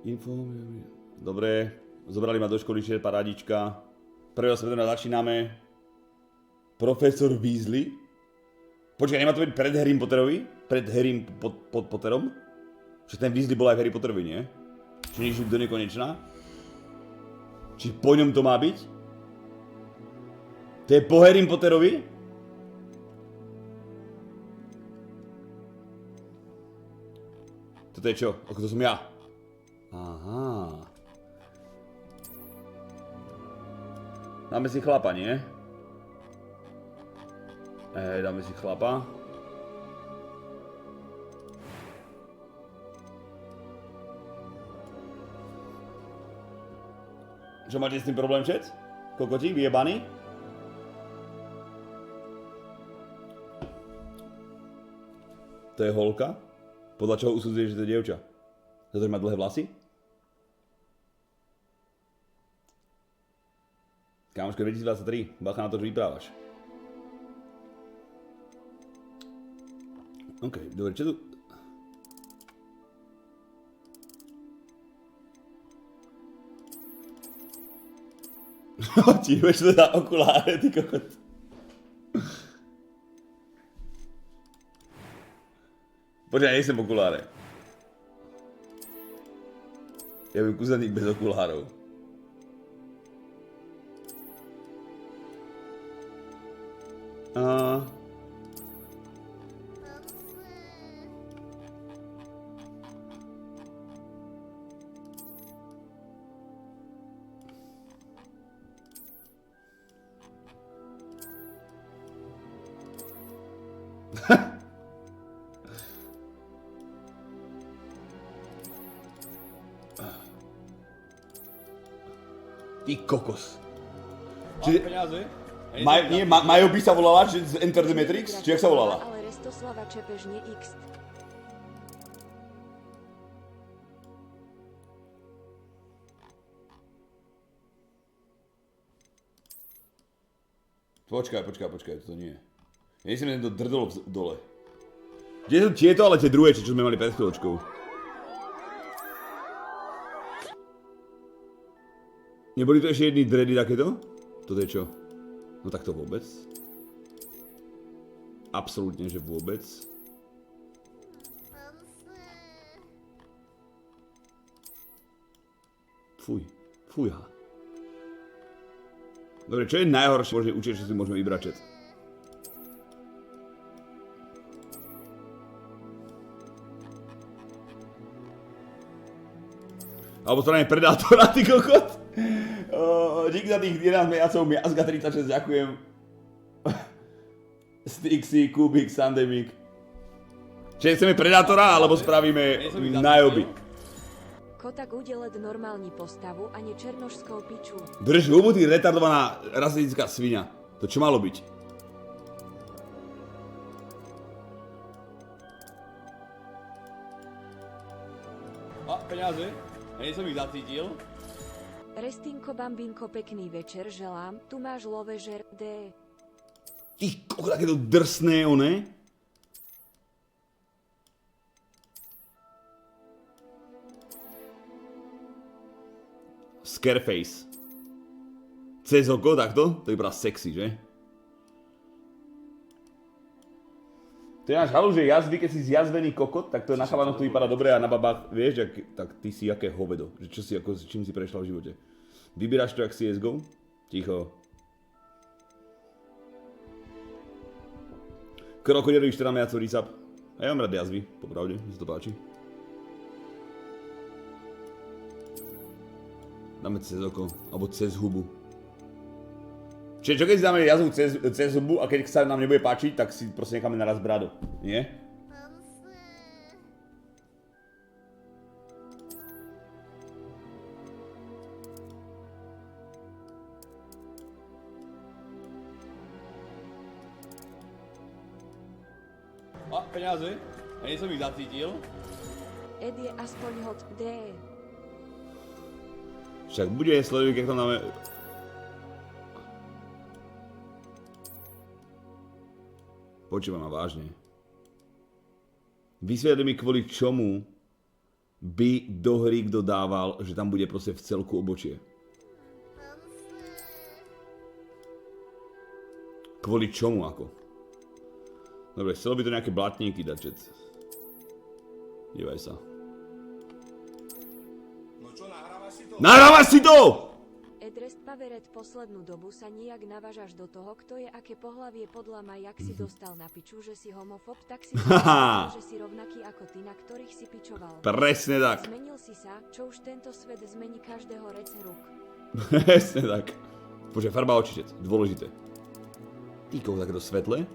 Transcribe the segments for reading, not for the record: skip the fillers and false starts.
Info... Dobre, zobrali ma do školy, čiže parádička. 1. septembra začíname. Profesor Weasley. Počkaj, nemá to byť pred Harrym Potterovi? Pred Harrym Potterom? Že ten Weasley bol aj v Harry Potterovi, nie? Či nie do nekonečna? Či po ňom to má byť? To je po Harrym Potterovi? Toto je čo? Ako to som ja? Aha. Dáme si chlapa, nie? Dáme si chlapa. Čo máte s tým problém, chat? Kokoti, vyjebaný? To je holka? Podľa čoho usudzuješ, že to je dievča? Za to, že má dlhé vlasy? Kámoško, 2023, bacha na to, že vyprávaš. OK, dobre, čo tu... Ti budeš to za okuláre, ty kokot. Počkaj, ja nejsem okuláre. Ja viem kuzaník bez okulárov. Ty kokos. Čiže... Majo by sa volala, že z Enter the Matrix? Či jak sa volala? Ale Restoslava Čepežne X. Počkaj, to nie je. Ja nesem tento drdol dole. Kde sú tieto, ale tie druhé, čo sme mali pred chvíľočkou? Neboli to ešte jedny dready takéto? Toto je čo? No tak to vôbec. Absolútne, že vôbec. Fújha. Dobre, čo je najhoršie? Možno určite, že si môžeme vybrať chat. Alebo strane Predátora, ty kokot. Díky za tých 11 mesiacov, Miazga 36, ďakujem. Stixi, Kubik, Sandemik. Čiže chceme Predátora, alebo spravíme Najobi? Kotak udeled normálni postavu a ne černošskou piču. Drž hubu, ty retardovaná rasistická svinia. To čo malo byť? Peniaze? Ja nie som ich zacítil. Restinko Bambinko, pekný večer želám. Tu máš lovežer D. Ty kokot, aké to drsné, one? Scareface. Cez oko, takto? To vypadá sexy, že? To je náš halu, že jazvy, keď si zjazvený kokot, tak to na chalanoch to vypadá dobre a na babách, vieš, tak ty si aké hovedo. Že čo si, ako, čím si prešla v živote. Vybíraš to jak CSGO? Ticho. Krokodilí 14 mesiacov resub. A ja mám rád jazvy, popravde, mi sa to páči. Dáme cez oko, alebo cez hubu. Čiže čo keď si dáme jazvu cez hubu a keď sa nám nebude páčiť, tak si proste necháme naraz brado, nie? A peniaze? Ja nie som ich zacítil. Ed je aspoň hod D. Však bude sledovať, keď to dáme... Počúvaj ma vážne. Vysvetli mi kvôli čomu by do hry kto dával, že tam bude proste v celku obočie. Kvôli čomu ako? Dobre, chcelo by to nejaké blatníky dať, že... Dívaj sa. No čo, nahrávaš si to? Nahrávaš si to?! Resttpowered poslednú dobu sa nijak navážaš do toho, kto je aké pohlavie podľa ma, jak si dostal na piču, že si homofob, tak si myslel, že si rovnaký ako ty, na ktorých si pičoval. Presne tak. Zmenil si sa, čo už tento svet zmení každého rece ruk. Presne tak. Počkaj, farba očičec, dôležité. Ty koho takéto svetle?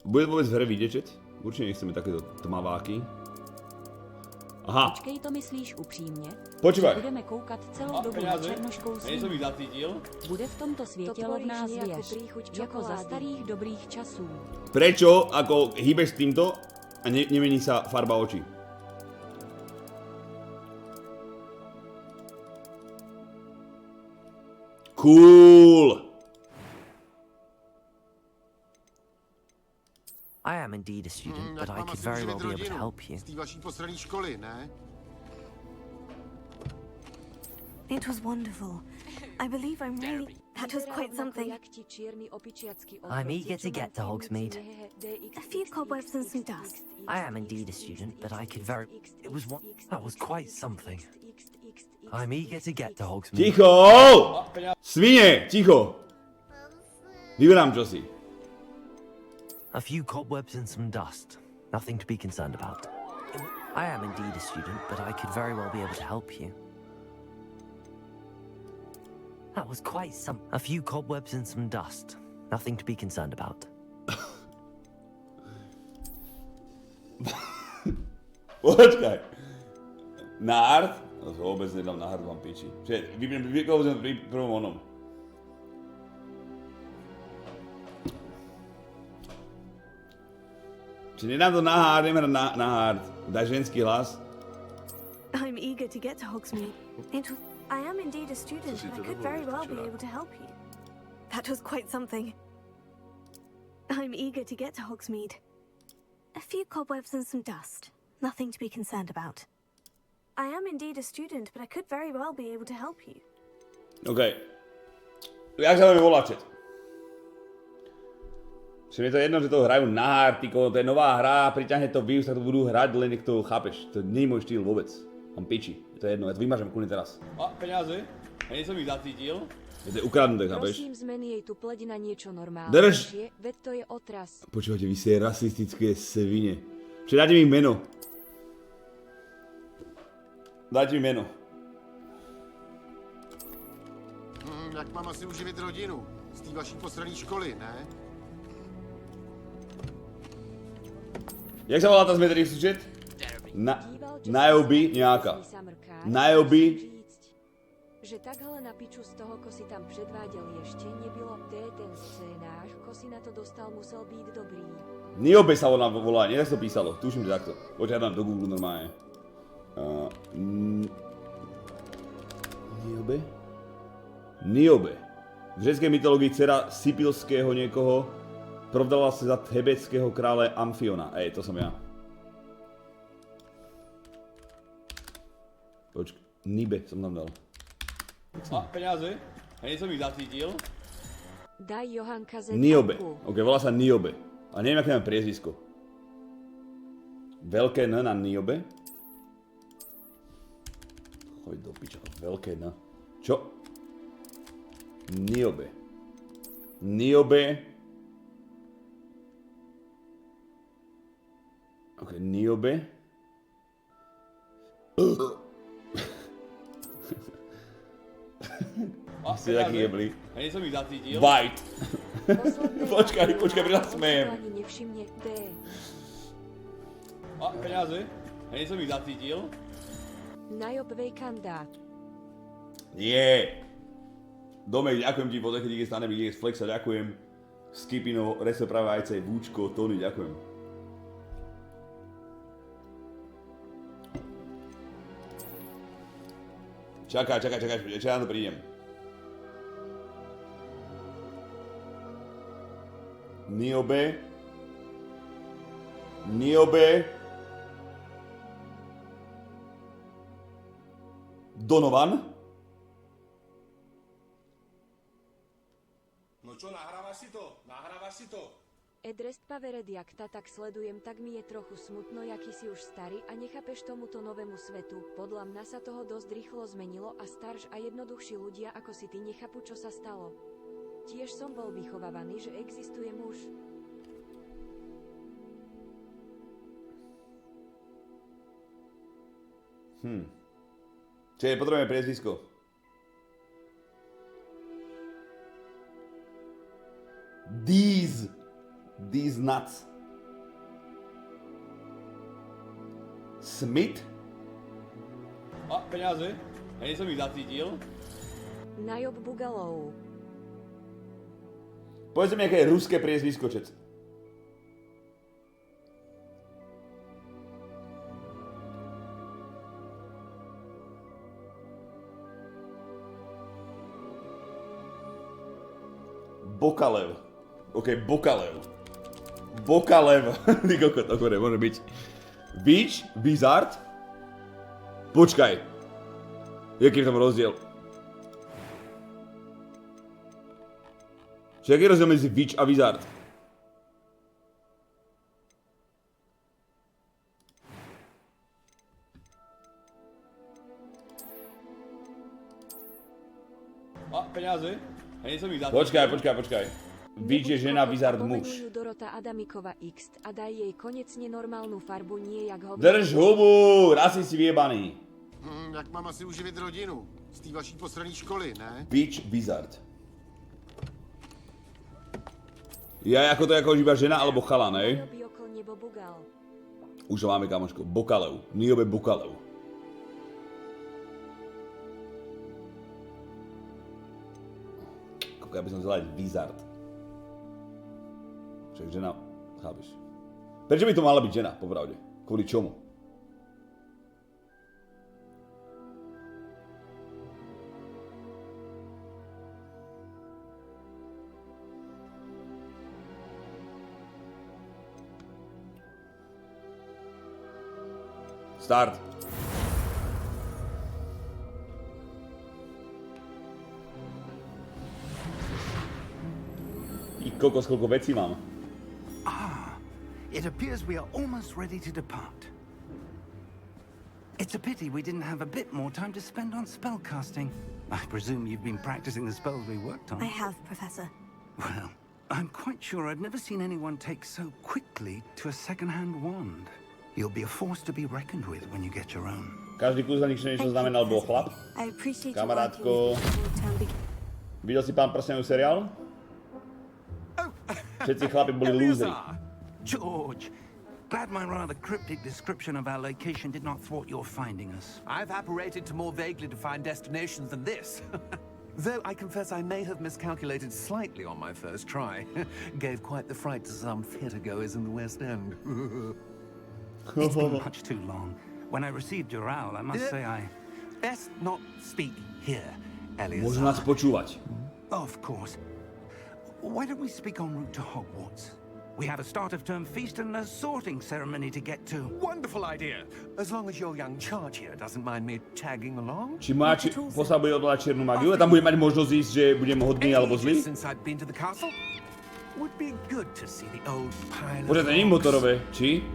Bude vôbec v hre vidieť, čet? Určite nechceme takéto tmaváky. Aha. Počkej, to myslíš upřímně? Počúvaj. Budeme koukat celou dobu na černoškou svínu. ich zacítil. Bude v tomto světě lovná zvěř, jako za starých dobrých časů. Prečo, ako hýbeš s týmto a nemení sa farba očí? Cool! I am indeed a student, but I could very well be able to help you. Z té vaší poslední školy, ne? It was wonderful. I believe I'm really... That was quite something. I'm eager to get to Hogsmeade. A few cobwebs and some dust. I am indeed a student, but I could very... It was one... That was quite something. I'm eager to get to Hogsmeade. Ticho! Svine, ticho! Vyberám čosi. A few cobwebs and some dust. Nothing to be concerned about. I am indeed a student, but I could very well be able to help you. That was quite some... A few cobwebs and some dust. Nothing to be concerned about. Počkaj. Na art? No to vôbec nedám na art, vám piči. Čiže vykouzem pri prvom onom. Čiže nedám to na hard, idem na hard. Daj ženský hlas. I'm eager to get to Hogsmeade. I am indeed a student, and I could very well be able to help you. That was quite something. I'm eager to get to Hogsmeade. A few cobwebs and some dust. Nothing to be concerned about. I am indeed a student, but I could very well be able to help you. OK. Jak sa budeme volať, chat? Čiže je to jedno, že to hrajú na hard, tyko, to je nová hra, priťahne to views, tak to budú hrať, len nech to chápeš. To nie je môj štýl vôbec. Mám piči. To je jedno, ja to vymažem kľudne teraz. A peniaze? Ja nie som ich zacítil. Je to ukradnuté, chápeš? Prosím, zmeni jej tu pleť na niečo normálne. Drž! Veď to je otras. Počúvate, vy ste rasistické svine. Čiže dajte mi meno. Dajte mi meno. Jak mám asi uživit rodinu? Z té vaší poslední školy, ne? Jak sa volá tá zmetrik sučet? Najobi nejaká. Najobi. Že takhle na piču z toho, ko si tam předváděl ešte nebylo. To je ten scénář, ko si na to dostal, musel být dobrý. Niobe sa volá, nie tak to písalo. Tuším, že takto. Počkaj, ja dám do Google normálne. Niobe? Niobe. V řeckej mytológii dcera Sipilského niekoho provdala sa za thebeckého krále Amfiona. Ej, to som ja. Počkaj, Nibe som tam dal. A, peniaze? Ja nie som ich zacítil. Daj Johanka Z. Niobe. Ok, volá sa Niobe. A neviem, aké mám priezvisko. Veľké N na Niobe. Choď do piča, veľké N. Čo? Niobe. Niobe. Ok, Niobe. Ste taký jeblí. Ja nie som ich zacítil. White. Počkaj, pridasmejem. Nevšimne D. A, peniaze? Ja nie som ich zacítil. Najobvej kandát. Nie. Domek, ďakujem ti, podľa díky stane, díky z Flexa, ďakujem. Skipino, Reso práve ajce, Vúčko, Tony, ďakujem. Čakaj, ja na to prídem. Niobe. Niobe. Donovan. No čo, nahrávaš si to? Nahrávaš si to? Resttpowered, jak tak sledujem, tak mi je trochu smutno, jaký si už starý a nechápeš tomuto novému svetu. Podľa mňa sa toho dosť rýchlo zmenilo a starš a jednoduchší ľudia ako si ty nechápu, čo sa stalo. Tiež som bol vychovávaný, že existuje muž. Čiže potrebujeme priezvisko. These nuts. Smith? A, peniaze. Ja nie som ich zacítil. Najob Bugalov. Povedzte mi, aké je ruské priezvisko, čec. Bokalev. OK, Bokalev. Bokalev. Ty kokot, to môže byť. Beach? Wizard? Počkaj. Jaký je tam rozdiel? Čiže aký je rozdiel medzi Witch a Wizard? A, peniaze? Počkaj. Witch je žena, Wizard muž. Pomenujú Dorota Adamikova X a daj jej konečne normálnu farbu, nie jak ho... Drž hubu, rasisti vyjebaný. Jak mám asi uživit rodinu? Z té vaší posraný školy, ne? Witch, Wizard. Ja ako to je ako iba žena alebo chalan, hej? Robi okolo nebo Bugal. Už ho máme, kamoško. Bokalev. Niobe Bokalev. Koľko ja by som chcel aj Wizard. Však žena, chápeš. Prečo by to mala byť žena, popravde? Kvôli čomu? Start. I kokos, koľko vecí mám. It appears we are almost ready to depart. It's a pity we didn't have a bit more time to spend on spellcasting. I presume you've been practicing the spells we worked on. I have, Professor. Well, I'm quite sure I've never seen anyone take so quickly to a second-hand wand. You'll be a force to be reckoned with when you get your own. Každý kúzelník, čo niečo znamenal, bol chlap. I appreciate Kamarátko. Videl si Pán prstenov seriál? Všetci chlapi boli lúzri. George, glad my rather cryptic description of our location did not thwart your finding us. I've apparated to more vaguely defined destinations than this. Though I confess I may have miscalculated slightly on my first try. Gave quite the fright to some theatre-goers in the West End. It's been much too long. When I received your owl, I must say I... Best not speak here, Elias. Môžu nás počúvať. Of course. Why don't we speak en route to Hogwarts? We have a start-of-term feast and a sorting ceremony to get to. Wonderful idea. As long as your young charge here doesn't mind me tagging along. Či moja postava bude odvolať čiernu magiu a tam bude mať možnosť ísť, že budem hodný alebo zlý? Since I've been to the castle, would be good to see the old pile of... Bože, to nie je motorové, či?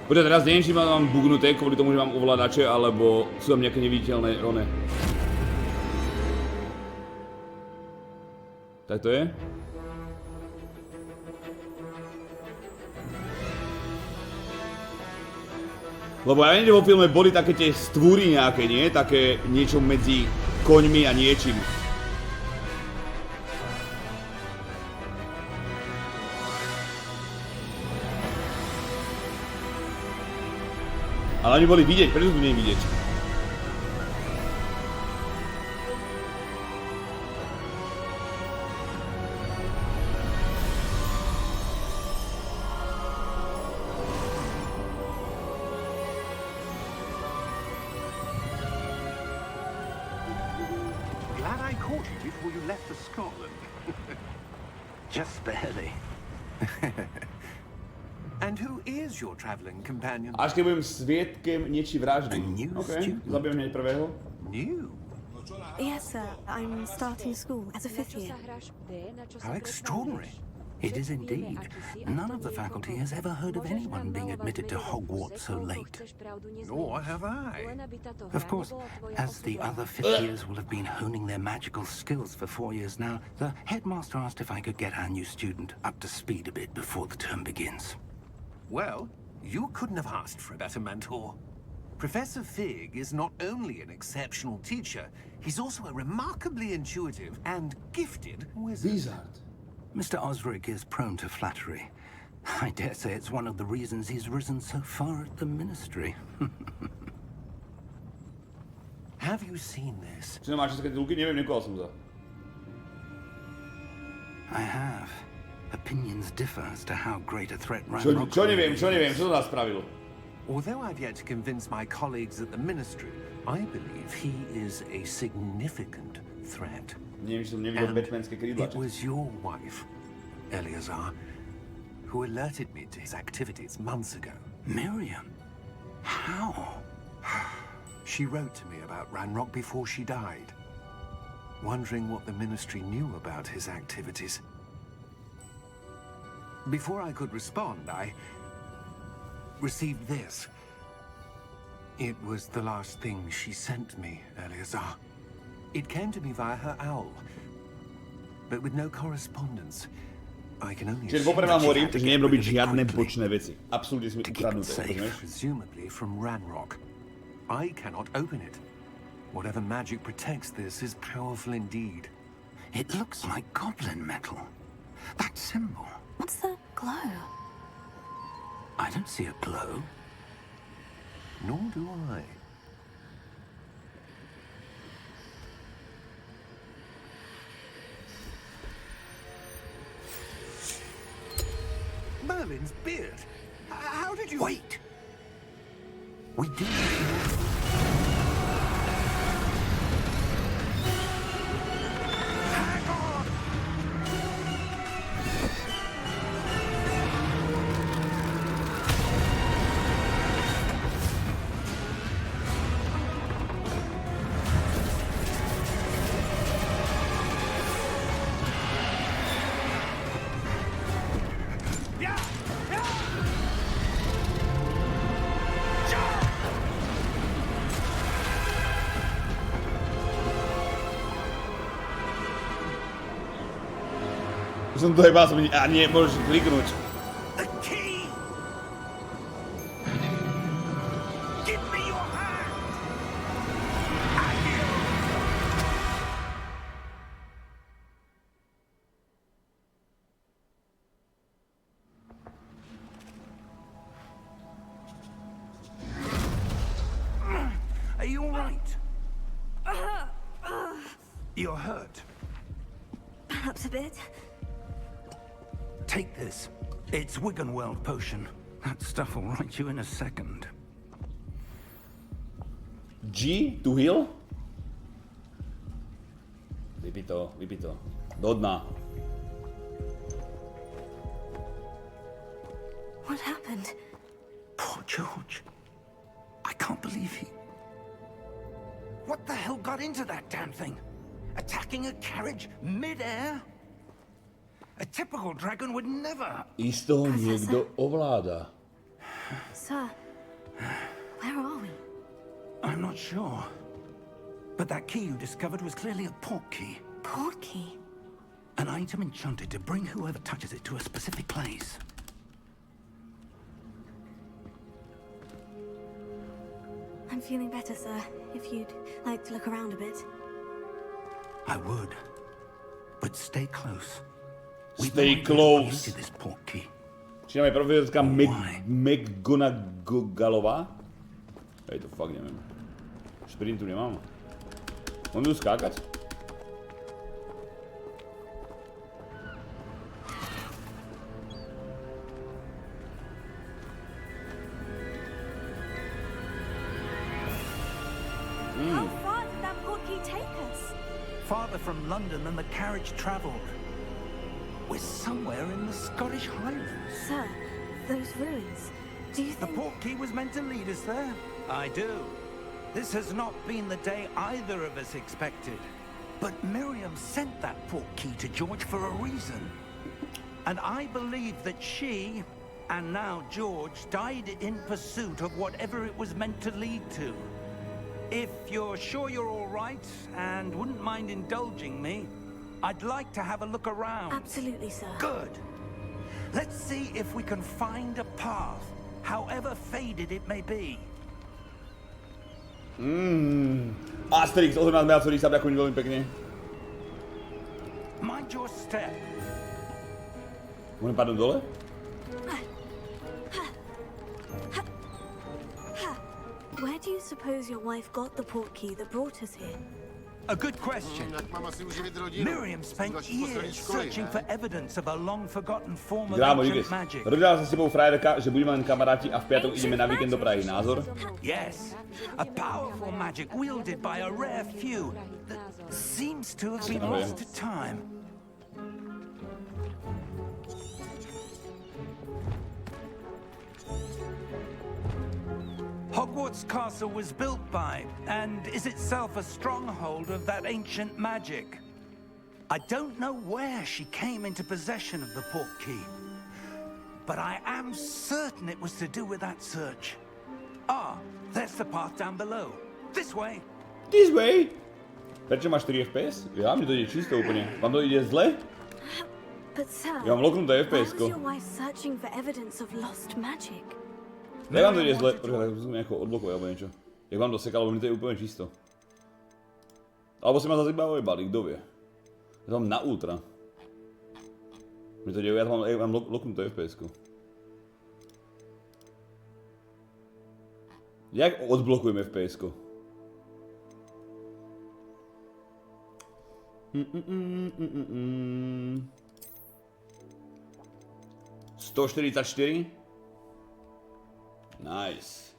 Bude teraz neviem, či mám bugnuté kvôli tomu, že mám ovládače, alebo sú tam nejaké neviditeľné one. Tak to je? Lebo ja viem, že vo filme boli také tie stvúry nejaké, nie? Také niečo medzi koňmi a niečím. Ale oni boli vidieť, prečo tu nie vidieť? left for Scotland. Just barely. And who is your traveling companion? Až keď budem sviedkem niečí vraždy. OK, zabijem hneď prvého. New? Yes, sir. I'm starting school as a fifth year. How extraordinary. It is indeed. None of the faculty has ever heard of anyone being admitted to Hogwarts so late. Nor have I. Of course, as the other fifth years will have been honing their magical skills for 4 years now, the headmaster asked if I could get our new student up to speed a bit before the term begins. Well, you couldn't have asked for a better mentor. Professor Fig is not only an exceptional teacher, he's also a remarkably intuitive and gifted wizard. Wizard. Mr. Osric is prone to flattery. I dare say it's one of the reasons he's risen so far at the ministry. Have you seen this? Či nemáš české titulky? Neviem, nekoval som to. I have. Opinions differ as to how great a threat Čo neviem, čo to nás spravilo? Although I've yet to convince my colleagues at the ministry, I believe he is a significant threat. Neviem, či som nevidel And batmanské it krídla. was your wife, Eleazar, who alerted me to his activities months ago. Miriam? How? She wrote to me about Ranrock before she died, wondering what the ministry knew about his activities. Before I could respond, I received this. It was the last thing she sent me, Eleazar. It came to me via her owl, but with no correspondence. I can only Čiže assume vopred vám that she hovorím, had to že get neviem rid robiť of it žiadne quickly, bočné veci. Absolútne sme ukradnuté, rozumieš? presumably from Ranrock. I cannot open it. Whatever magic protects this is powerful indeed. It looks like goblin metal. That symbol. What's the glow? I don't see a glow. Nor do I. Merlin's beard. How did you... Wait! We do. Hang on! Už som to hejbal, a nie, môžeš kliknúť. The key! Give me your hand! Are you all right? You're hurt. Perhaps a bit. Take this. It's Wiggenweld potion. That stuff will right you in a second. G to heal? Vypí to. Do dna. What happened? Poor George. I can't believe he... What the hell got into that damn thing? Attacking a carriage mid-air? A typical dragon would never... Isto niekto ovláda. Sir, where are we? I'm not sure. But that key you discovered was clearly a port key. Port key? An item enchanted to bring whoever touches it to a specific place. I'm feeling better, sir. If you'd like to look around a bit. I would. But stay close. Stay close. To this port key. Či nám je profesorka McGonagallová? Hej, to fakt neviem. Šprintu nemám. Môžem tu skákať? How far did that port key take us? farther from London than the carriage travelled. We're somewhere in the Scottish Highlands. Sir, those ruins. Do you The think... portkey was meant to lead us there? I do. This has not been the day either of us expected. But Miriam sent that portkey to George for a reason. And I believe that she, and now George, died in pursuit of whatever it was meant to lead to. If you're sure you're all right and wouldn't mind indulging me, I'd like to have a look around. Absolutely, sir. Good. Let's see if we can find a path, however faded it may be. Asterix, 18 mňa, sa ďakujem veľmi pekne. Mind your step. Môžem padnúť dole? Where do you suppose your wife got the portkey that brought us here? A good question. Jak mám asi uživit rodinu? Miriam Z té spent vaší poslední years školy, searching ne? for evidence of a long-forgotten form of Grámo, ancient Iris. magic. Rodila sa s tebou frajerka, že budeme len kamaráti a v piatok ideme na víkend do Prahy. Názor? Yes, a powerful magic wielded by a rare few that seems to have been lost to time. Hogwarts Castle was built by, and is itself a stronghold of that ancient magic. I don't know where she came into possession of the portkey, but I am certain it was to do with that search. Ah, there's the path down below. This way. This way? Prečo máš 4 FPS? Ja, mne to ide čisto úplne. Vám to ide zle? But sir, Ja mám loknuté why was FPS-ko. your wife searching for evidence of lost magic? Jak vám to ide zle? Počkaj, tak musím nejako odblokovať alebo niečo. Jak vám to sekalo, mne to je úplne čisto. Alebo si ma zase iba ojebali, kto vie. Ja to mám na ultra. Mne to ide, ja mám loknuté FPS-ko. Jak odblokujem FPS-ko? $144? Nice.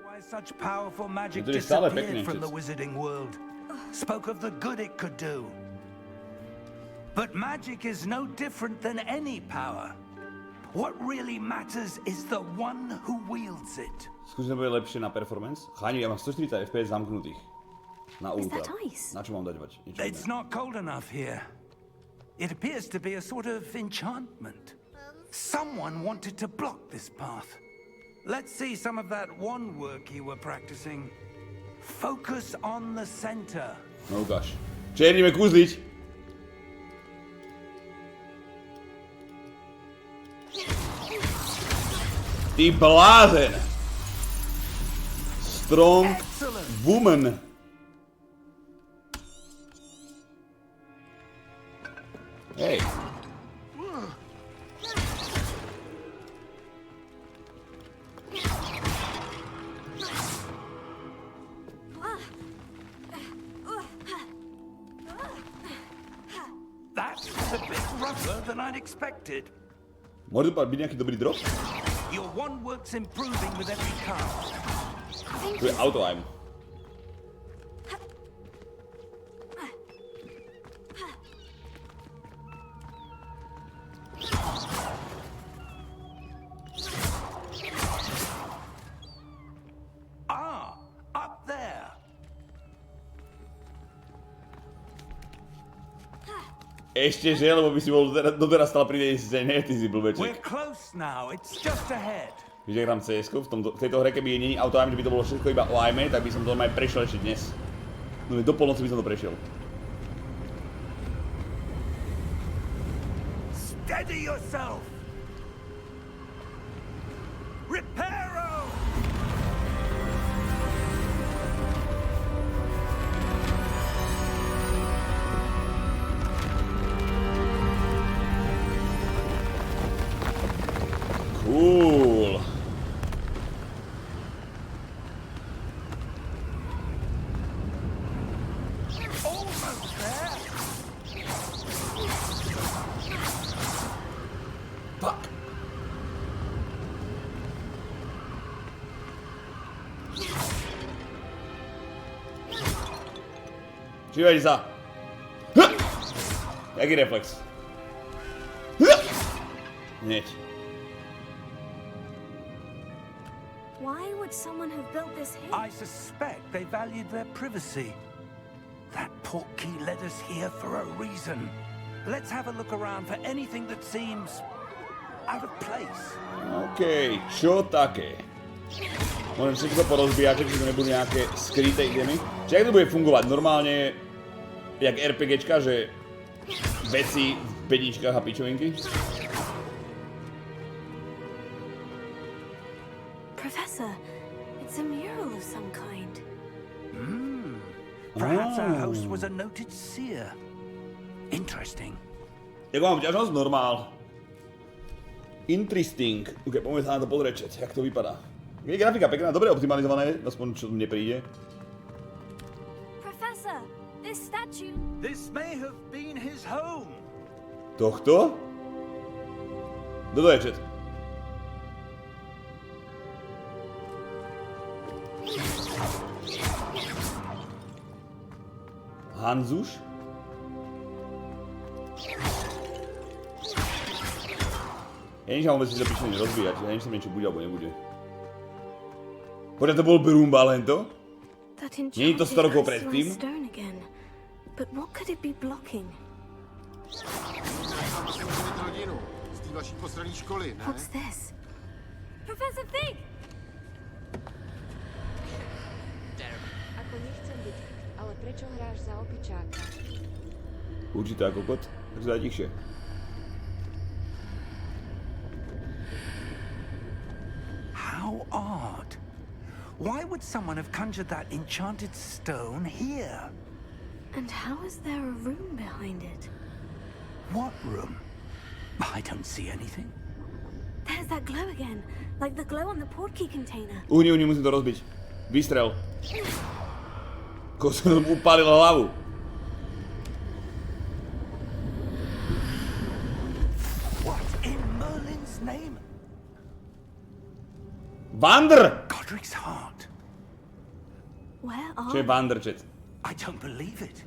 Why such powerful magic To je stále disappeared pekné from the všetko. wizarding world. Spoke of the good it could do. But magic is no different than any power. What really matters is the one who wields it. Skúsim to bude lepšie na performance. Cháni, ja mám 140 FPS zamknutých. Na Is ultra. that ice? Na čo mám dať vať? Niečo It's iné. not cold enough here. It appears to be a sort of enchantment. Someone wanted to block this path. Let's see some of that wand work you were practicing. Focus on the center. No ukáž. Čo ideme kúzliť? Ty blázen! Strong Excellent. woman. Hej. That's a bit rougher than I'd expected. Môže to byť nejaký dobrý drop? Your wand work's improving with every cast. Tu je auto-aim. Ah, up there. Ešte že, lebo by si bol doteraz stál pri tej ne, ty si We're blbeček. close now. It's just ahead. Víš, jak hrám CS-ko? V tejto hre, keby není auto-aim, že by to bolo všetko iba o aime, tak by som to aj prešiel ešte dnes. No do polnoci by som to prešiel. Steady yourself. Reparo! Cool. Almost there. Fuck. Přívej sa. Jaký reflex? Hneď. Why would someone have built this here? I suspect they valued their privacy. That portkey led us here for a reason. Let's have a look around for anything that seems out of place. OK, čo také? Môžem si to porozbíjať, či to nebudú nejaké skryté idemy. Či jak to bude fungovať? Normálne, jak RPGčka, že veci v pedičkách a pičovinky? Professor, it's a mural of some kind. Perhaps our host was a noted seer. Interesting. Jako mám ťažnosť? Normál. Interesting. Ok, poďme sa na to pozrieť, jak to vypadá. Je grafika pekná, dobre optimalizované, aspoň čo mne príde. Professor, this statue... This may have been his home. Tohto? Kto je chat? Hanzuš? Ja nič mám vôbec si zapíšené rozvíjať, ja nič sa niečo bude alebo nebude. Počkaj, to bol Brumba len to? Nie je to 100 rokov predtým? But what could it be blocking? Máma si uživit rodinu z té vaší posraný školy, ne? What's this? Professor Fig! Ako nechcem byť, ale prečo hráš za opičáka? Určite ako kot, takže daj tichšie. How odd. Why would someone have conjured that enchanted stone here? And how is there a room behind it? What room? I don't see anything. There's that glow again, like the glow on the portkey container. Uhni, musím to rozbiť. Vystrel. Ko som upálil hlavu. What in Merlin's name? Vandr! Godric's heart. Where are Čo je Vandr, chat? I don't believe it.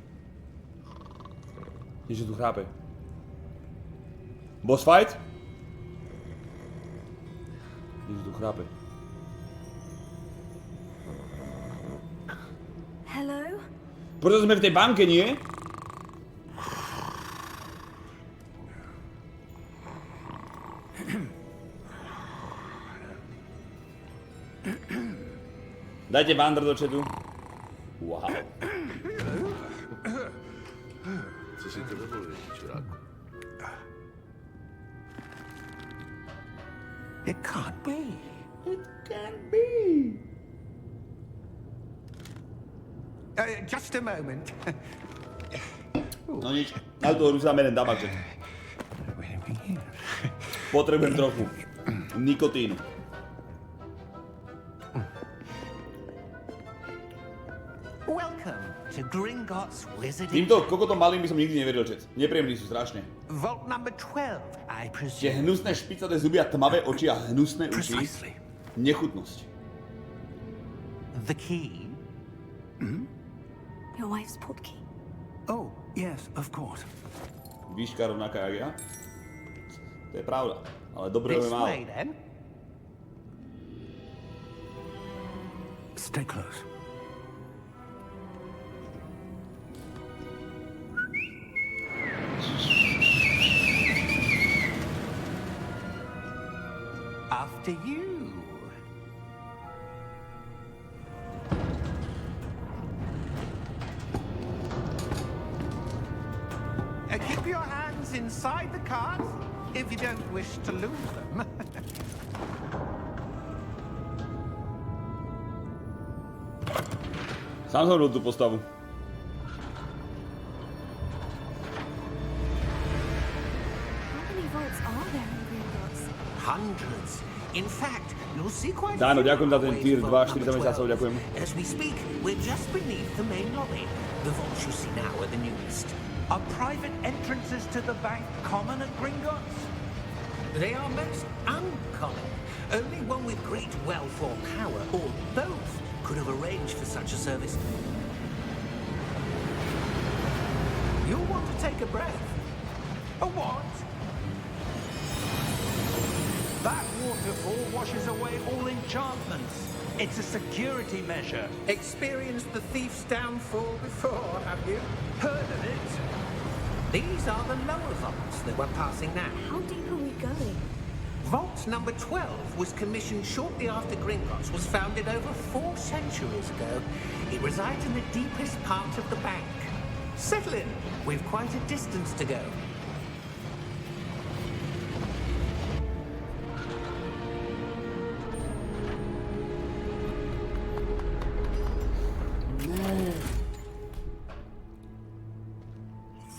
Niečo tu chrápe. Boss fight? Niečo tu chrápe. Hello? Preto sme v tej banke, nie? Dajte Vandr do chatu. Wow. Co si to dovolíš, čuráku? It can't be. It can be. Just a moment. No nič, na toho rusáme jeden damaček. Potrebujem trochu nikotínu. Welcome to Gringotts Wizarding. Týmto kokotom malým by som nikdy neveril, chat. Nepríjemní sú strašne. Vault number 12, I Tie presume. hnusné špicaté zuby a tmavé oči a hnusné uši. Precisely. Nechutnosť. The key? Your wife's portkey. Oh, yes, of course. Výška rovnaká jak ja? To je pravda, ale dobre This je málo. way, then. Stay close. After you. Keep your hands inside the cart if you don't wish to lose them. Sám som robil tú postavu. How many vaults are there in Gringotts? Hundreds. In fact, you'll see quite a Dáno, few ďakujem za ten ways tier to 2, vault 40 number mesiacov, 12. ďakujem. As we speak, we're just beneath the main lobby. The vaults you see now are the newest. Are private entrances to the bank common at Gringotts? They are most uncommon. Only one with great wealth or power, or both, could have arranged for such a service. You'll want to take a breath. A what? That waterfall washes away all enchantments. It's a security measure. Experienced the thief's downfall before, have you? Heard of it? These are the lower vaults that we're passing now. How deep are we going? Vault number 12 was commissioned shortly after Gringotts was founded over 4 centuries ago. It resides in the deepest part of the bank. Settle in. We've quite a distance to go.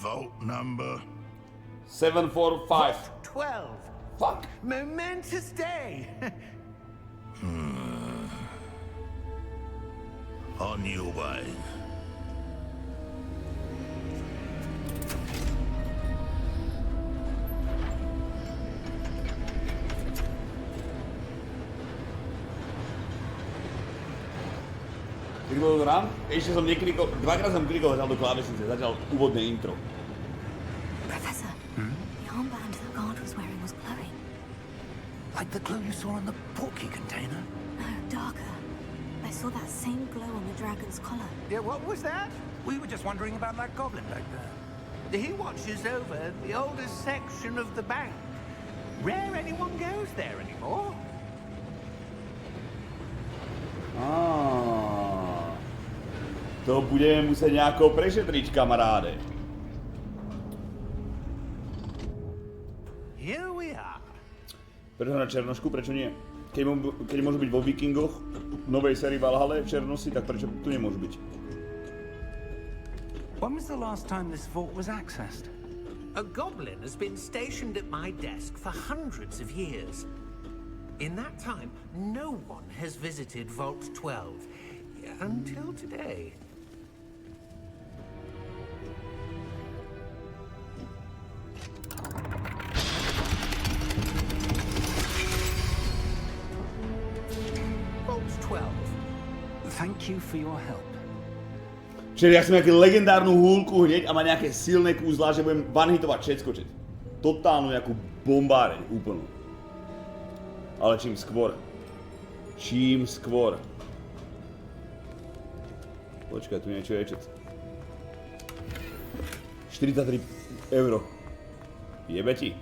Vault number 745. 12. Fuck. Momentous day. on your way. Klikol to nám? Ešte som neklikol, dvakrát som klikol zatiaľ do klávesnice, zatiaľ úvodné intro. Professor, the armband that guard was wearing was glowing. Like the glow you saw in the porky container? No, darker. I saw that same glow on the dragon's collar. Yeah, what was that? We were just wondering about that goblin back there. He watches over the oldest section of the bank. Rare anyone goes there anymore. To budeme muset nějakou prešetriť, kamaráde. Here we are. Prečo na černošku, prečo nie? Keď môžu byť vo Vikingoch, v novej sérii Valhalle, černosi, tak prečo tu nemôžu byť? When was the last time this vault was accessed? A goblin has been stationed at my desk for hundreds of years. In that time, no one has visited Vault 12 until today. Vault 12. Thank you for your help. Čiže ja som nejakú legendárnu húlku hneď a má nejaké silné kúzlá, že budem one-hitovať všetko. Totálnu nejakú bombáreň, úplnú. Ale čím skôr. Čím skôr. Počkaj, tu niečo je čet. 43 €. Jebe ti.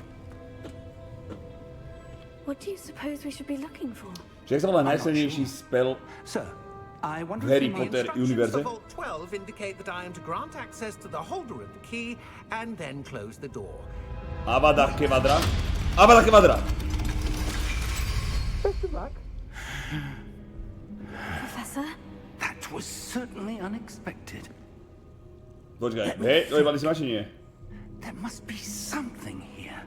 What do you suppose we should be looking for? Čiže sa volá najsilnejší spell Sir, I wonder v Harry if you Potter Instructions univerze. for Vault 12 indicate that I am to grant access to the holder of the key and then close the door. Avada Kedavra. Avada Kedavra. Best of luck. Professor? That was certainly unexpected. Počkaj, hej, to je mali si nie? There must be something here.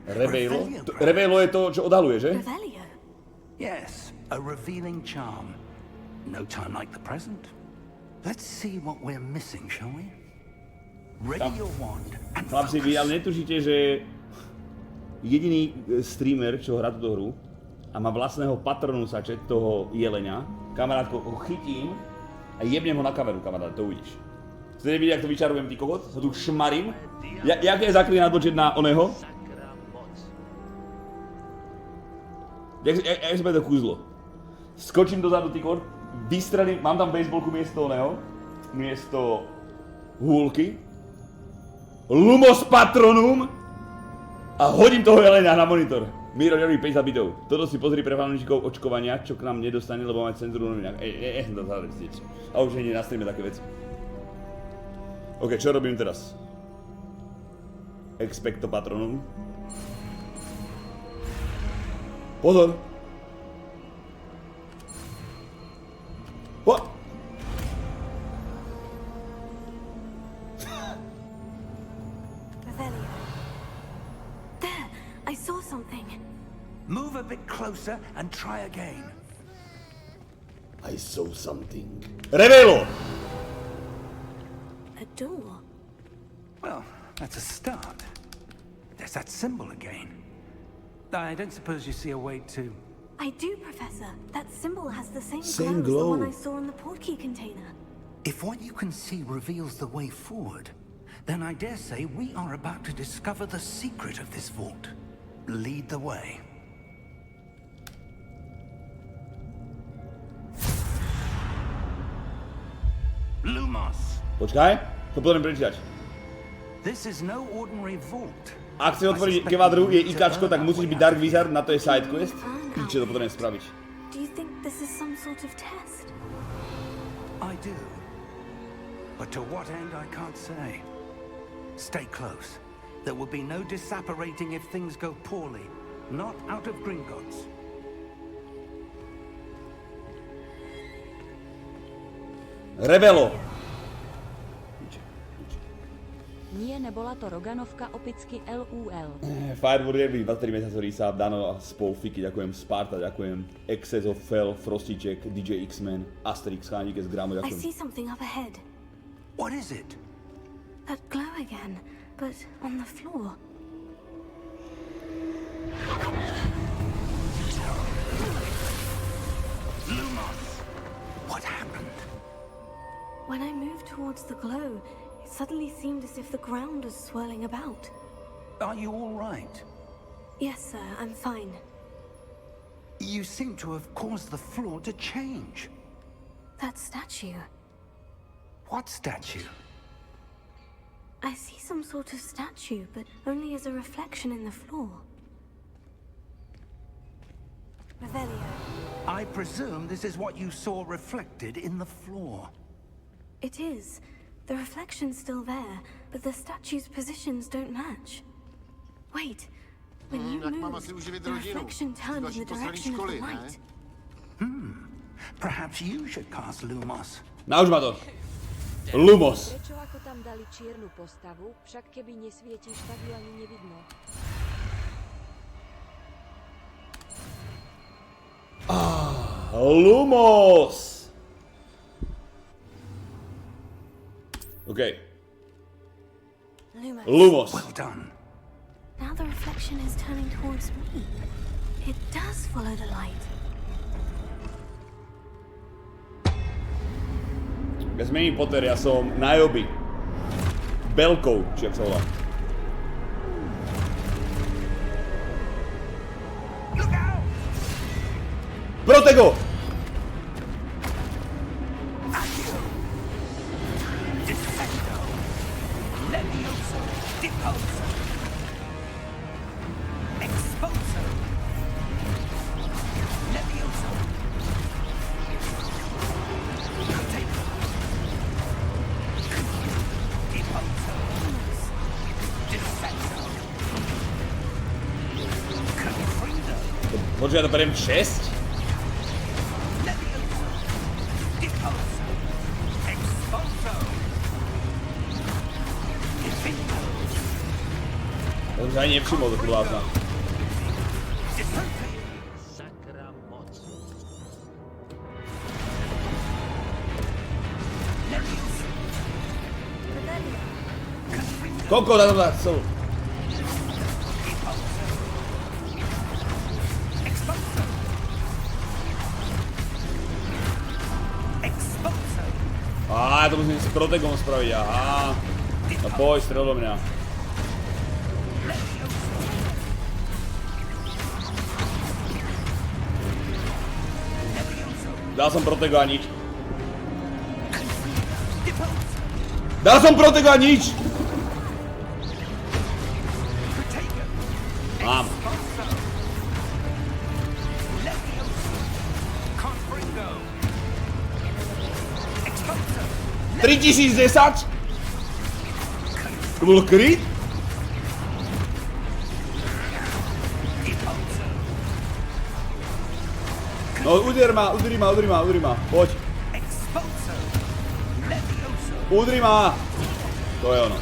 Reveilo? Reveilo je to, čo odhaluje, že? Revelio. Yes, a revealing charm. No time like the present. Let's see what we're missing, shall we? Ready your wand and Chlapci, vy ale netušíte, že jediný streamer, čo hrá túto hru a má vlastného patronu sačet toho jelenia, kamarátko, ho chytím a jebnem ho na kameru, kamarát, to uvidíš. Chcete vidieť, jak to vyčarujem, ty kokot? Ho tu šmarím. Jaké je zaklínať počet na oného? Jak sa bude to kúzlo? Skočím dozadu, ty kokot, vystrelím, mám tam baseballku miesto oného, miesto húlky. Lumos Patronum a hodím toho jelenia na monitor. Miro robí 50 bitov. Toto si pozri pre fanúšikov očkovania, čo k nám nedostane, lebo máme cenzúru novinách. Som to záležitieť. A už nie na streame také veci. OK, čo robím teraz? Expecto Patronum. Pozor! What? Revelio. There! I saw something. move a bit closer and try again. I saw something. Revelo! A door. Well, that's a start. There's that symbol again. I don't suppose you see a way to... I do, Professor. That symbol has the same, Same glow as the one glow. I saw in the portkey container. If what you can see reveals the way forward, then I dare say we are about to discover the secret of this vault. Lead the way. Lumos. Počkaj, to potrebujem prečítať. This is no ordinary vault. Ak chceš otvoriť kevadru, je IKčko, tak musíš byť Dark Wizard, na to je side quest. Piče, to potrebujem spraviť. Do you think this is some sort of test? I do. But to what end, I can't say. Stay close. There will be no disapparating if things go poorly. Not out of Gringotts. Rebelo. Nie, nebola to Roganovka, opicky LUL. Fireword je 23 mesiacov Risa, Dano a spol Fiky, ďakujem, Sparta, ďakujem, Excess of Fell, Frostíček, DJ X-Men, Asterix, Chánik z Gramo, I ďakujem. see something up ahead. What is it? That glow again, but on the floor. Lumos! What happened? When I moved towards the glow, it suddenly seemed as if the ground was swirling about. Are you all right? Yes, sir, I'm fine. You seem to have caused the floor to change. That statue. What statue? I see some sort of statue, but only as a reflection in the floor. Revelio. I presume this is what you saw reflected in the floor. It is. The reflection's still there, but the statue's positions don't match. Wait. When you Jak mám moved, asi uživit the rodinu? reflection turned in the direction of the light. Perhaps you should cast Lumos. Nauč ma to. Lumos. Prečo ako tam dali čiernu postavu, však keby nesvietíš, tak ju ani nevidno. Lumos. OK. Lumos. Well done. Now the reflection is turning towards me. It does follow the light. Ja zmením Potter, ja som Niobe. Belkou, či jak sa volá. Protego! Počkaj, ja to beriem 6? To už aj nevšimol do blázna. Koľko na tom sú? Ja to musím s protegom spraviť, aha. No poď, strel do mňa. Dal som protego a nič. Dal som protego a nič! Mám. 3010? To bol crit? No udri ma, poď. Udri ma! To je ono.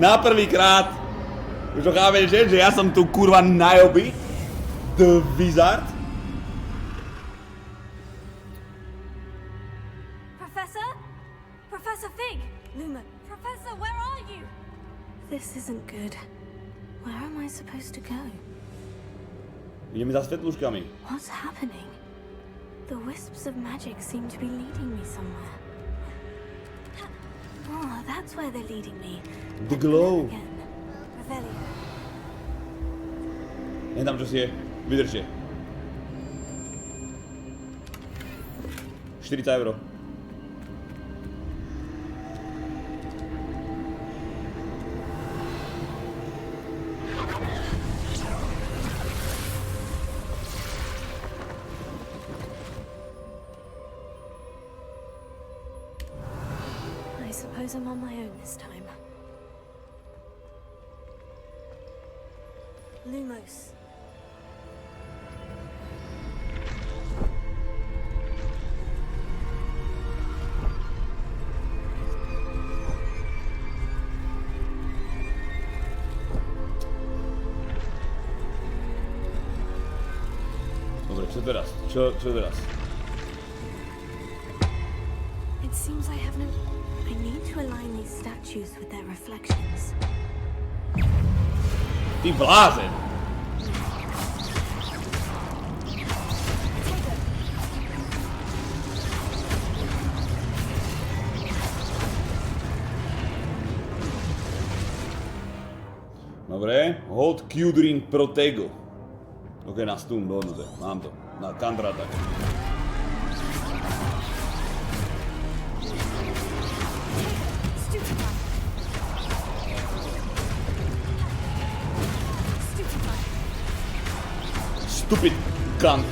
Na prvýkrát. Už to chápeš, že ja som tu kurva Niobe, the Wizard. Professor? Professor Fig! Luma, Professor, where are you? This isn't good. Where am I supposed to go? Ideme za svetluškami. What's happening? The wisps of magic seem to be leading me somewhere. Oh, that's where they're leading me. The glow. Again. Revelio. Je tam čosi je. Vydržte. 40 euro. I suppose I'm on my own this time. Lumos. Dobre, čo teraz? Čo teraz? It seems I have no... I need to align these statues with their reflections. Ty blázen! Dobre, hold Q during protego. Ok, na stun, dohodnuté, mám to. Na counter attack. Stupid cunt.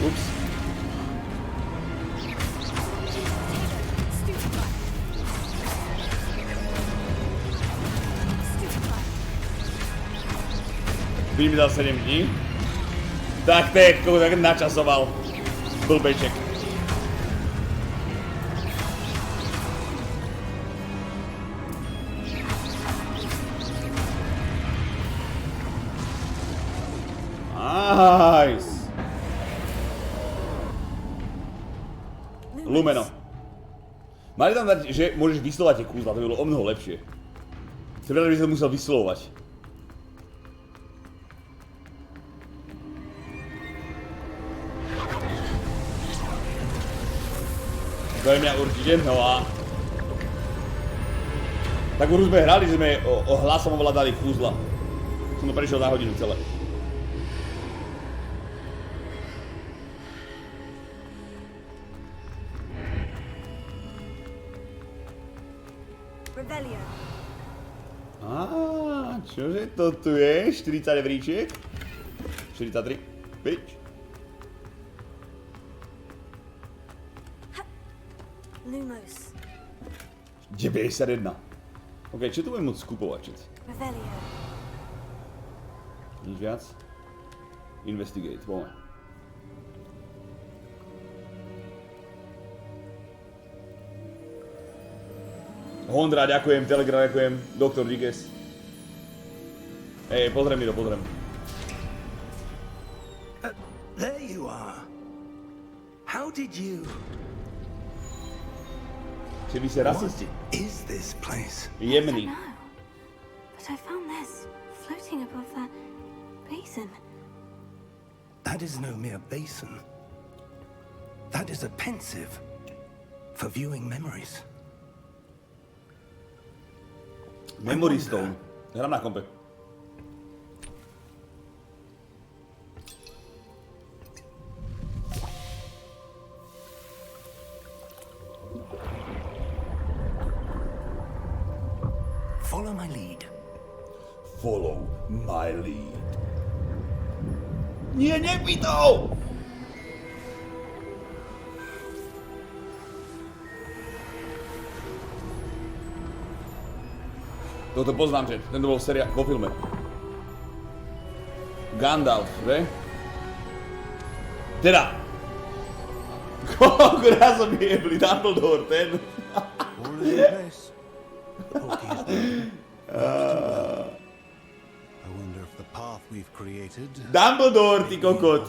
Ups. By mi dal 7 dní. Tak to je, tak načasoval. Blbeček. Nice. Lumeno. Mali tam dať, že môžeš vyslovať tie kúzla, to by bolo o mnoho lepšie. Chcem rád, že by som musel vyslovať. To je mňa určite, no a... Tak už sme hrali, že sme o hlasom ovládali kúzla. Som to prešiel za hodinu celé. Revelio. Čože to tu je? 40 evríčiek? 43? Pič? Lumos. 91. Ok, čo tu budem môcť skupovať všetci? Revelio. Nič viac? Investigate, poďme. Hondra, ďakujem, Telegram, ďakujem, Doktor Díkes. Hej, pozriem mi to, pozriem. There you are. How did you... Či vy ste rasisti? What is this place? Jemný. No. But I found this floating above that basin. That is no mere basin. That is a pensive for viewing memories. Memory Stone. Hrám na kompe. Follow my lead. Follow my lead. Nie, nebij to! Toto poznám, že tento bol vo filme. Gandalf, že? Teda! Koľko raz som jebli Dumbledore, ten? Dumbledore, ty kokot!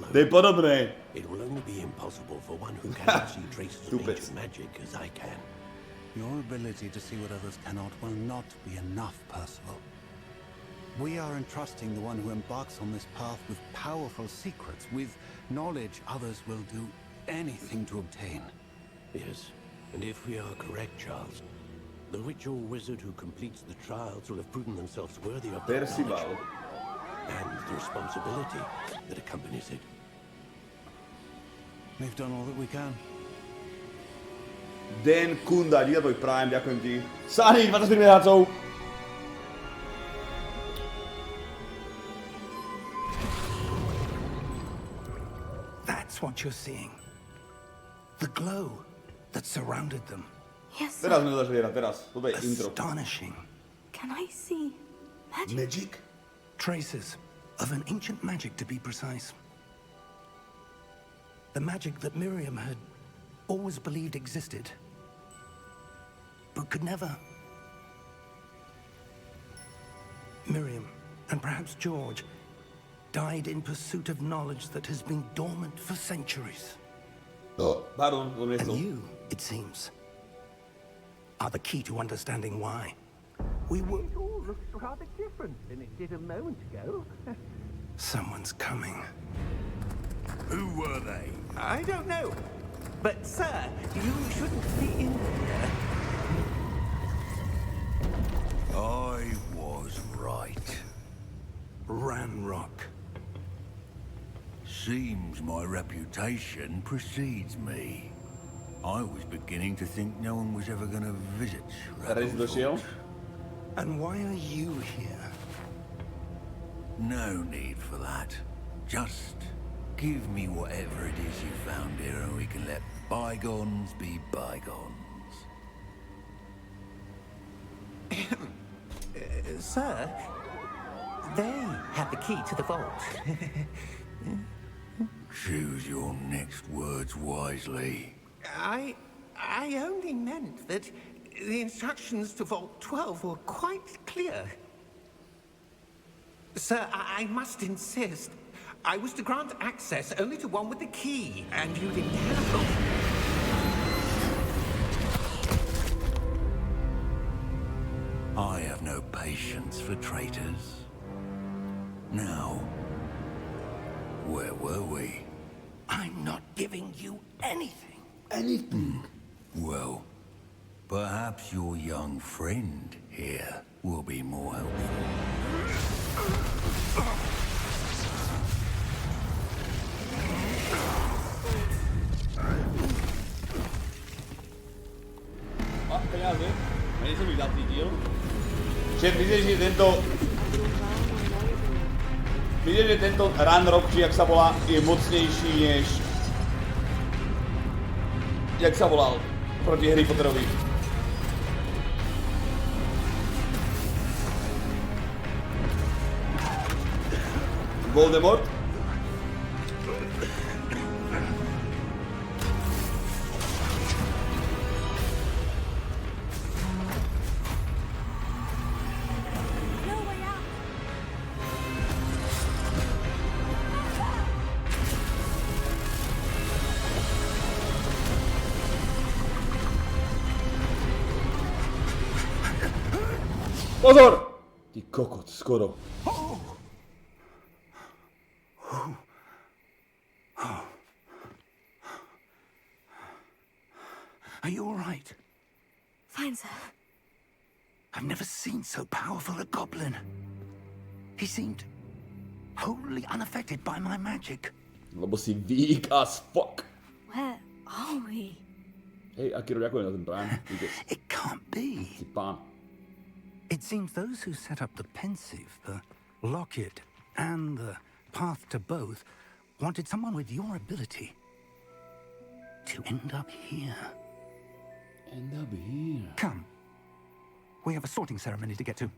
follow. To je podobné. It will only be impossible for one who cannot see traces of ancient magic as I can. Your ability to see what others cannot will not be enough, Percival. We are entrusting the one who embarks on this path with powerful secrets, with knowledge others will do anything to obtain. Yes, and if we are correct, Charles, the ritual wizard who completes the trials will have proven themselves worthy of the knowledge and the responsibility that accompanies it. We've done all that we can. Den Kunda, díky za tvoj Prime, ďakujem ti. Sány, 24 mesiacov. That's what you're seeing. The glow that surrounded them. Yes, Teraz sme to začali hrať, teraz. Toto je intro. Astonishing. Can I see magic? Magic? Traces of an ancient magic, to be precise. The magic that Miriam had always believed existed, but could never. Miriam, and perhaps George, died in pursuit of knowledge that has been dormant for centuries. Pardon, and you, it seems, are the key to understanding why. We were... It all looks rather different than it did a moment ago. Someone's coming. Who were they? I don't know. But, sir, you shouldn't be in here. I was right. Ranrock. Seems my reputation precedes me. I was beginning to think no one was ever going to visit Ravenswood. And why are you here? No need for that. Just give me whatever it is you found here and we can let bygones be bygones. Sir, they have the key to the vault. Choose your next words wisely. I only meant that the instructions to Vault 12 were quite clear. Sir, I must insist. I was to grant access only to one with the key, and you didn't have them. I have no patience for traitors. Now, where were we? I'm not giving you anything. Anything? Well, perhaps your young friend here will be more helpful. Peniaze? Nejsem vydatný díl. Že vidíš, že tento Ranrock, či jak sa volá, je mocnejší než... Jak sa volal proti Harry Potterovi. Voldemort? Pozor! Ty kokot, skoro. Are you all right? Fine, sir. I've never seen so powerful a goblin. He seemed wholly unaffected by my magic. Lebo si weak as fuck. Where are we? Hej, Akiro, ďakujem za ten plán. It can't be. Si pán. It seems those who set up the pensive, the locket, and the path to both wanted someone with your ability to end up here. End up here? Come. We have a sorting ceremony to get to.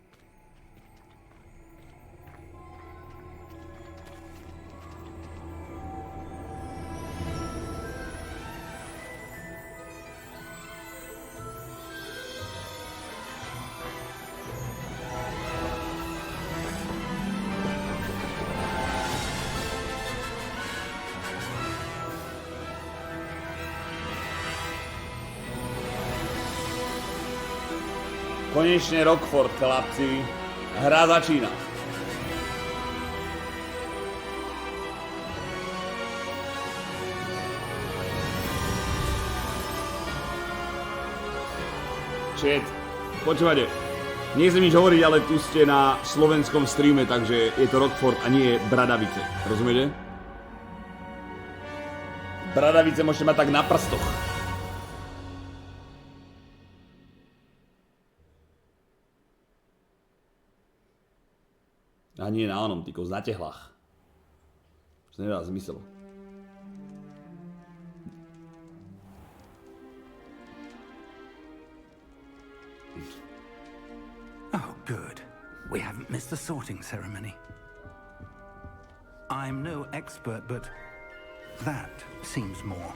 Konečne Rockford, chlapci. Hra začína. Chat, počúvate. Nechcem nič hovoriť, ale tu ste na slovenskom streame, takže je to Rockford a nie Bradavice. Rozumiete? Bradavice môžete mať tak na prstoch. A nie na onom, týko, na tehlách. To nedá zmysel. Oh, good. We haven't missed the sorting ceremony. I'm no expert, but that seems more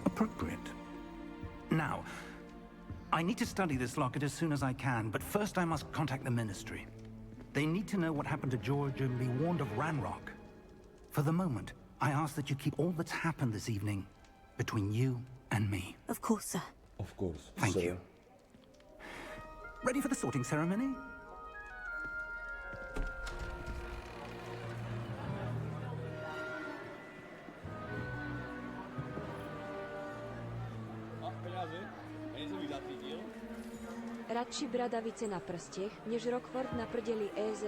appropriate. Now, I need to study this locket as soon as I can, but first I must contact the Ministry. They need to know what happened to George and be warned of Ranrock. For the moment, I ask that you keep all that's happened this evening between you and me. Of course, sir. Of course, Thank you. Ready for the sorting ceremony? Radši Bradavice na prstech, než Rockford na prdeli EZ.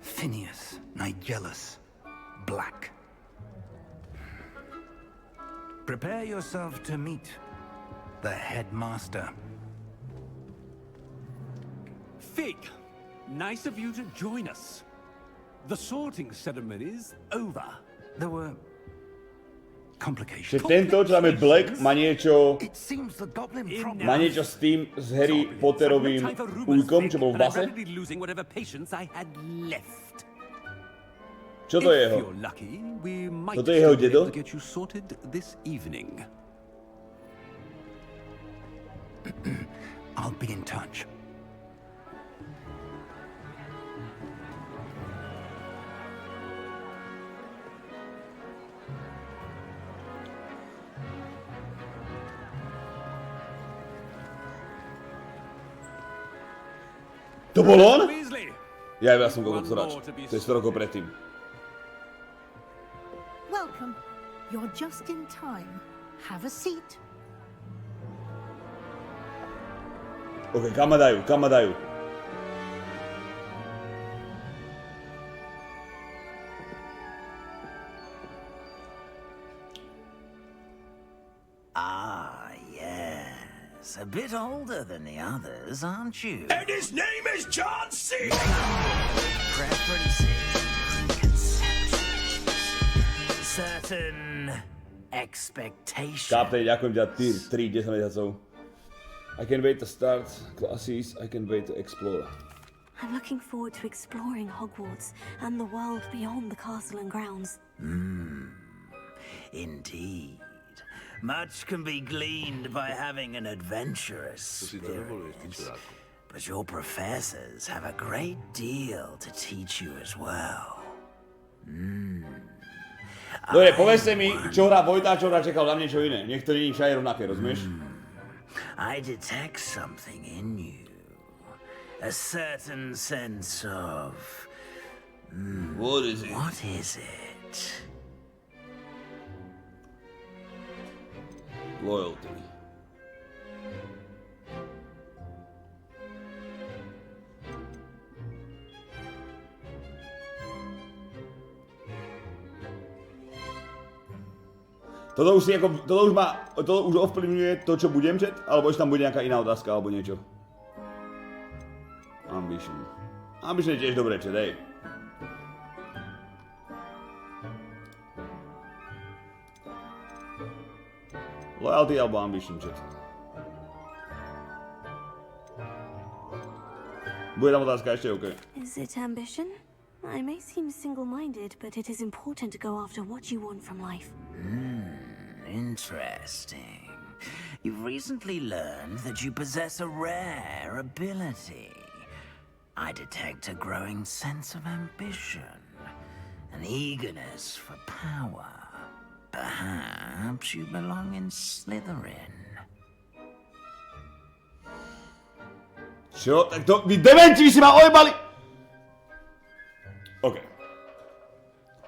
Phineas, Nigellus, Black. Prepare yourself to meet the headmaster. Fig, nice of you to join us. The sorting ceremony's over. There were Že complications. tento, čo dáme Black, má niečo... It seems the goblin problem. Má niečo s tým, s Harry Potterovým ujkom, čo bol v base? Losing whatever patience I had left. Čo to je If jeho? you're lucky, we might Toto je jeho still be dedo? able to get you sorted this evening. I'll be in touch. To bol on? Weasley, Ja som kokot srač. To je 100 rokov predtým. Welcome. You're just in time. Have a seat. Ok, kam ma dajú, kam ma dajú? Ah, yes. A bit older than the others, aren't you? And his name is John C. Preferences, preconceptions, certain expectations. Kápej, ďakujem ťa, Tyr, 3, 10 mesiacov. I can wait to start classes, I can wait to explore. I'm looking forward to exploring Hogwarts and the world beyond the castle and grounds. Indeed. Much can be gleaned by having an adventurous spirit. But your professors have a great deal to teach you as well. Dobre, povedzte mi, čo hrá Vojta, čo hrá čakal na niečo iné. Nech to nie je všade rovnaké, rozumieš? I detect something in you. A certain sense of... What is it? What is it? Loyalty. Toto už si ako, toto už ovplyvňuje to, čo budem čet? Alebo ešte tam bude nejaká iná otázka, alebo niečo? Ambition. Ambition je tiež dobré čet, hej. Loyalty alebo ambition chat. Bude tam otázka ešte, OK. Is it ambition? I may seem single-minded, but it is important to go after what you want from life. Interesting. You've recently learned that you possess a rare ability. I detect a growing sense of ambition, an eagerness for power. Perhaps you belong in Slytherin. Čo? Tak to... Vy dementi, vy si ma ojebali! OK.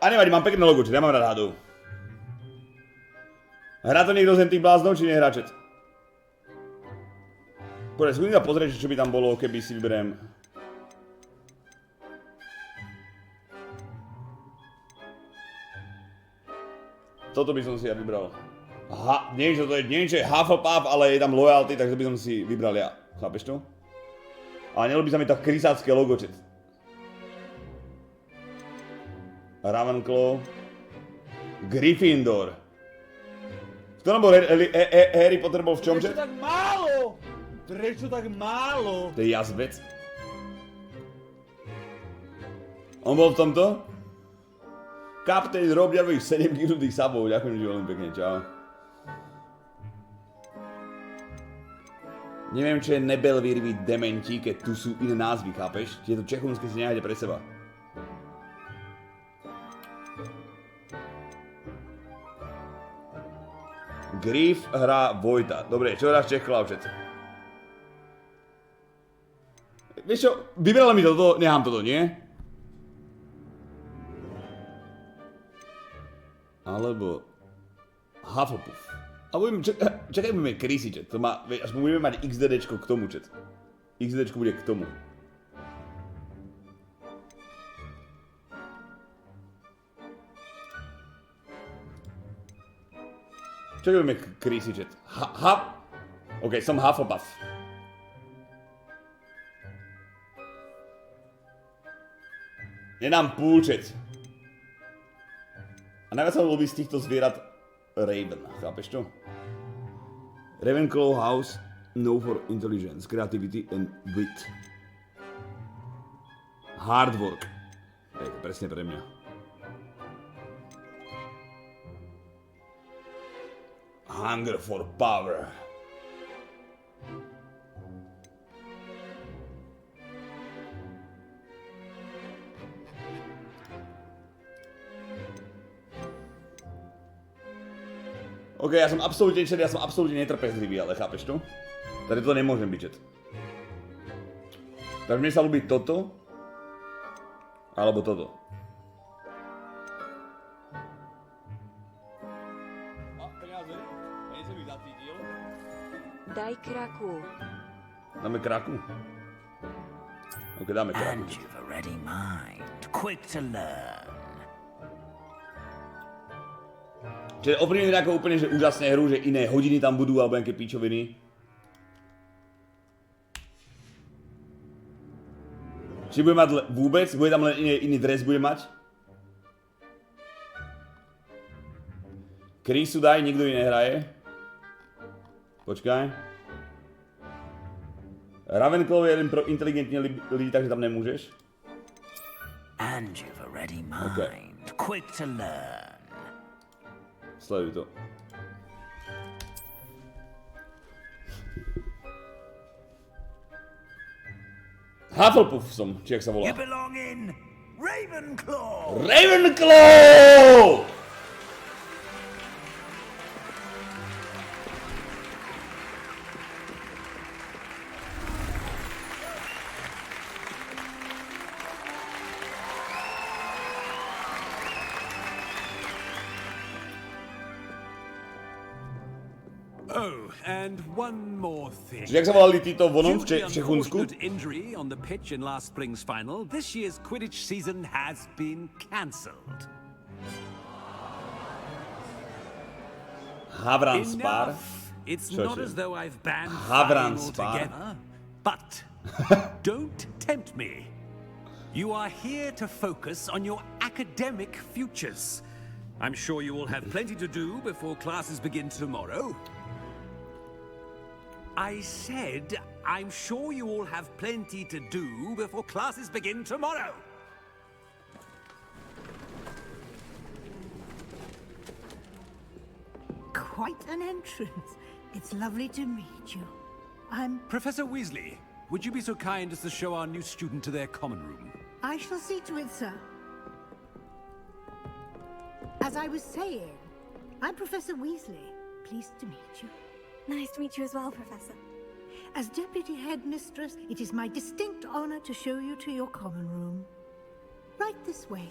A nevadí, mám pekné logo, čiže ja mám rád hadov. Hrá to niekto z tých bláznov, či nehrá čet? Poďme, skúsim sa pozrieť, čo by tam bolo, keby si vyberiem. Toto by som si ja vybral. Aha, neviem, čo je Hufflepuff, ale je tam loyalty, takže by som si vybral ja. Chápeš to? Ale nelúbi sa mi to krysácké logo, čet. Ravenclaw. Gryffindor. V ktorom bol Harry Potter bol v čom, čet? Prečo tak málo? Prečo tak málo? To je jazbec. On bol v tomto? Kaptejn Rob ďarových 7 kýrnutých sabov. Ďakujem ti veľmi pekne, čau. Neviem, čo je nebelvírvi dementi, keď tu sú iné názvy, chápeš? Tieto čechunské si nehajte pre seba. Griff hrá Vojta. Dobre, čo hráš Čech, Klavčec? Vieš čo, vybrala mi toto, nechám toto, nie? Alebo Hufflepuff. A budeme, čakaj, budeme Chrissy, chat. To má, až budeme mať XDDčko k tomu, chat. XDDčko bude k tomu. Čakaj, budeme Chrissy, chat. OK, som Hufflepuff. Nedám púl, chat. A najviac sa ľúbi z týchto zvierat Raven, chápeš to? Ravenclaw House, no for intelligence, creativity and wit. Hard work. Je to presne pre mňa. Hunger for power. OK, ja som absolútne netrpezlivý, ale chápeš to? Tady to nemôžem byť, čet. Takže mne sa ľúbi toto, alebo toto. A peniaze? Ja nie som ich zacítil. Daj kraku. Dáme kraku? OK, dáme kraku. And you've a ready mind, quick to learn. Čiže ovplyvňujem nejakou úplne že úžasné hru, že iné hodiny tam budú, alebo nejaké píčoviny. Či bude mať vôbec? Bude tam len iný dres bude mať? Chrisu daj, nikto iný nehraje. Počkaj. Ravenclaw je jeden pro inteligentní lidi, takže tam nemôžeš. And you've a ready mind, quick to learn. Sleduj to. Hufflepuff som, či jak sa volá. You belong in Ravenclaw! Ravenclaw! Oh, and one more thing. Čiže jak sa volali títo vonom v Čechunsku? Unfortunate injury on the pitch in last spring's final, this year's Quidditch season has been cancelled. Havranspar? It's not as though I've banned Havranspar? altogether, but don't tempt me. You are here to focus on your academic futures. I'm sure you will have plenty to do before classes begin tomorrow. I said, I'm sure you all have plenty to do before classes begin tomorrow. Quite an entrance. It's lovely to meet you. I'm... Professor Weasley, would you be so kind as to show our new student to their common room? I shall see to it, sir. As I was saying, I'm Professor Weasley. Pleased to meet you. Nice to meet you as well, Professor. As deputy headmistress, it is my distinct honor to show you to your common room. Right this way.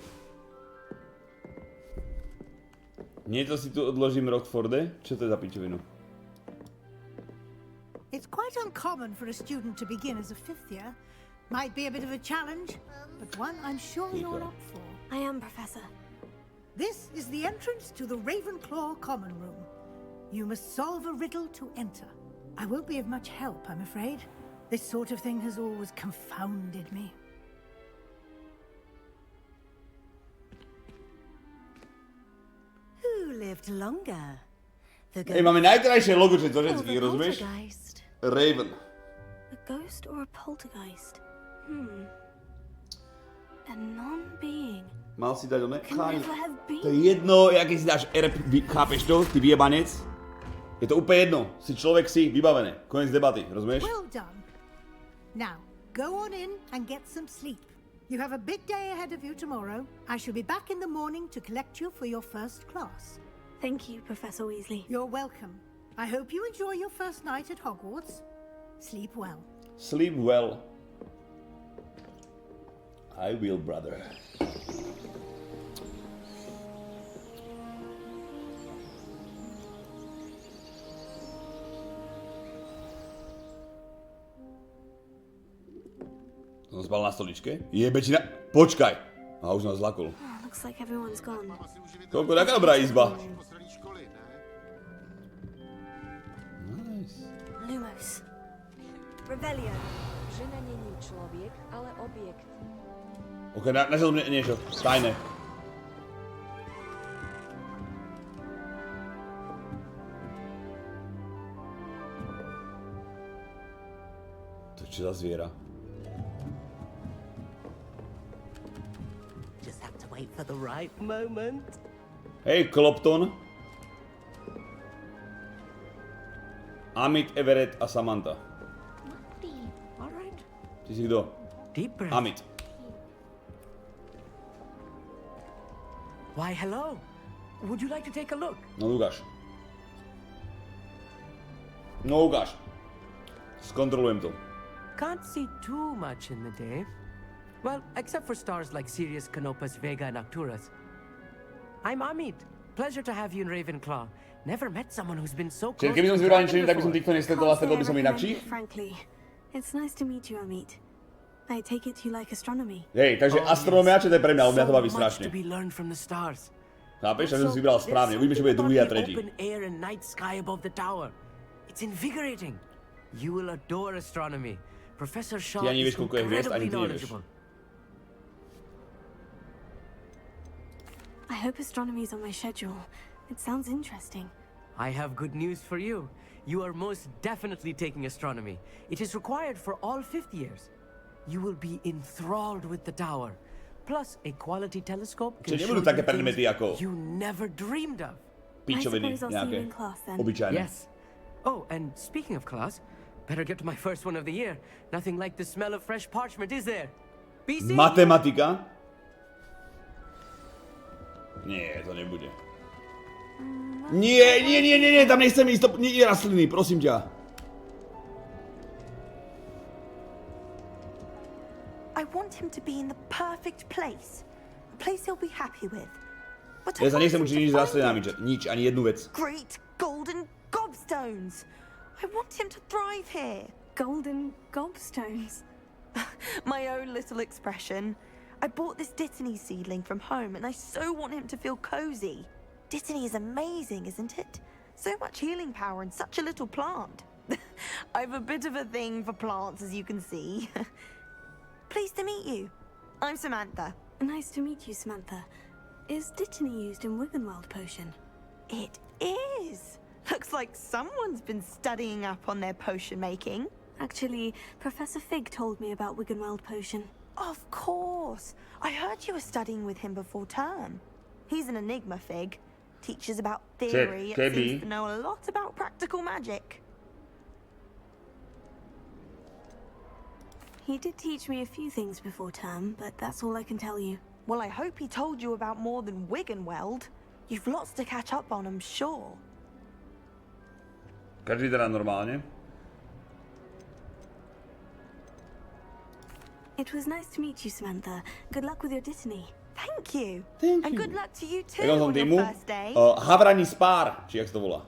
Niečo si tu odložím, Rockforde? Čo to je za pičovinu? It's quite uncommon for a student to begin as a fifth year. Might be a bit of a challenge, but one I'm sure you're up for. I am, Professor. This is the entrance to the Ravenclaw common room. You must solve a riddle to enter. I won't be of much help, I'm afraid. This sort of thing has always confounded me. Who lived longer? Hej, máme najkrajšie logo všetkých, rozumieš? Raven. A ghost or a poltergeist? A non-being. Mal si dať one? To je jedno, jaký si dáš erb, chápeš to? Ty vyjebanec? Je to úplne jedno. Si človek, si vybavené. Konec debaty, rozumieš? Well done. Now, go on in and get some sleep. You have a big day ahead of you tomorrow. I shall be back in the morning to collect you for your first class. Thank you, Professor Weasley. You're welcome. I hope you enjoy your first night at Hogwarts. Sleep well. Sleep well. I will, brother. Som spal na stoličke? Jebečina. Počkaj. A už nás zlakol. Looks like everyone's gone. Koľko taká dobrá izba. Nice. Lumos. Rebellion. Žena není človek, ale objekt. Ok, našiel som niečo. Tajné. To je čo za zviera? Wait for the right moment. Hej, Clopton. Amit, Everett a Samantha. All right. Ty si kto? Deep breath. Amit. Why, hello. Would you like to take a look? No ukáž. No ukáž. Skontrolujem to. Can't see too much in the day. Well, except for stars like Sirius, Canopus, Vega, and Arcturus. I'm Amit. Pleasure to have you in Ravenclaw. Never met someone who's been so close. Keby som si vybral niečo, tak by som týchto nestretol a stretol by som inakších. Frankly, it's nice to meet you, Amit. I take it you like astronomy. Hej, takže astronomia, čo to je pre mňa, mňa to baví strašne. Chápeš, že som si vybral správne, uvidíme, čo bude druhý a tretí. Open air and night sky above the tower. It's invigorating. You will adore astronomy. Professor Shaw is incredibly knowledgeable. I hope astronomy's on my schedule. It sounds interesting. I have good news for you. You are most definitely taking astronomy. It is required for all fifth years. You will be enthralled with the tower. Plus, a quality telescope can show you things you never dreamed of. Pičoviny nejaké. Obyčajné. Yes. Oh, and speaking of class, better get to my first one of the year. Nothing like the smell of fresh parchment, is there? BC? Matematika? Nie, to nebude. Nie, tam nechcem ísť, to nie je rastliny, prosím ťa. I want him to be in the perfect place. A place he'll be happy with. But Ja sa nechcem učiť nič s rastlinami, nič, ani jednu vec. Great golden gobstones. I want him to thrive here. Golden gobstones? My own little expression. I bought this Dittany seedling from home and I so want him to feel cozy. Dittany is amazing, isn't it? So much healing power in such a little plant. I've a bit of a thing for plants, as you can see. Pleased to meet you. I'm Samantha. Nice to meet you, Samantha. Is Dittany used in Wiggenweld potion? It is. Looks like someone's been studying up on their potion making. Actually, Professor Fig told me about Wiggenweld potion. Of course. I heard you were studying with him before term. He's an enigma, Fig. Teaches about theory, yet seems to know a lot about practical magic. He did teach me a few things before term, but that's all I can tell you. Well, I hope he told you about more than Wiggenweld. You've lots to catch up on, I'm sure. Každý teda normálne. It was nice to meet you, Samantha. Good luck with your Dittany. Thank you. Thank And you. good luck to you too Jakom som on your týmu? first day. Havraní spár, či jak sa to volá.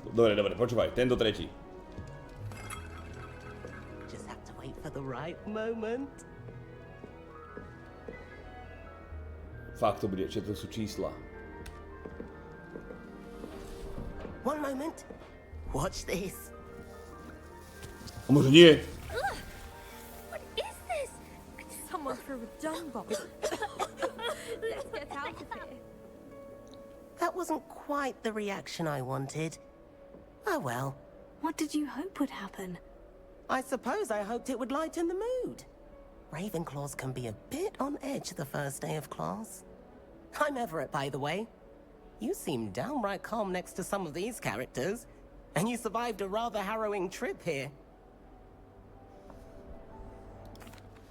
Dobre, počúvaj, tento tretí. Just have to wait for the right moment. Fakt to bude, čo to sú čísla. One moment. Watch this. A možno nie. What is this? Someone threw a dung bomb. Let's get out of here. That wasn't quite the reaction I wanted. Oh well. What did you hope would happen? I suppose I hoped it would lighten the mood. Ravenclaws can be a bit on edge the first day of class. I'm Everett, by the way. You seem downright calm next to some of these characters, and you survived a rather harrowing trip here.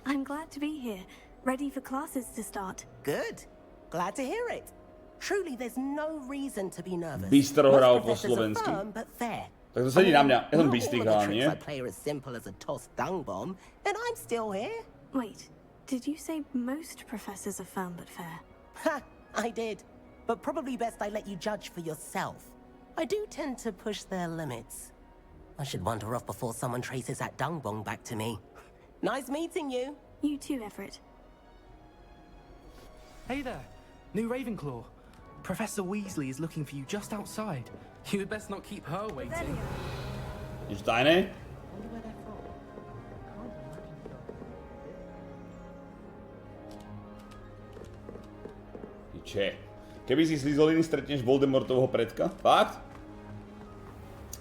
I'm glad to be here, ready for classes to start. Good. Glad to hear it. Truly, there's no reason to be nervous. Bystro hral Most po professors are slovensky. firm, but fair. Tak to sedí na mňa, ja som Not bystrý all of the chalán, tricks nie? I play are as simple as a tossed dung bomb, and I'm still here. Wait, did you say most professors are firm but fair? Ha! I did. But probably best I let you judge for yourself. I do tend to push their limits. I should wander off before someone traces that dung bomb back to me. Nice meeting you. You too, Everett. Hey there, new Ravenclaw. Professor Weasley is looking for you just outside. You had best not keep her waiting. Nič tajné? Piče. Keby si slizoliny stretneš Voldemortovho predka? Fakt?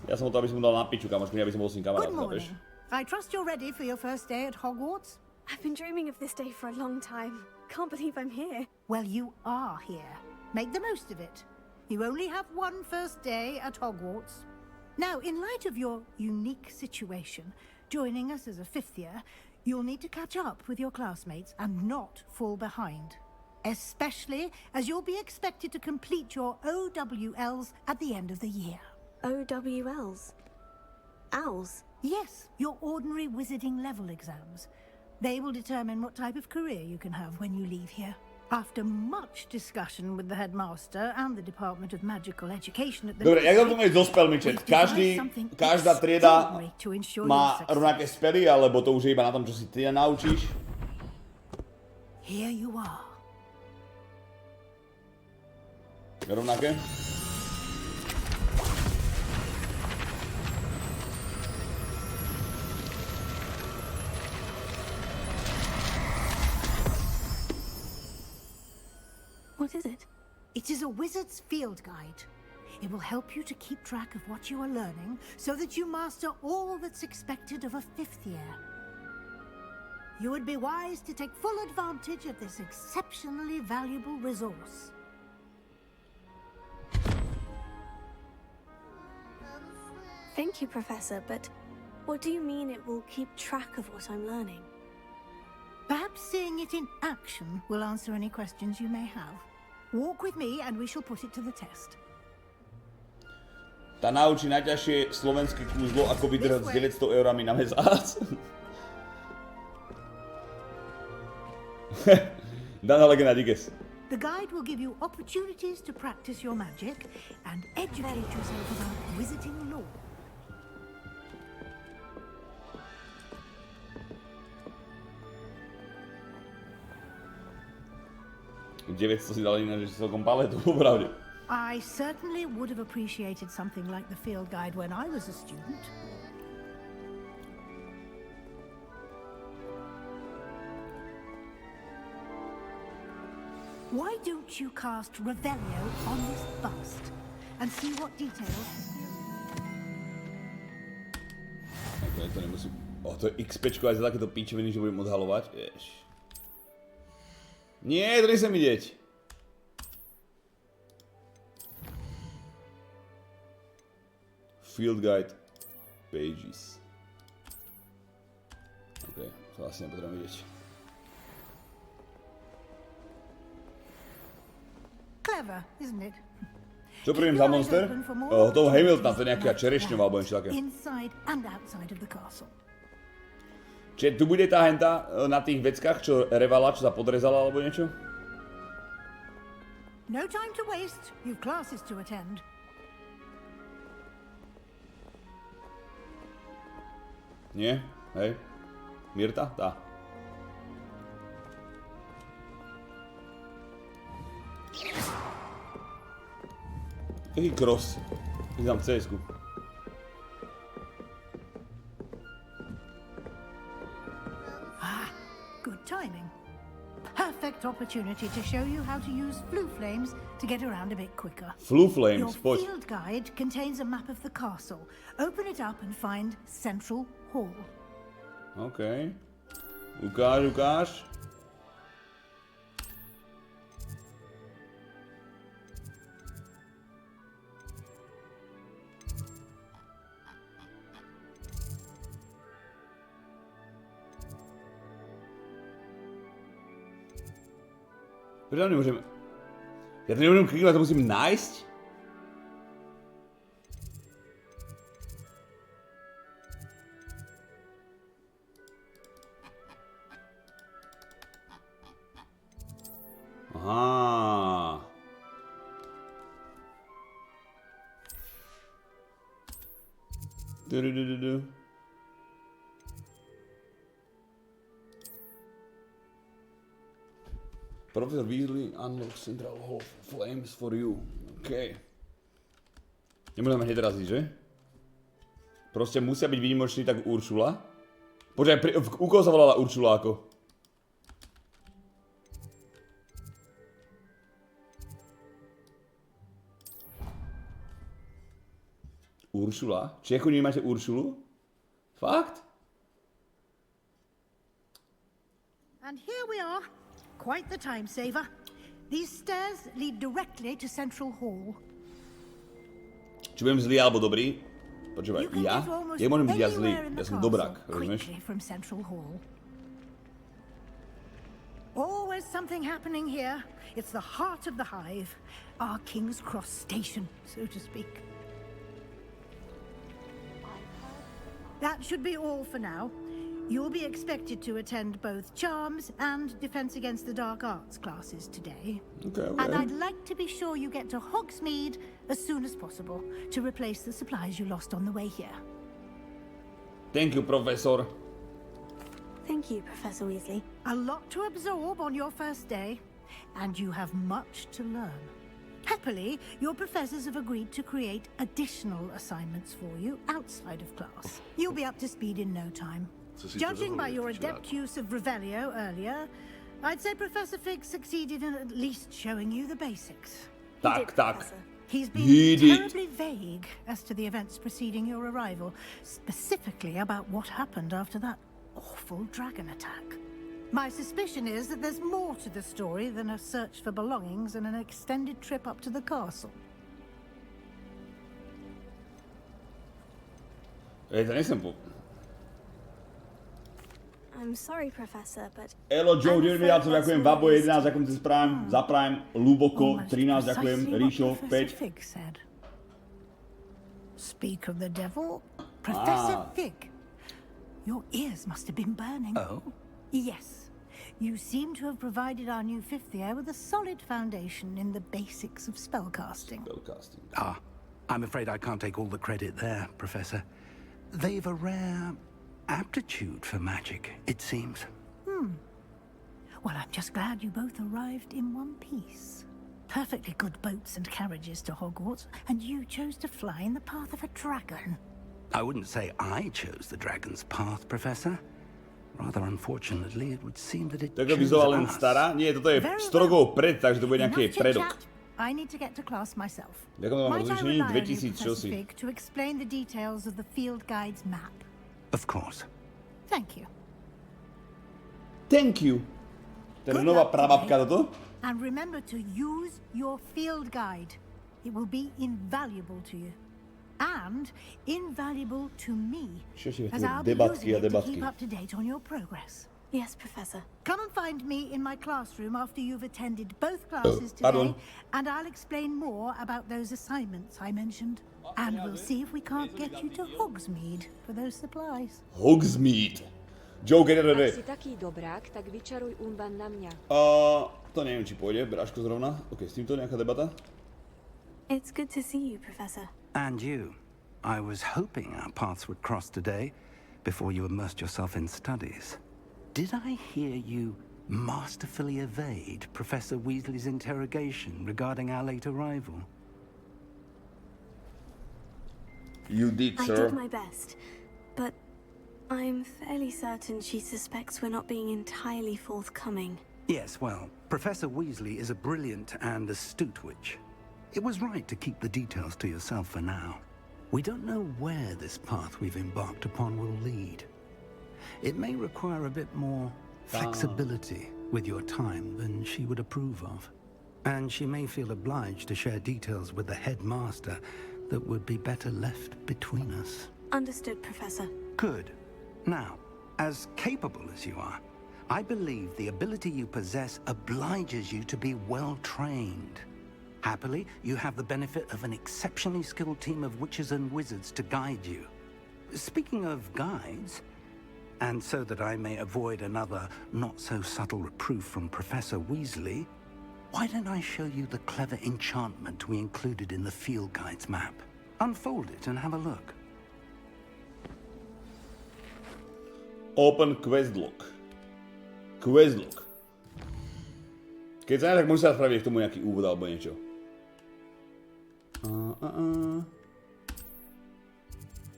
Ja som o to, aby som mu dal na piču, kamošku, aby som bol s ním kamarát, Good chápeš? morning. I trust you're ready for your first day at Hogwarts? I've been dreaming of this day for a long time. Can't believe I'm here. Well, you are here. Make the most of it. You only have one first day at Hogwarts. Now, in light of your unique situation, joining us as a fifth year, you'll need to catch up with your classmates and not fall behind. Especially as you'll be expected to complete your OWLs at the end of the year. OWLs? Owls? Yes, your ordinary wizarding level exams. They will determine what type of career you can have when you leave here. After much discussion with the headmaster and the Department of Magical Education at the Dobre, jak to máš so spelmi, chat? Každá trieda má rovnaké spely, alebo to už je iba na tom, čo si ty naučíš? Here you are. Rovnaké? What is it? It is a wizard's field guide. It will help you to keep track of what you are learning so that you master all that's expected of a fifth year. You would be wise to take full advantage of this exceptionally valuable resource. Thank you, Professor, but what do you mean it will keep track of what I'm learning? Perhaps seeing it in action will answer any questions you may have. Walk with me and we shall put it to the test. Tá naučí najťažšie slovenské kúzlo, ako vydržať s 900 eurami na mesiac. Daná legenda, díkes. The guide will give you opportunities to practice your magic and educate yourself about wizarding lore. $900 si dali ináč celkom paletu, popravde. I certainly would have appreciated something like the field guide when I was a student. Why don't you cast Revelio on this bust and see what details... To nemusím... to je XPčko aj za takéto píčoviny, že budem odhalovať. Jež. Nie, to nechcem vidieť. Field guide pages. OK, to asi nepotrebujem vidieť. Clever, isn't it? Čo príjem za monster? Toho Hamiltona, to je nejaká čerešňová alebo niečo také. Inside and outside of the castle. Čiže tu bude tá henta na tých veckách, čo revala, čo sa podrezala alebo niečo? No time to waste. You've classes to attend. Nie? Hej? Mirta? Tá. Jaký cross? Vydám CS-ku. Good timing. Perfect opportunity to show you how to use flue flames to get around a bit quicker. Flue flames, Your poď. field guide contains a map of the castle. Open it up and find Central Hall. OK. Ukáž. Prečo tam nemôžem... Ja to nemôžem kliknúť, to musím nájsť? Aha. Du. Professor Weasley unlocks Central Hall of Flames for you. OK. Nemôžeme hneď raziť, že? Proste musia byť výnimoční tak Uršula. Počkaj, u koho sa volala Uršula ako? Uršula? Či ako nemáte Uršulu? Fakt? And here we are. Quite the time saver. These stairs lead directly to Central Hall. Či budem zlý alebo dobrý? Počúvaj, ja? Ja môžem byť ja zlý. Ja som dobrák, rozumieš? From Central Hall. Always something happening here. It's the heart of the hive. Our King's Cross station, so to speak. That should be all for now. You'll be expected to attend both Charms and Defense Against the Dark Arts classes today. Okay. And I'd like to be sure you get to Hogsmeade as soon as possible to replace the supplies you lost on the way here. Thank you, Professor. Thank you, Professor Weasley. A lot to absorb on your first day, and you have much to learn. Happily, your professors have agreed to create additional assignments for you outside of class. You'll be up to speed in no time. Judging by your adept use of Revelio earlier, I'd say Professor Fig succeeded in at least showing you the basics. Tak. He's been terribly vague as to the events preceding your arrival, specifically about what happened after that awful dragon attack. My suspicion is that there's more to the story than a search for belongings and an extended trip up to the castle. I'm sorry, Professor, but... Elo, Joe, 9 miliardov, ďakujem, Vabo, 11, ďakujem cez Prime, za Prime, Luboko, 13, ďakujem, Ríšo, 5. Speak of the devil, Professor Fig. Your ears must have been burning. Oh? Yes. You seem to have provided our new fifth year with a solid foundation in the basics of spellcasting. Ah, I'm afraid I can't take all the credit there, Professor. They've a rare aptitude for magic, it seems. Well, I'm just glad you both arrived in one piece. Perfectly good boats and carriages to Hogwarts, and you chose to fly in the path of a dragon. I wouldn't say I chose the dragon's path, Professor. Rather unfortunately, it would seem that it chose us. len stará? Nie, toto je 100 rokov pred, takže to bude nejaký predok. I need to get to class myself. Might I rely on you, 2000 Professor Fig, to explain the details of the field guide's map? Of course. Thank you. Thank you. To je nová prababka toto? And remember to use your field guide. It will be invaluable to you. And invaluable to me, as I'll be using it to keep up to date on your progress. Yes, Professor. Come and find me in my classroom after you've attended both classes today, and I'll explain more about those assignments I mentioned. And we'll see if we can't get you to Hogsmeade for those supplies. Hogsmeade. Joke, Ak si taký dobrák, tak vyčaruj unban na mňa. To neviem, či pôjde, Bráško zrovna. Ok, s týmto nejaká debata? It's good to see you, Professor. And you. I was hoping our paths would cross today, before you immersed yourself in studies. Did I hear you masterfully evade Professor Weasley's interrogation regarding our late arrival? You did, sir. I did my best, but I'm fairly certain she suspects we're not being entirely forthcoming. Yes, well, Professor Weasley is a brilliant and astute witch. It was right to keep the details to yourself for now. We don't know where this path we've embarked upon will lead. It may require a bit more flexibility with your time than she would approve of. And she may feel obliged to share details with the headmaster that would be better left between us. Understood, Professor. Good. Now, as capable as you are, I believe the ability you possess obliges you to be well trained. Happily, you have the benefit of an exceptionally skilled team of witches and wizards to guide you. Speaking of guides, and so that I may avoid another not-so-subtle reproof from Professor Weasley, why don't I show you the clever enchantment we included in the field guide's map? Unfold it and have a look. Open quest log. Quest log. Keď sa tak musia spraviť k tomu nejaký úvod alebo niečo.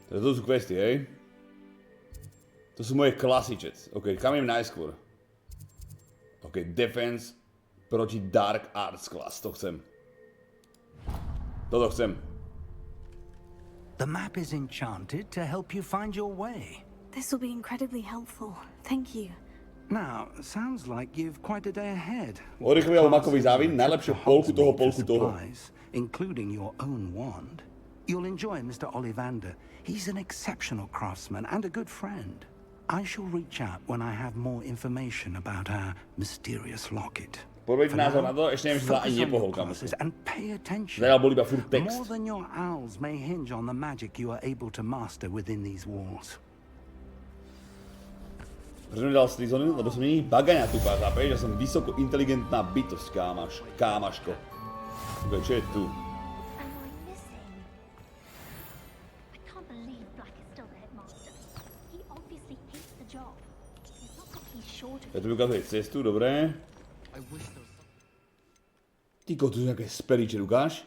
To sú questy, hej? To sú moje klasičec. Ok, kam idem najskôr? Ok, defense proti dark arts class. To chcem. Toto chcem. The map is enchanted to help you find your way. This will be incredibly helpful. Thank you. Now, sounds like you've quite a day ahead. Orichový alebo makový závin, najlepšie polku toho, polku toho. Including your own wand. You'll enjoy Mr. Ollivander. He's an exceptional craftsman and a good friend. I shall reach out when I have more information about our mysterious locket. Povedz názor na to, ešte neviem, že sa ani nepohol, kamoško. Zajal bol iba furt text. More than your owls may hinge on the magic you are able to master within these walls. Prečo mi dal Slizony? Lebo som není bagaňa tupá, chápeš? Ja som vysoko inteligentná bytosť, kámaško. Ok, čo je tu? Ja tu mi ukazuje cestu, dobré. Tyko, tu sú nejaké speliče, ukáž?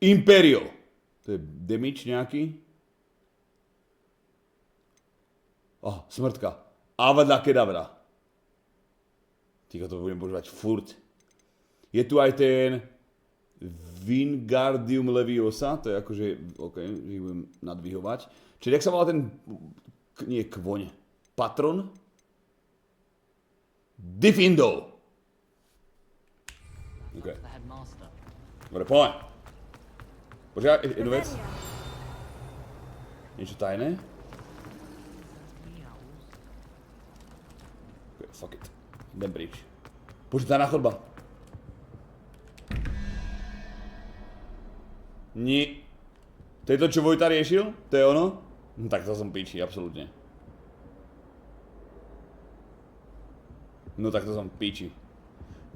Imperio! To je damage nejaký. Smrtka. Avada Kedavra. Tyko, to budem používať furt. Je tu aj ten Wingardium Leviosa, to je akože, ok, že budem nadvihovať. Čiže jak sa volá ten, nie kvoň, patron? Diffindo! Ok. Dobre, poď. Počkaj, jednu vec. Niečo tajné? Ok, fuck it. Idem preč. Počkaj, tajná chodba. Nie. To je to, čo Vojta riešil? To je ono? No tak to som piči, absolútne. No tak to som piči.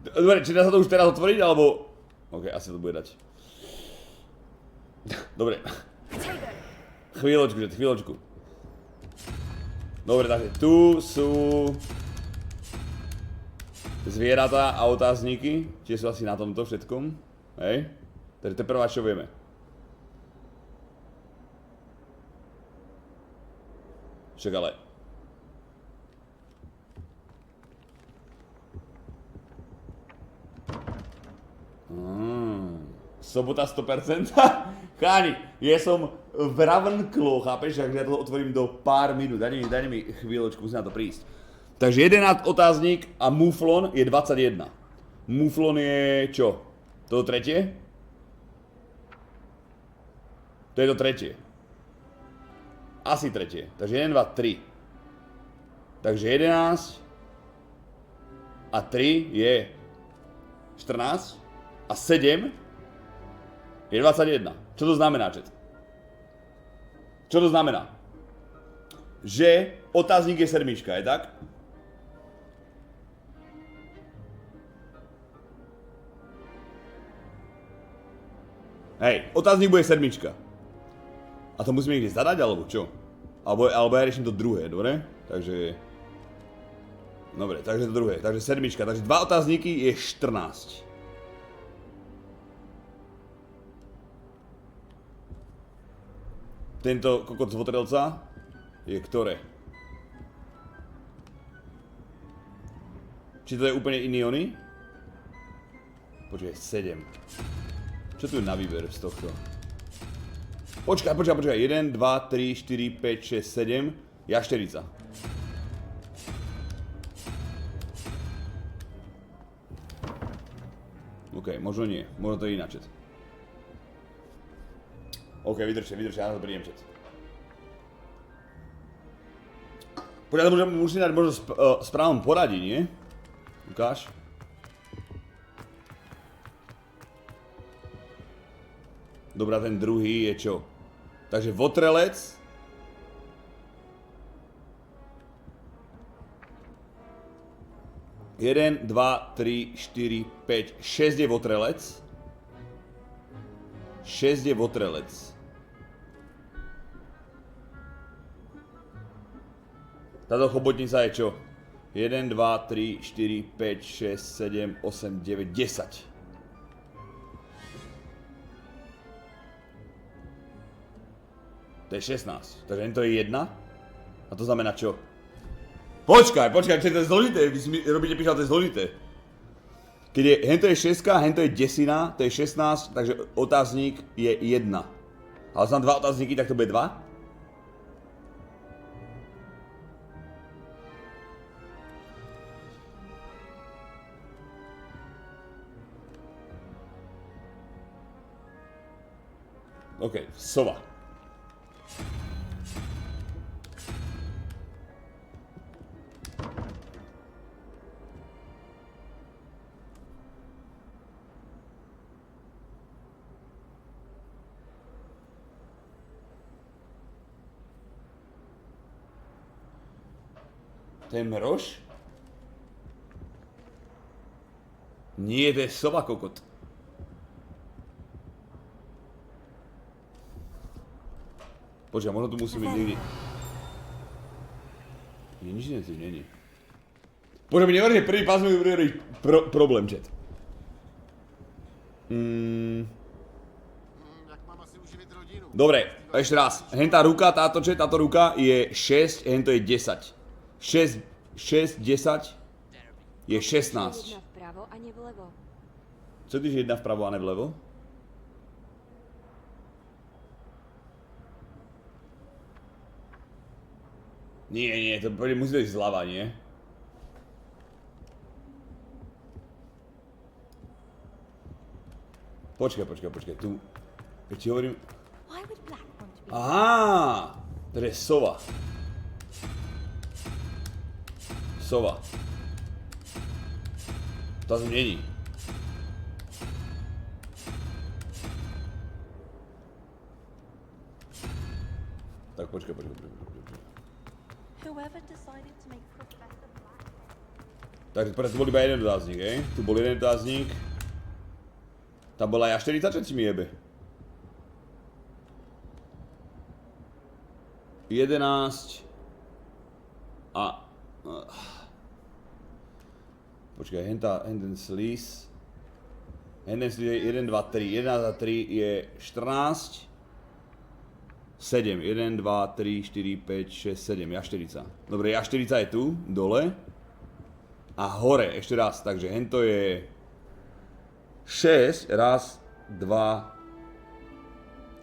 Dobre, či dá sa to už teraz otvoriť, alebo... Ok, asi to bude dať. Dobre. Chvíľočku. Dobre, takže tu sú... zvieratá a otázniky, čiže sú asi na tomto všetkom. Hej? Takže to je prvá, čo vieme. Však ale... Sobota 100%? Cháni, ja som v Ravenclaw, chápeš? Takže ja to otvorím do pár minút. Dajte mi chvíľočku, musím na to prísť. Takže 11 otáznik a muflon je 21. Muflon je čo? To tretie? To je to tretie. Asi tretie. Takže 1, 2, 3. Takže 11 a 3 je 14 a 7 je 21. Čo to znamená, chat? Čo to znamená? Že otáznik je sedmička, je tak? Hej, otáznik bude sedmička. A to musíme niekde zadať, alebo čo? Alebo ja riešim to druhé, dobre? Takže... Dobre, takže to druhé, takže sedmička, takže 2 otázniky je 14. Tento kokot z votrelca je ktoré? Či to je úplne iný ony? Počkaj, 7. Čo tu je na výber z tohto? Počkaj. 1, 2, 3, 4, 5, 6, 7. Jašterica. OK, možno nie. Možno to je ináč. OK, vydržte, ja na to prídem, chat. Počkaj, to musím dať možno správnom poradí, nie? Ukáž. Dobrá, ten druhý je čo? Takže votrelec. Jeden, 2, 3, 4, 5, 6 je votrelec. 6 je votrelec. Táto chobotnica je čo? 1, 2, 3, 4, 5, 6, 7, 8, 9, 10. To je 16, takže to je 1. A to znamená čo? Počkaj, čo to je zložité, vy si mi robíte píšať, to je zložité. Keď je, hento je 6, hento je 10, to je 16, takže otáznik je 1. Ale sú tam 2 otázniky, tak to bude 2? OK, sova. To je mrož? Nie, to je sova, kokot. Počkaj, možno tu musí byť niekde... Nič tu není. Počkaj, mi nevrže, prvý pás mi bude problém, chat. Dobre, ešte raz. Hentá ruka, táto ruka je 6, hento je 10. 6, 10 je 16. Jedna vpravo a ne vlevo. Co když je jedna vpravo a ne vlevo? Nie, to musí to ísť zľava, nie? Počkaj, tu... Keď ti hovorím... Aha, to je sova. Sova. To asi není. Tak počkaj. Tak tu bol iba jeden dotáznik, hej? Tu bol jeden dotáznik. Tam bola aj 40, čo mi jebe? 11 a... Počkaj, henten slís. Henten slís je 1, 2, 3. 11 a 3 je 14. 7. 1, 2, 3, 4, 5, 6, 7. Jašterica. Dobre, jašterica je tu, dole. A hore, ešte raz. Takže hento je 6. Raz, 2,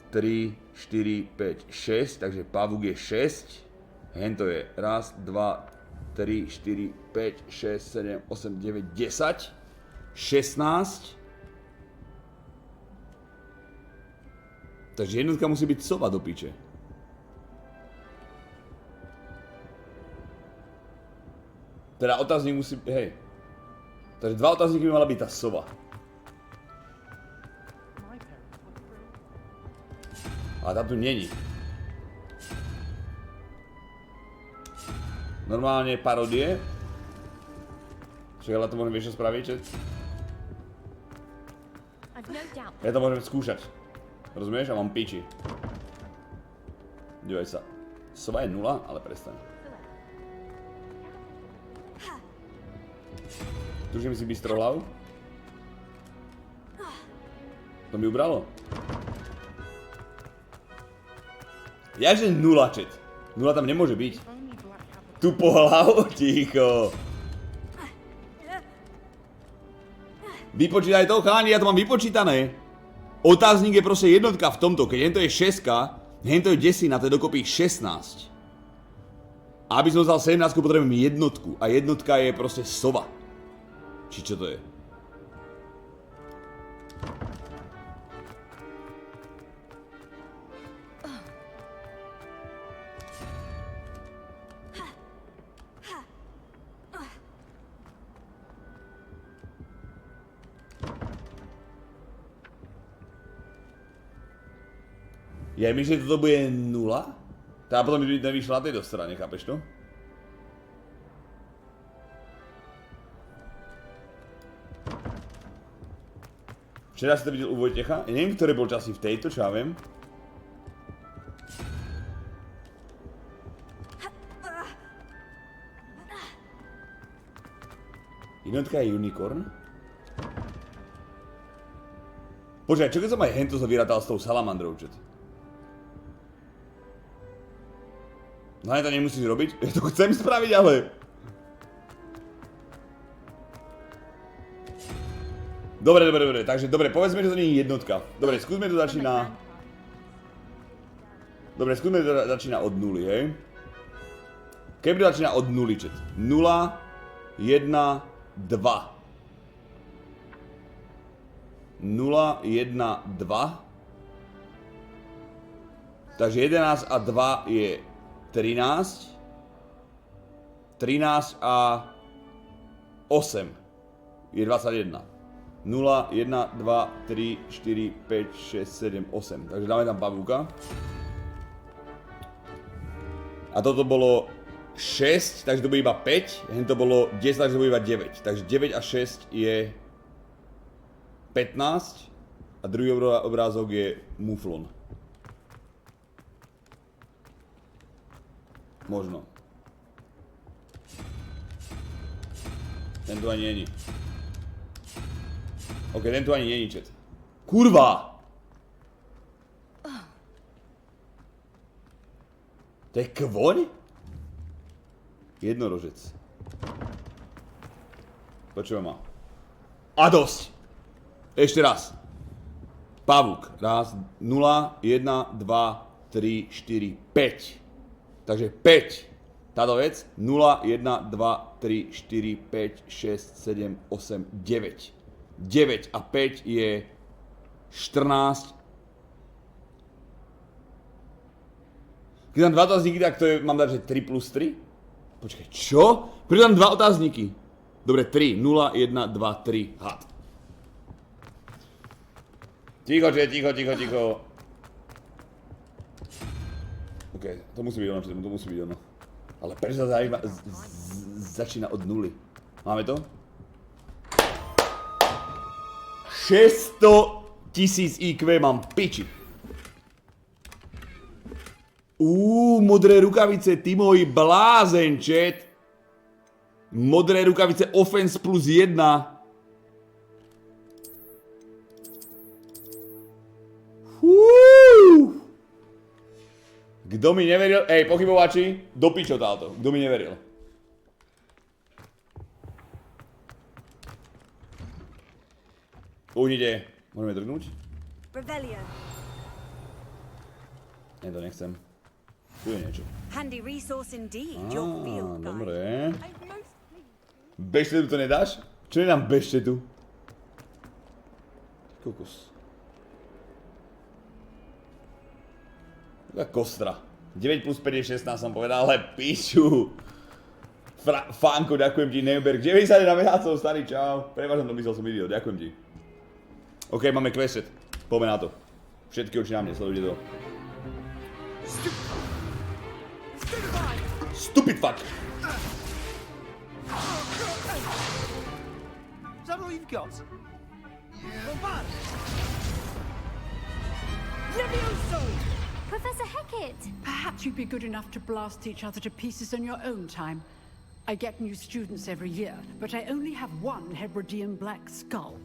3, 4, 5, 6. Takže pavúk je 6. Hento je raz, 2, 3, 4, 5, 6, 7, 8, 9, 10, 16. Takže jednotka musí byť sova do piče. Teda otáznik musí... Hej. Takže 2 otázniky by mala byť tá sova. Ale tá tu není. Normálne parodie. Čiže ale to môžem vieš čo spraviť, čet? Ja to môžem skúšať. Rozumieš? A mám piči. Dívaj sa. Sova je 0, ale prestaň. Tužím si bystrohlav. To mi ubralo. Jakže 0, čet? 0 tam nemôže byť. Tupohlav? Ticho. Vypočítaj to, chalani, ja to mám vypočítané. Otáznik je proste jednotka v tomto, keď hento je 6, hento je 10, to je dokopy 16. A aby som vzal 17, potrebujem jednotku. A jednotka je proste sova. Či čo to je? Ja myslím, že toto bude 0? Tá potom by nevyšla na tejto strane, chápeš to? Včera si to videl u Vojtecha? Ja neviem, ktoré bol časy v tejto, čo ja viem. Jednotka je unicorn? Počkaj, čo keď som aj hento sa vyrátal s tou salamandrou, čet? No to nemusíš robiť, ja to chcem spraviť, ale... Dobre, takže dobre, povedzme, že to nie je jednotka. Dobre, skúsme to začína... Dobre, skúsme to začína od 0, hej? Keby to začína od 0, čet. 0, 1, 2. 0, 1, 2. Takže 11 a 2 je 13. 13 a 8 je 21. 0, 1, 2, 3, 4, 5, 6, 7, 8. Takže dáme tam pavúka. A toto bolo 6, takže to bude iba 5. Hen to bolo 10, takže to bude iba 9. Takže 9 a 6 je 15. A druhý obrázok je muflon. Možno. Ten tu ani není. Ok, ten tu ani není, čet. Kurva! To je kvoň? Jednorožec. Počujem ma. A dosť! Ešte raz. Pavúk. Raz, 0, 1, 2, 3, 4, 5. Takže 5. Táto vec. 0, 1, 2, 3, 4, 5, 6, 7, 8, 9. 9 a 5 je 14. Keď tam 2 otázniky, tak to je, mám dať, že 3 plus 3? Počkaj, čo? Prečo tam 2 otázniky? Dobre, 3, 0, 1, 2, 3, had. Ticho, ticho. Ok, to musí byť ono, to musí byť ono. Ale prečo sa začína od 0? Máme to? 600 000 IQ mám piči. Modré rukavice, ty môj blázen, chat. Modré rukavice offense plus 1. Kto mi neveril? Ej, pochybovači, do pičo táto. Kto mi neveril? Uhnite. Môžeme drgnúť? Nie, to nechcem. Tu je niečo. Dobre. Beštetu to nedáš? Čo nedám beštetu? Kokos. Taká kostra. 9 plus 5 je 16 som povedal, ale piču. Fánko, ďakujem ti, Neuberg. 91 mesiacov, starý, čau. Prevažne to myslel som video, ďakujem ti. OK, máme quest. Poďme na to. Všetky oči na mne, sledujte to. Stupid fuck! Is that all you've got? Well, bad. Levioso! Professor Hecat! Perhaps you'd be good enough to blast each other to pieces in your own time. I get new students every year, but I only have one Hebridean black skull.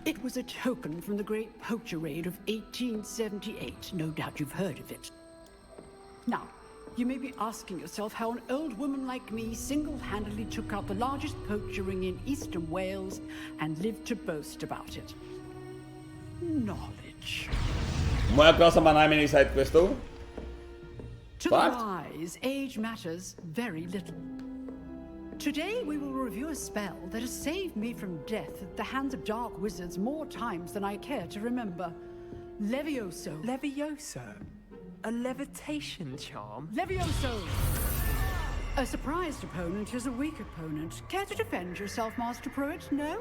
It was a token from the Great Poacher Raid of 1878. No doubt you've heard of it. Now, you may be asking yourself how an old woman like me single-handedly took out the largest poacher ring in eastern Wales and lived to boast about it. Knowledge. Moja klasa má najmenej sidequestov. To the wise, age matters very little. Today we will review a spell that has saved me from death at the hands of dark wizards more times than I care to remember. Levioso. Levioso? A levitation charm? Levioso! A surprised opponent is a weak opponent. Care to defend yourself, Master Pruitt? No?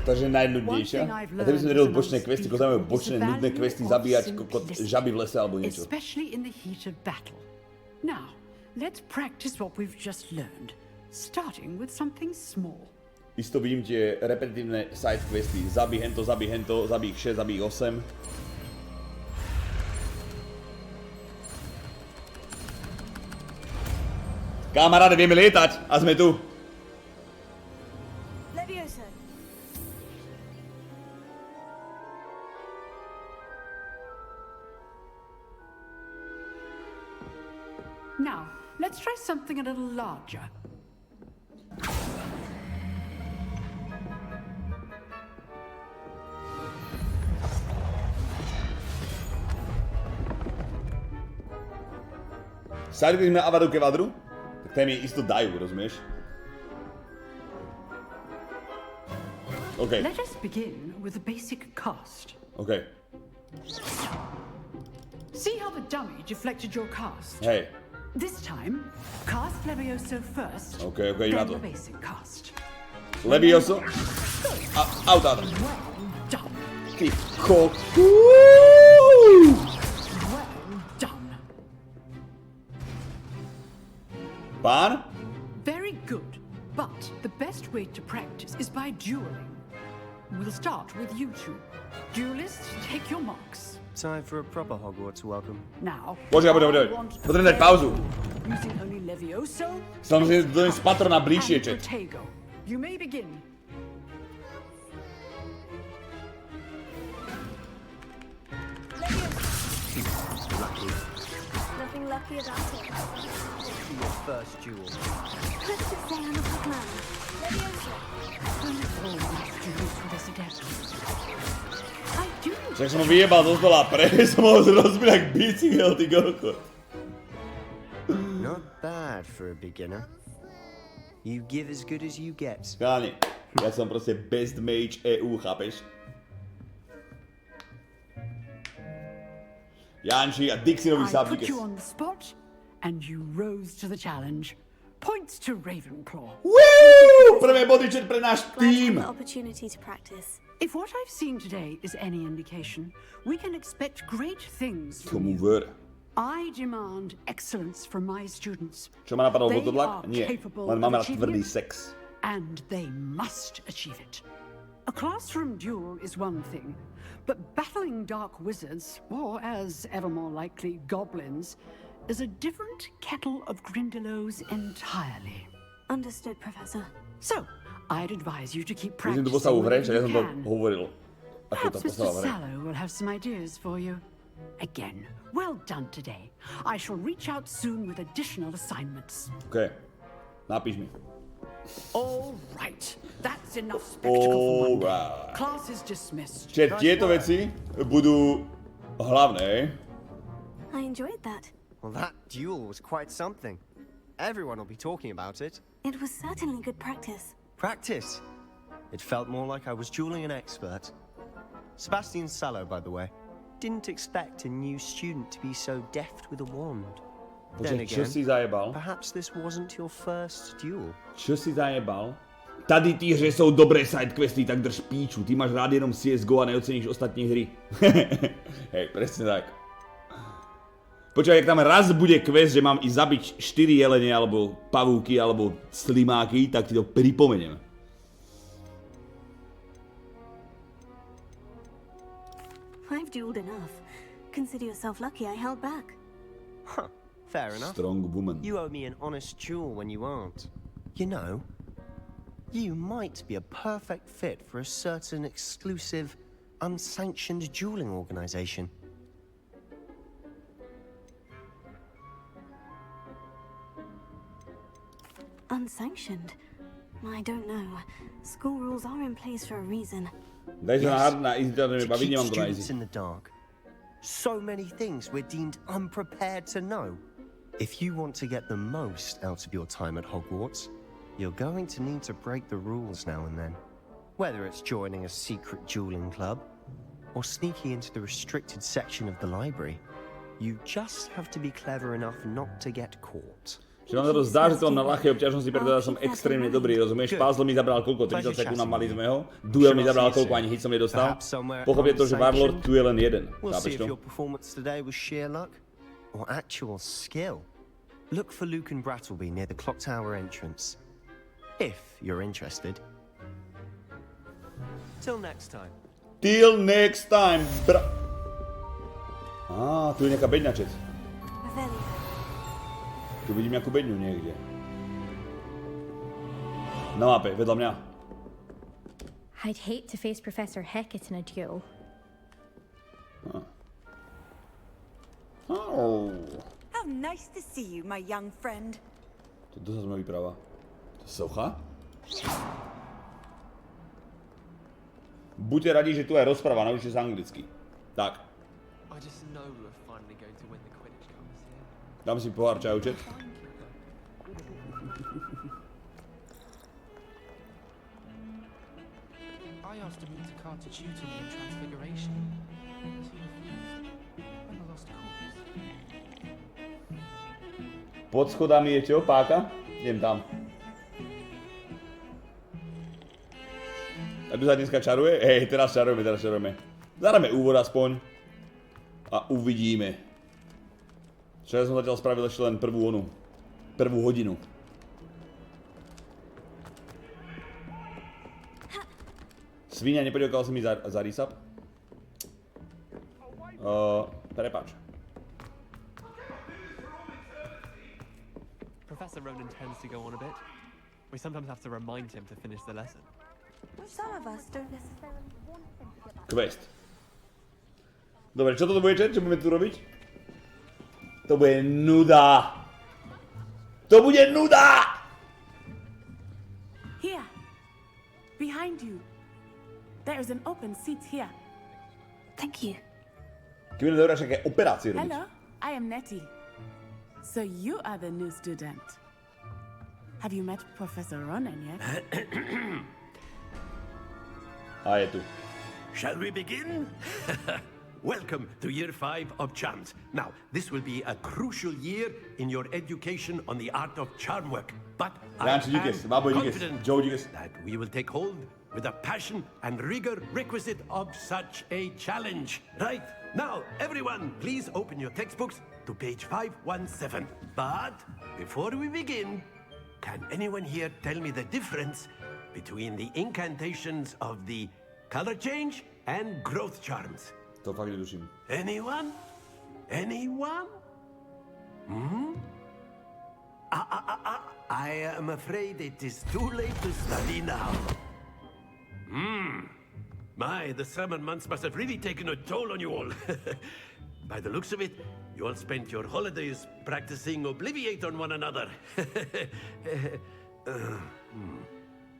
Takže najnudnejšia. A teraz som neril bočné questy, ako znamená bočné nudné questy, zabíjať žaby v lese alebo niečo. Especially in the heat of battle. Now, let's practice what we've just learned, starting with something small. Isto vidím tie repetitívne side questy. Zabij hento, zabij ich 6, zabij ich 8. Kamaráde, vieme lietať a sme tu. Levioso. Now, let's try something a little larger. Sadili sme Avadu Kevadru? Tak to mi isto dajú, rozumieš? OK. Let us begin with the basic cast. OK. See how the dummy deflected your cast? Hej. This time, cast Levioso first, OK, idem na then to. the basic cast. Levioso. Out. Well done. Ty koku. Well done. Pán? Very good, but the best way to practice is by dueling. We'll start with you two. Duelists, take your marks. Time for a proper Hogwarts welcome. Now, Počkaj. Potrebujem dať pauzu. using only Levioso, Chcel musím doniesť patrona bližšie, and čet. Protego. You may begin. Lucky. Nothing lucky about it. Your first duel. Let's just say I'm a good man. Levioso. I do. Však som ho vyjebal zo stola, som ho rozbil jak bicykel, ty kokot. Not bad for a beginner. You give as good as you get. Káni, ja som proste best mage EU, chápeš? Janči a Dixinový I put sábnik. you on the spot, and you rose to the challenge. Points to Ravenclaw. Woo! Prvé body, čet, pre náš tým. The opportunity to practice. If what I've seen today is any indication, we can expect great things from Tomu you. ver. I demand excellence from my students. Čo ma napadol They vododlak? are Nie. capable Len of máme rád achieving tvrdý it, sex. And they must achieve it. A classroom duel is one thing, but battling dark wizards, or as ever more likely, goblins, is a different kettle of Grindylows entirely. Understood, Professor. So, I'd advise you to keep Myslím practicing tú postavu v hre, whenever však ja you som to can. hovoril. Ako tá Perhaps Mr. postava v hre. Sallow will have some ideas for you. Again, well done today. I shall reach out soon with additional assignments. OK. Napíš mi. All right. That's enough spectacle for one day. Alright. Class is dismissed. Čiže tieto veci budú hlavné. I enjoyed that. Well, that duel was quite something. Everyone will be talking about it. It was certainly good practice. Practice. It felt more like I was dueling an expert. Sebastian Sallow, by the way. Didn't expect a new student to be so deft with a wand. Then Počkaj, čo again, si zajebal? perhaps this wasn't your first duel. Čo si zajebal? Tady tí hře jsou dobré sidequesty, tak drž píču. Ty máš rád jenom CSGO a neoceníš ostatní hry. Hej, presne tak. Počkaj, jak tam raz bude quest, že mám i zabiť 4 jelene, alebo pavúky, alebo slimáky, tak ti to pripomeniem. I've dueled enough. Consider yourself lucky I held back. Huh, fair enough. Strong woman. You owe me an honest duel when you aren't. You know, you might be a perfect fit for a certain exclusive, unsanctioned dueling organization. Unsanctioned? I don't know. School rules are in place for a reason. Daj sa na hard na easy, to mi baví, nemám to na Students easy. in the dark. So many things we're deemed unprepared to know. If you want to get the most out of your time at Hogwarts, you're going to need to break the rules now and then. Whether it's joining a secret dueling club or sneaking into the restricted section of the library, you just have to be clever enough not to get caught. Čiže vám sa to zdá, že to mám na ľahkej obťažnosti, pretože som extrémne dobrý, rozumieš? Puzzle mi zabral koľko? 30 sekúnd a mali sme ho. Duel mi zabral koľko? Ani hit som nedostal. Pochopie to, že Warlord tu je len jeden. Chápeš to? Your performance today was sheer luck or actual skill. Look for Luke and Brattleby near the clock tower entrance. If you're interested. Till next time. Till next time, bra... Á, tu je nejaká bedňačec. Tu vidím nejakú bedňu niekde. Na mape, vedľa mňa. I'd hate to face Professor Hecat in a duel. Oh. How nice to see you, my young friend. To sa sme vypráva. To socha? Buďte radi, že tu aj rozpráva, naučte sa anglicky. Tak. I just know we're finally going to win the Quidditch Cup this year. Dám si pohár čajučet. I asked him to come to tutor me in Transfiguration. He refused. I'm a lost cause. Pod schodami je čo, páka? Idem tam. A tu sa dneska čaruje? Hej, teraz čarujeme. Zadáme úvod aspoň. A uvidíme. Čo ja som zatiaľ spravil ešte len prvú hodinu. Svinia, nepodiokal si mi za resap? Prepáč. Professor Ronan tends to go on a bit. We sometimes have to remind him to finish the lesson. Some of us don't necessarily want them to get Quest. Dobre, čo toto bude, chat? Čo budeme tu robiť? To bude nuda. To bude nuda! Here. Behind you. There is an open seat here. Thank you. Keby mi dobre všaké operácie robiť. Hello, I am Nettie. So you are the new student. Have you met Professor Ronan yet? A je tu. Shall we begin? Welcome to Year 5 of Charms. Now, this will be a crucial year in your education on the art of charm work. But I am confident that we will take hold with the passion and rigor requisite of such a challenge. Right, now, everyone, please open your textbooks to page 517. But before we begin, can anyone here tell me the difference between the incantations of the color change and growth charms? To fakt netuším. Anyone? Anyone? Hmm? I am afraid it is too late to study now. My, the summer months must have really taken a toll on you all. By the looks of it, you all spent your holidays practicing Obliviate on one another.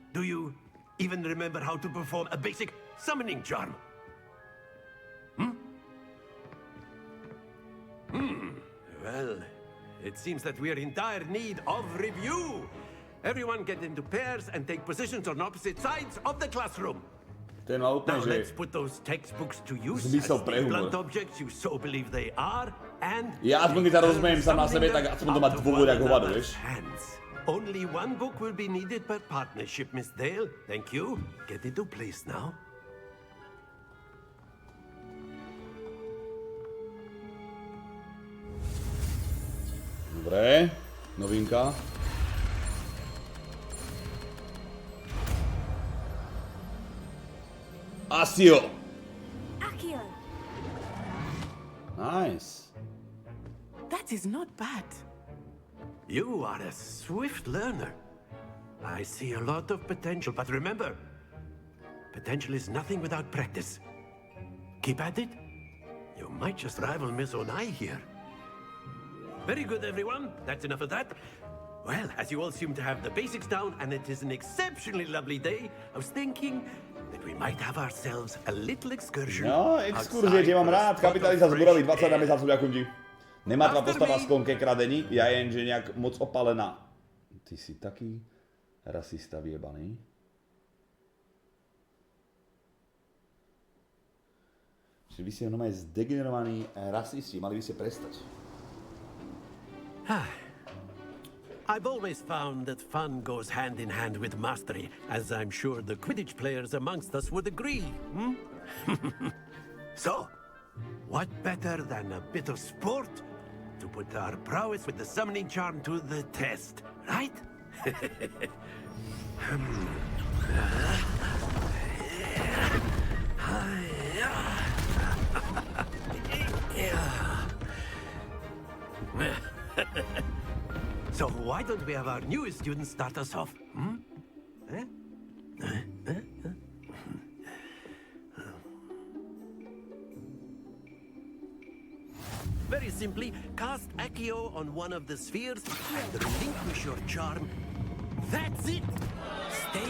Do you even remember how to perform a basic summoning charm? Well, it seems that we are in dire need of review. Everyone get into pairs and take positions on opposite sides of the classroom. Ten mal úplne, Now že let's put those textbooks to use as zmysel the pre humor. blunt objects you so believe they are, and Ja aspoň keď sa rozmejem sám na sebe, tak aspoň to má dôvod ako hovado, vieš? only one book will be needed per partnership, Miss Dale. Thank you. Get into place now. Dobre, novinka. Asio! Accio! Nice. That is not bad. You are a swift learner. I see a lot of potential, but remember, potential is nothing without practice. Keep at it. You might just rival Miss Onai here. Very good, everyone. That's enough of that. Well, as you all seem to have the basics down, and it is an exceptionally lovely day, I was thinking that we might have ourselves a little excursion. No, exkurzie, tie mám rád. Kapitalista zborový 20 na mesiac, ďakujem ti. Nemá tva postava sklon ke kradení, ja jen, že nejak moc opalená. Ty si taký rasista vyjebaný. Že vy ste normálne zdegenerovaní rasisti, mali by ste prestať. I've always found that fun goes hand in hand with mastery, as I'm sure the Quidditch players amongst us would agree. So, what better than a bit of sport to put our prowess with the summoning charm to the test, right? So why don't we have our newest student start us off? Very simply, cast Accio on one of the spheres and relinquish your charm. That's it! Stay.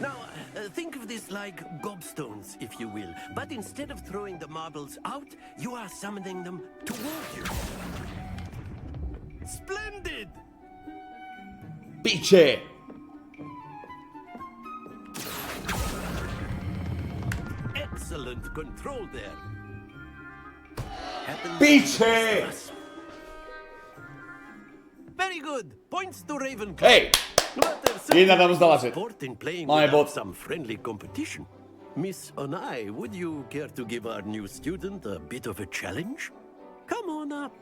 Now, think of this like gobstones, if you will. But instead of throwing the marbles out, you are summoning them toward you. Splendid! Piče! Excellent control there. Piče! Very good. Points to Ravenclaw. Hej! Jedna tam zdala, že máme bod. Some friendly competition. Miss Onai, would you care to give our new student a bit of a challenge? Come on up.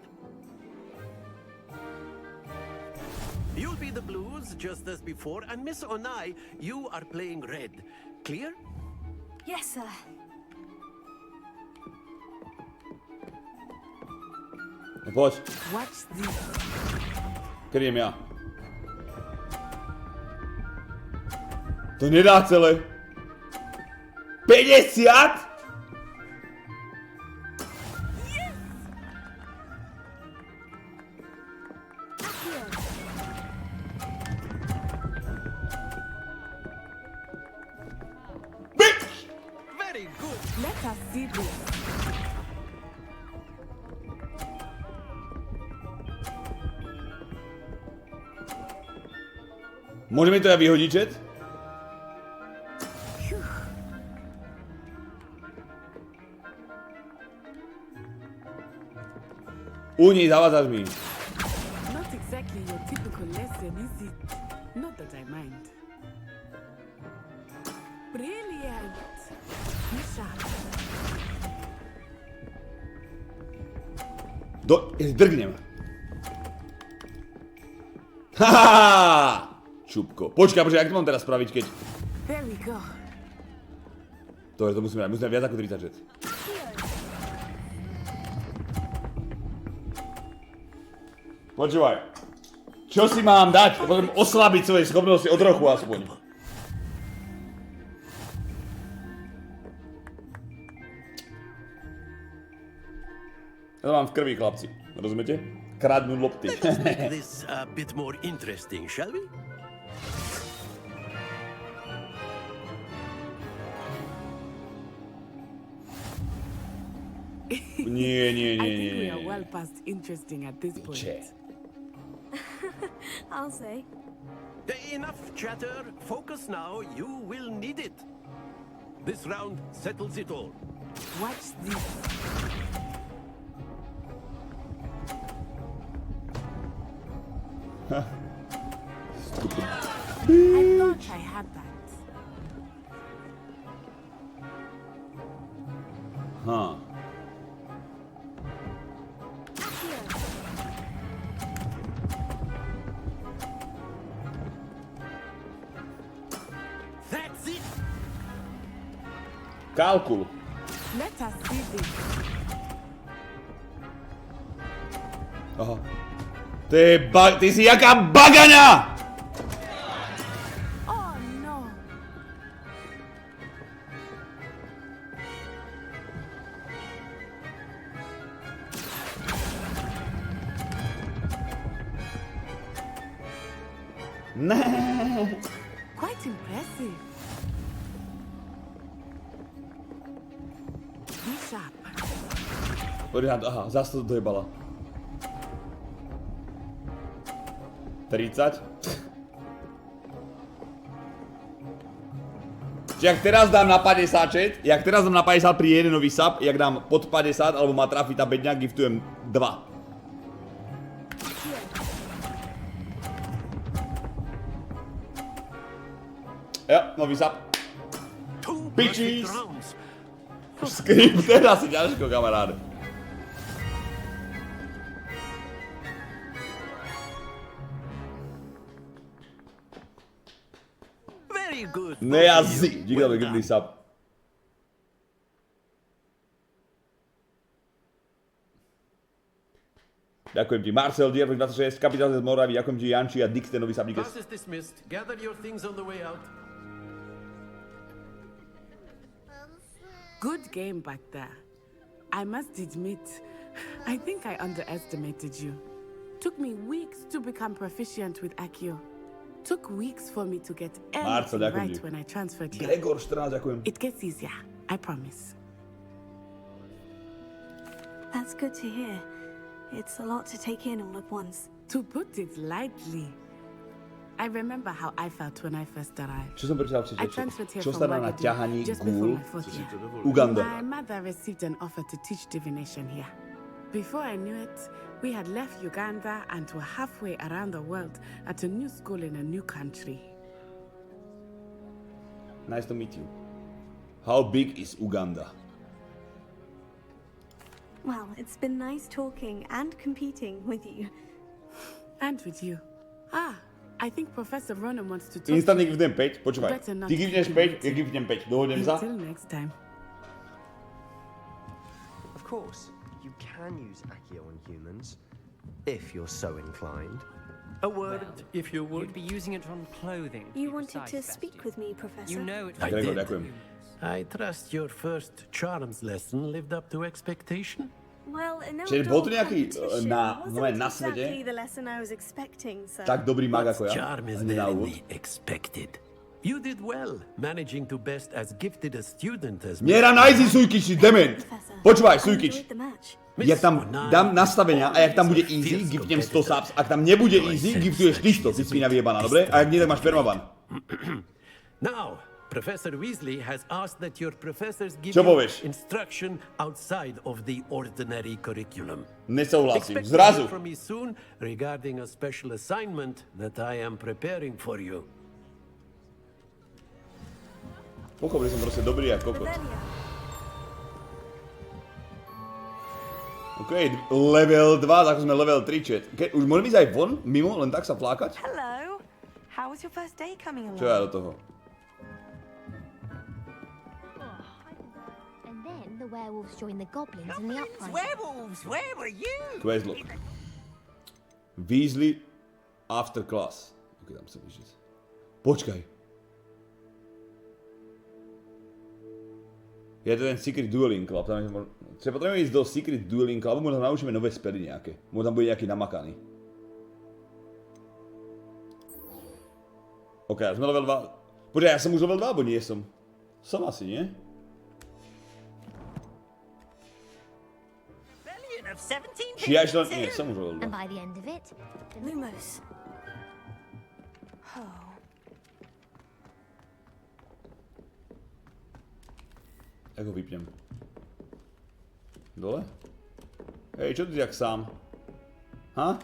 You'll be the blues, just as before, and Miss Onai, you are playing red. Clear? Yes, sir. No poď. Watch this. Kedy idem ja? To nedá celé. 50? Very good. Let us see this. Môžeme to ja vyhodiť, chat? Uni, zavádzaš mi. Not exactly your typical lesson, is it? Not that I mind. Brilliant. Drgnem. Hahaha! Čupko. Počkaj, jak to mám teraz spraviť, keď... There we go. Dobre, to musíme viac ako 30 jet. Počúvaj. Čo si mám dať? Potrebujem oslabiť svoje schopnosti o trochu aspoň. Ja to mám v krvi, chlapci. Rozumiete? Kradnú lopty. Let's make this a bit more interesting, shall we? Nie. I think we are well past interesting at this point. I'll say. Enough chatter. Focus now. You will need it. This round settles it all. Watch this. Stupid. I thought I had that. Huh. That's it. Kalkul. Let us see this. Aha. Ty si jaká bagaňa! Oh no. Ne. Quite impressive. Be sharp. Aha, zase to dojebala. 30. Jak teraz dám na 50, jak teraz dám na 50 pri jeden nový sub, jak dám pod 50, alebo ma trafi tá bedňa, giftujem 2. Jo, nový sub. Bitches! Skrip, teraz si ťažko, kamaráde. Very good. Nejazdí, díky za vygrný sub. Ďakujem ti. Marcel, Dier 26, kapitán z Moravy, ďakujem ti Janči a Dix, ten nový sub. Class is dismissed. Gather your things on the way out. Good game back there. I must admit, I think I underestimated you. Took me weeks to become proficient with Accio. Took weeks for me to get everything right when I transferred here. Gregor 14, ďakujem. It gets easier, I promise. That's good to hear. It's a lot to take in all at once. To put it lightly, I remember how I felt when I first arrived. Čo som prečítal I transferred here Čo from sa dá na Wagadugu ťahaní just before gúl? my fourth year. Uganda. My mother received an offer to teach divination here. Before I knew it, we had left Uganda and were halfway around the world at a new school in a new country. Nice to meet you. How big is Uganda? Well, it's been nice talking and competing with you. And with you. Ah, I think Professor Ronan wants to talk Instantne to you. giftujem 5, počúvaj. Ty gifneš 5, ja gifnem 5. Dohodnem sa? Until next time. Of course, you can use Accio on humans, if you're so inclined. A word, if you would. You'd be using it on clothing. You wanted to speak with me, Professor? You know it. I did. I trust your first charms lesson lived up to expectation. Well, no, Čiže bol tu nejaký wasn't na svete exactly the lesson I was expecting, sir. tak dobrý mag ako ja? Charm is there in the expected. You did well, managing to best as gifted a student as me. Niera najzi, Sujkič, dement! Počúvaj, Sujkič. Jak tam dám nastavenia a jak tam bude easy, giftem 100 subs. Ak tam nebude easy, giftuješ 300, ty svíňa vyjebaná, dobre? A ak nie, tak máš permaban. Now, Professor Weasley has asked that your professors give Čo you povieš? instruction outside of the ordinary curriculum. Nesouhlasím. Expect to Zrazu. hear from me soon regarding a special assignment that I am preparing for you. Pochopil som proste dobrý jak kokot. OK, level 2, tak sme level 3, chat. Už môžeme ísť aj von, mimo, len tak sa flákať? Hello. How was your first day coming along? Čo ja do toho? And then the werewolves joined the goblins in the uprising. Werewolves, where were you? Quest log. Weasley after class. Ok, dám sa vyžiť. Počkaj. Je to ten Secret Dueling Club. Čiže potrebujeme ísť do Secret Dueling Clubu, možno naučíme nové spely nejaké. Možno tam bude nejaký namakaný. Ok, ja sme level 2. Počkaj, ja som už level 2, alebo nie som? Som asi, nie? Či ja ešte nie, som už level 2. And by the end of it, Lumos. Oh. Jak ho vypnem? Dole? Hej, čo ty tak sám? Ha?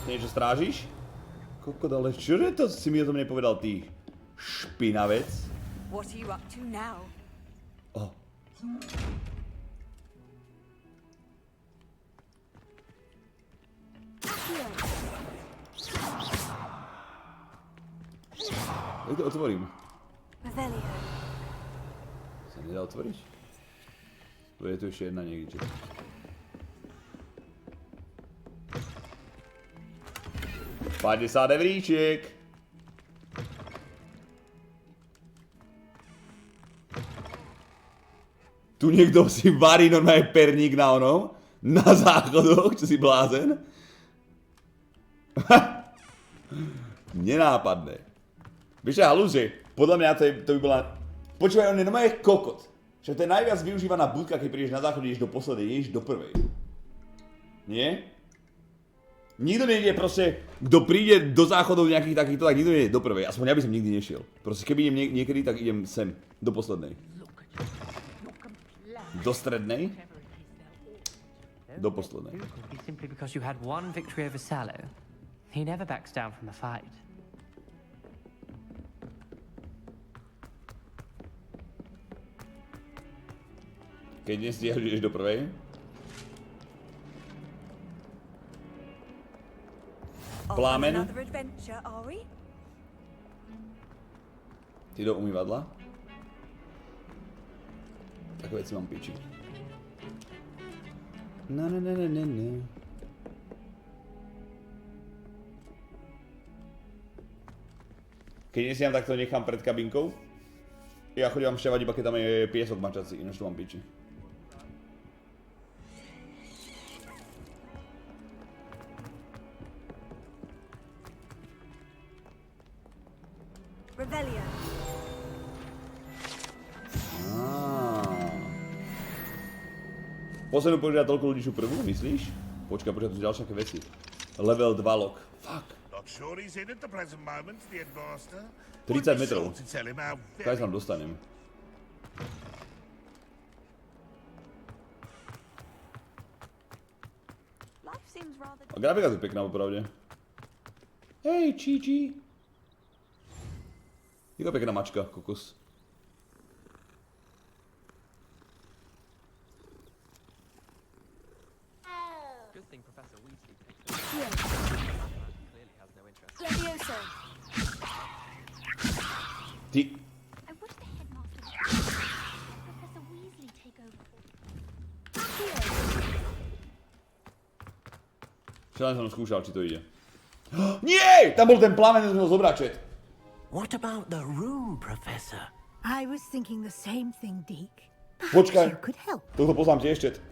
Niečo strážiš? Kokot, ale čože to si mi o tom nepovedal ty? Špinavec? What are you up to now? Oh. Jak to otvorím? Sa nedá otvoriť? Je tu ešte jedna niekde. $50 evríček. Tu niekto si varí normálne perník na onom. Na záchodoch, čo si blázen. Nenápadné. Vieš čo, halúže, podľa mňa to by bola... Počúvaj, on je normálne kokot. Čo to je najviac využívaná budka, keď prídeš na záchod, ideš do poslednej, ideš do prvej. Nie? Nikto nejde proste, kto príde do záchodov nejakých takýchto, tak nikto nejde do prvej. Aspoň ja by som nikdy nešiel. Proste keby idem niekedy, tak idem sem, do poslednej. Do strednej? Do poslednej. Simply because you had one victory over Sallow. He never backs down from a fight. Keď nestíhaš, ideš do prvej. Plámen. Ty do umývadla. Také veci mám piči. No. Keď nestíham, tak to nechám pred kabinkou. Ja chodím šťavať iba keď tam je piesok mačací, ináč to mám piči. Poslednú požiada toľko ľudí, čo prvú, myslíš? Počkaj, tu sú ďalšie veci. Level 2 lock. Fuck. 30 metrov. Kaj sa tam dostanem? A grafika je pekná, popravde. Hej, Čiči. Je to pekná mačka, kokos. Ty. Čo len som skúšal, či to ide. Nie! Tam bol ten plamen, som ho zobrať, čet. What about the room, Professor? I was thinking the same thing, Deke. Počkaj, tohto poznám tiež, čet.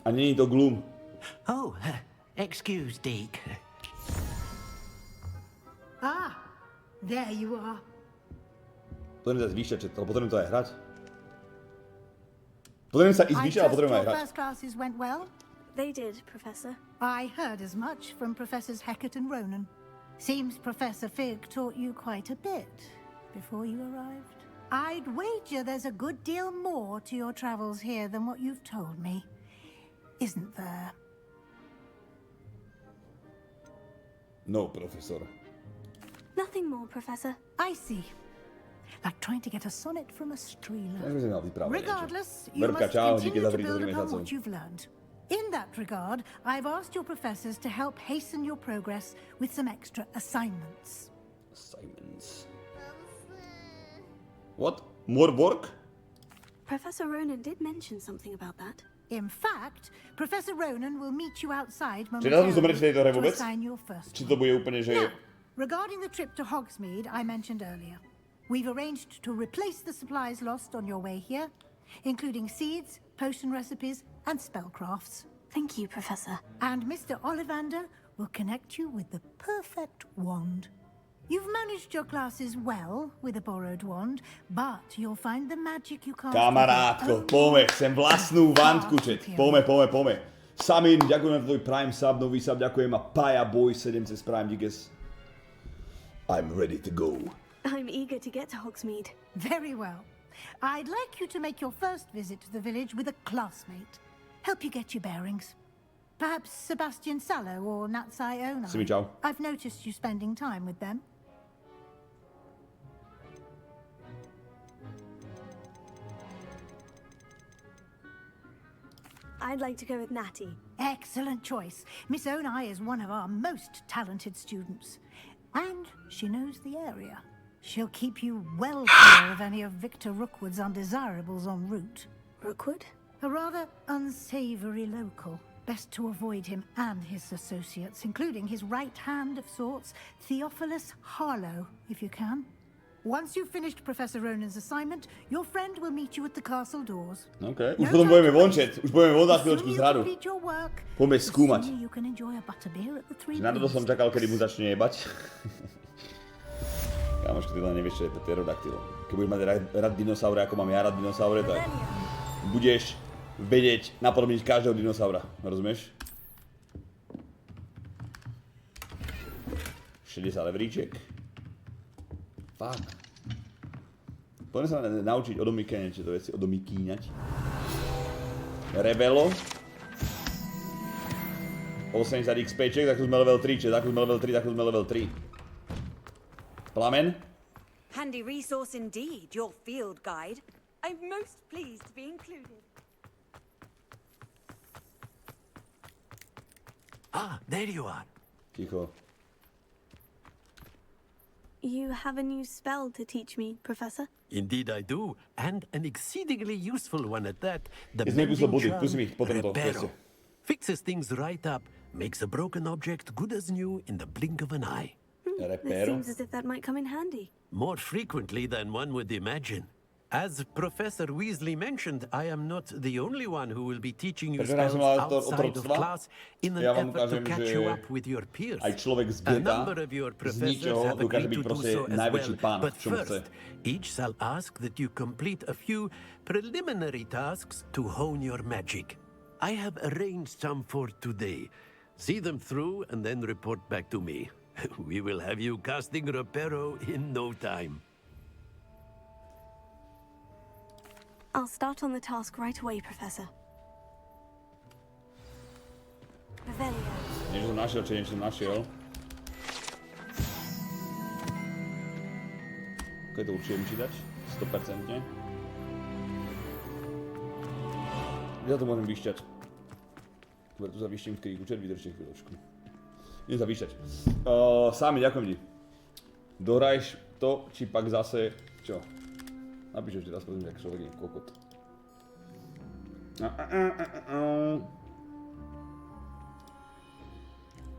A nie je to Gloom. Oh, excuse, Deke. Ah, there you are. Potrebujem sa zvýšať, čet, ale potrebujem to aj hrať. Potrebujem sa i zvýšať, ale potrebujem aj hrať. First classes went well? They did, Professor. I heard as much from Professors Hecat and Ronan. Seems Professor Fig taught you quite a bit before you arrived. I'd wager there's a good deal more to your travels here than what you've told me. Isn't there? No, Professor. Nothing more, Professor. I see. Like trying to get a sonnet from a streeler. Regardless, you must continue to build upon what you've learned. In that regard, I've asked your professors to help hasten your progress with some extra assignments. What? More work? Professor Ronan did mention something about that. In fact, Professor Ronan will meet you outside momentarily to assign your first one. Now, regarding the trip to Hogsmeade I mentioned earlier, we've arranged to replace the supplies lost on your way here, including seeds, potion recipes, and spellcrafts. Thank you, Professor. And Mr. Ollivander will connect you with the perfect wand. You've managed your classes well with a borrowed wand, but you'll find the magic you can't... Kamarátko, pome, chcem vlastnú vandku, čet. Pome. Samin, ďakujem za tvoj Prime sub, nový sub, ďakujem a Paja Boy 7 cez Prime, díkes. I'm ready to go. I'm eager to get to Hogsmeade. Very well. I'd like you to make your first visit to the village with a classmate. Help you get your bearings. Perhaps Sebastian Sallow or Natsai Onai. Si mi čau. I've noticed you spending time with them. I'd like to go with Natty. Excellent choice. Miss Onai is one of our most talented students. And she knows the area. She'll keep you well clear of any of Victor Rookwood's undesirables en route. Rookwood? A rather unsavory local. Best to avoid him and his associates, including his right hand of sorts, Theophilus Harlow, if you can. Once you've finished Professor Ronan's assignment, your friend will meet you at the castle doors. OK, už potom budeme vončet. Už budeme von za chvíľočku z hradu. Poďme skúmať. Na toto som čakal, kedy mu začne jebať. Kámoško, ty len nevieš, čo je pterodaktyl. Keď budeš mať rád dinosaure, ako mám ja rád dinosaure, tak budeš vedieť napodobniť každého dinosaura. Rozumieš? 60 levríček. Fuck. Poďme sa naučiť odomykať, či to veci odomykýňať. Rebelo. 80 XPček, tak tu sme level 3, čiže tak tu sme level 3. Plamen. Handy resource indeed, your field guide. I'm most pleased to be included. Ah, there you are. Ticho. You have a new spell to teach me, Professor? Indeed I do, and an exceedingly useful one at that. The Reparo. Fixes things right up, makes a broken object good as new in the blink of an eye. It seems as if that might come in handy. More frequently than one would imagine. As Professor Weasley mentioned, I am not the only one who will be teaching you spells outside of class in an effort to catch you up with your peers. A number of your professors have agreed to do so as well. But first, each shall ask that you complete a few preliminary tasks to hone your magic. I have arranged some for today. See them through and then report back to me. We will have you casting Reparo in no time. I'll start on the task right away, Professor. Revelio. Niečo som našiel. Keď to určite čítať, 100%. Ja to môžem vyšťať. Tu sa vyšťím v kríku, čet vydržte chvíľočku. Nie sa vyšťať. Sámi, ďakujem ti. Dohraješ to, či pak zase... Čo? Napíš ešte raz, pozriem, jak človek je kokot.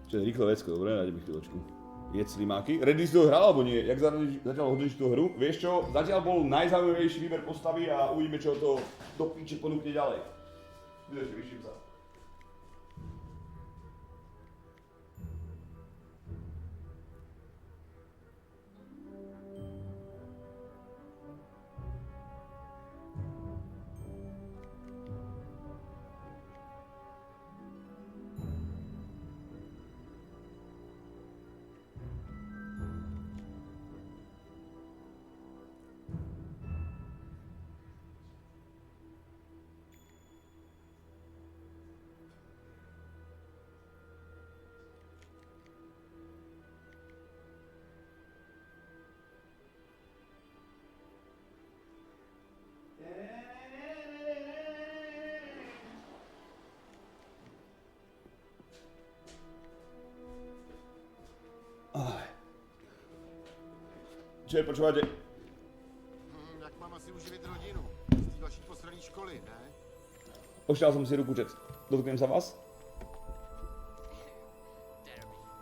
Čo je rýchle vecko, dobre, nájdem ich chvíľočku. Jedz slimáky. Reddy si to hral, alebo nie? Jak zatiaľ hodnotíš tú hru? Vieš čo, zatiaľ bol najzaujímavejší výber postavy a uvidíme, čo to do píče ponúkne ďalej. Vydržte, vyším sa. Čo počúvate? Jak mám asi uživit rodinu? Z té vaší poslední školy, ne? Ošťal som si ruku, čet. Dotknem sa vás?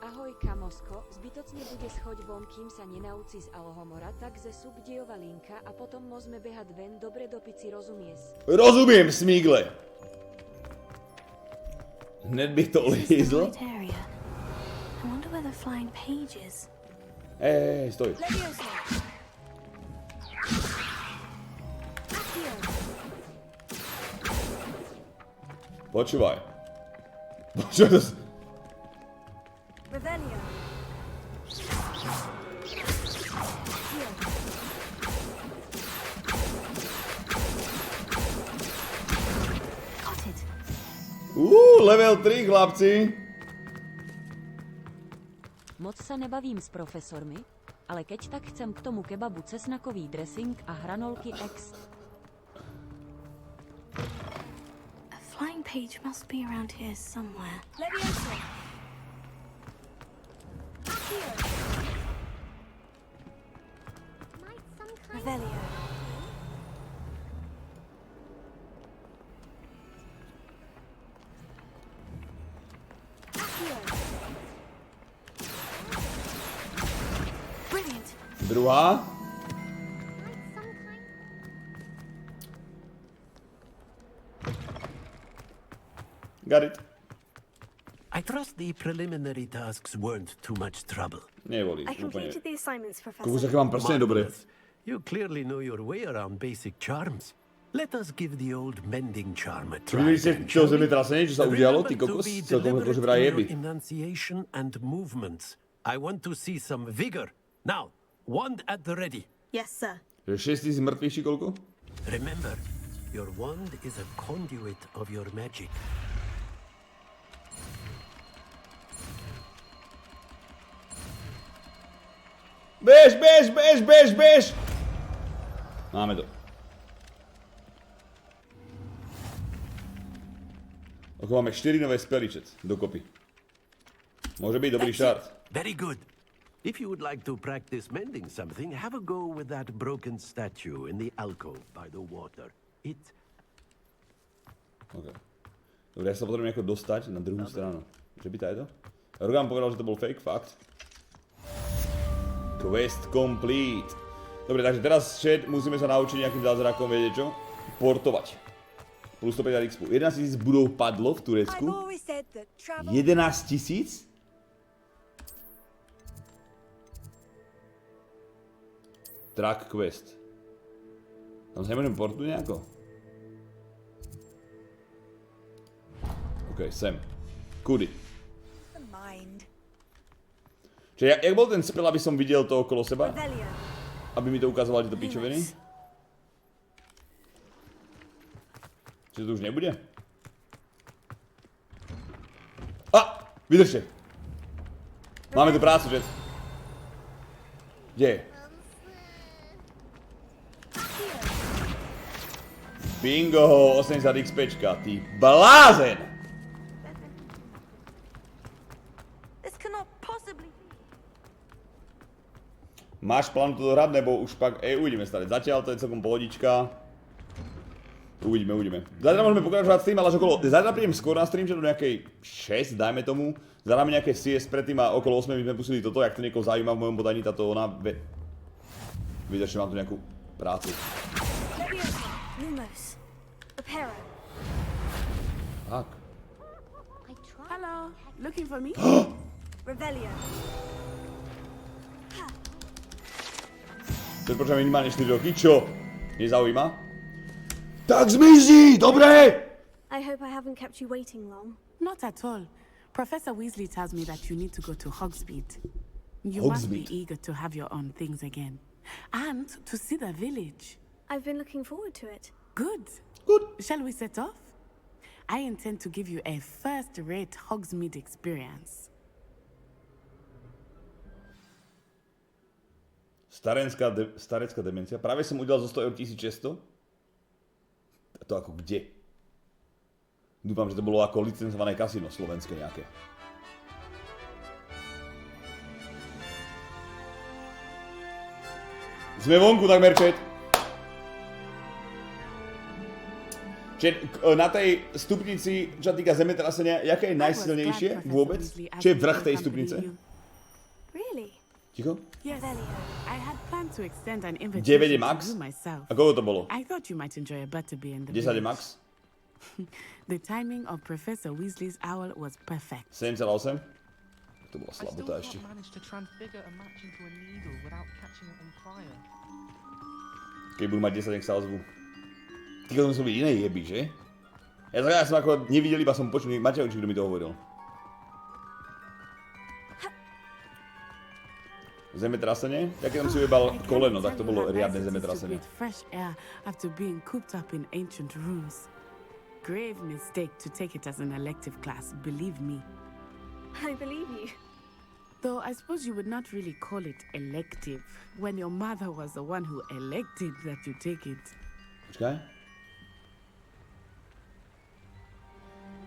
Ahoj, kamosko. Zbytocne bude schoď von, kým sa nenaučí z Alohomora, tak ze subdiova linka a potom môžeme behať ven, dobre do pici, rozumies? Rozumiem, smígle. Hned bych to lízl. I wonder where the flying page is. Hej, stoj. Počúvaj. Počúvaj to... Revelio. Level 3, chlapci. Moc sa nebavím s profesormi, ale keď tak chcem k tomu kebabu cesnakový dressing a hranolky X. A flying page must be around here somewhere. Revelio. Brilliant. Druhá. Got it. I trust the preliminary tasks weren't too much trouble. Neboli, I úplne. completed the assignments, Kokos, Professor. aké mám prstenie dobré. You clearly know your way around basic charms. Let us give the old mending charm a Videli try. ste to zemetrasenie, čo sa udialo? Ty kokos, celkom to, že vraj jeby. Enunciation and movements. I want to see some vigor. Now, wand at the ready. Yes, sir. Že 6000 mŕtvych či koľko? Remember, your wand is a conduit of your magic. Bež, bež, bež, bež, bež! Máme to. Ako máme 4 nové speličet dokopy. Môže byť dobrý štart. Very good. If you would like to practice mending something, have a go with that broken statue in the alcove by the water. OK. Dobre, ja sa potrebujem nejako dostať na druhú stranu. Že by to je to? Rogan povedal, že to bol fake, fakt. Quest complete. Dobre, takže teraz chat musíme sa naučiť nejakým zázrakom, viete čo? Portovať. Plus 150 XP. 11 000 budov padlo v Turecku. 11 000? Track quest. Tam sa nemôžem portnúť nejako? OK, sem. Kudy? Čiže jak bol ten spell, aby som videl to okolo seba? Aby mi to ukázalo tieto pičoviny? Čiže to už nebude? Vydržte. Máme tu prácu, že? Kde je? Bingo, 80 XPčka, ty blázen! Máš plán to dohrať, nebo už pak... uvidíme stále. Zatiaľ to je celkom pohodička. Uvidíme. Zatiaľ môžeme pokračovať s tým, ale okolo... Zatiaľ prídem skôr na stream, že do nejakej 6, dajme tomu. Zahráme nejaké CS predtým a okolo 8 by sme pustili toto, jak to niekoho zaujíma v mojom podaní, táto ona... Vidíš, že mám tu nejakú prácu. Tak. Hello, looking for me? Revelio. To je počujem minimálne 4 roky, čo? Nezaujíma? Tak zmizni, dobre? I hope I haven't kept you waiting long. Not at all. Professor Weasley tells me that you need to go to Hogsmeade. You must be eager to have your own things again. And to see the village. I've been looking forward to it. Good. Shall we set off? I intend to give you a first-rate Hogsmeade experience. Starecká demencia. Práve som udelal zo 100 € 1600. A to ako kde? Dúfam, že to bolo ako licencované kasino slovenské nejaké. Sme vonku takmer, chat. Na tej stupnici, čo sa týka zemetrasenia, jaké je najsilnejšie vôbec? Čo je vrch tej stupnice? Ticho? Yes, I had planned to extend an 9 invitation je max? to you myself. A koľko to bolo? I thought you might enjoy a butterbeer in the 10 je village. max? The timing of Professor Weasley's owl was perfect. 7,8? To bola slabota ešte. Keď budú mať 10, nech sa ozvú. Týka som byť iné jeby, že? Ja som ako nevidel, iba som počul Matejovič, kto mi to hovoril. Zemetrasenie? Ja keď som si ujebal koleno, tak to bolo riadne zemetrasenie. Fresh air after being cooped up in ancient rooms. grave mistake to take it as an elective class, believe me. I believe you. Though I suppose you would not really call it elective when your mother was the one who elected that you take it. Počkaj.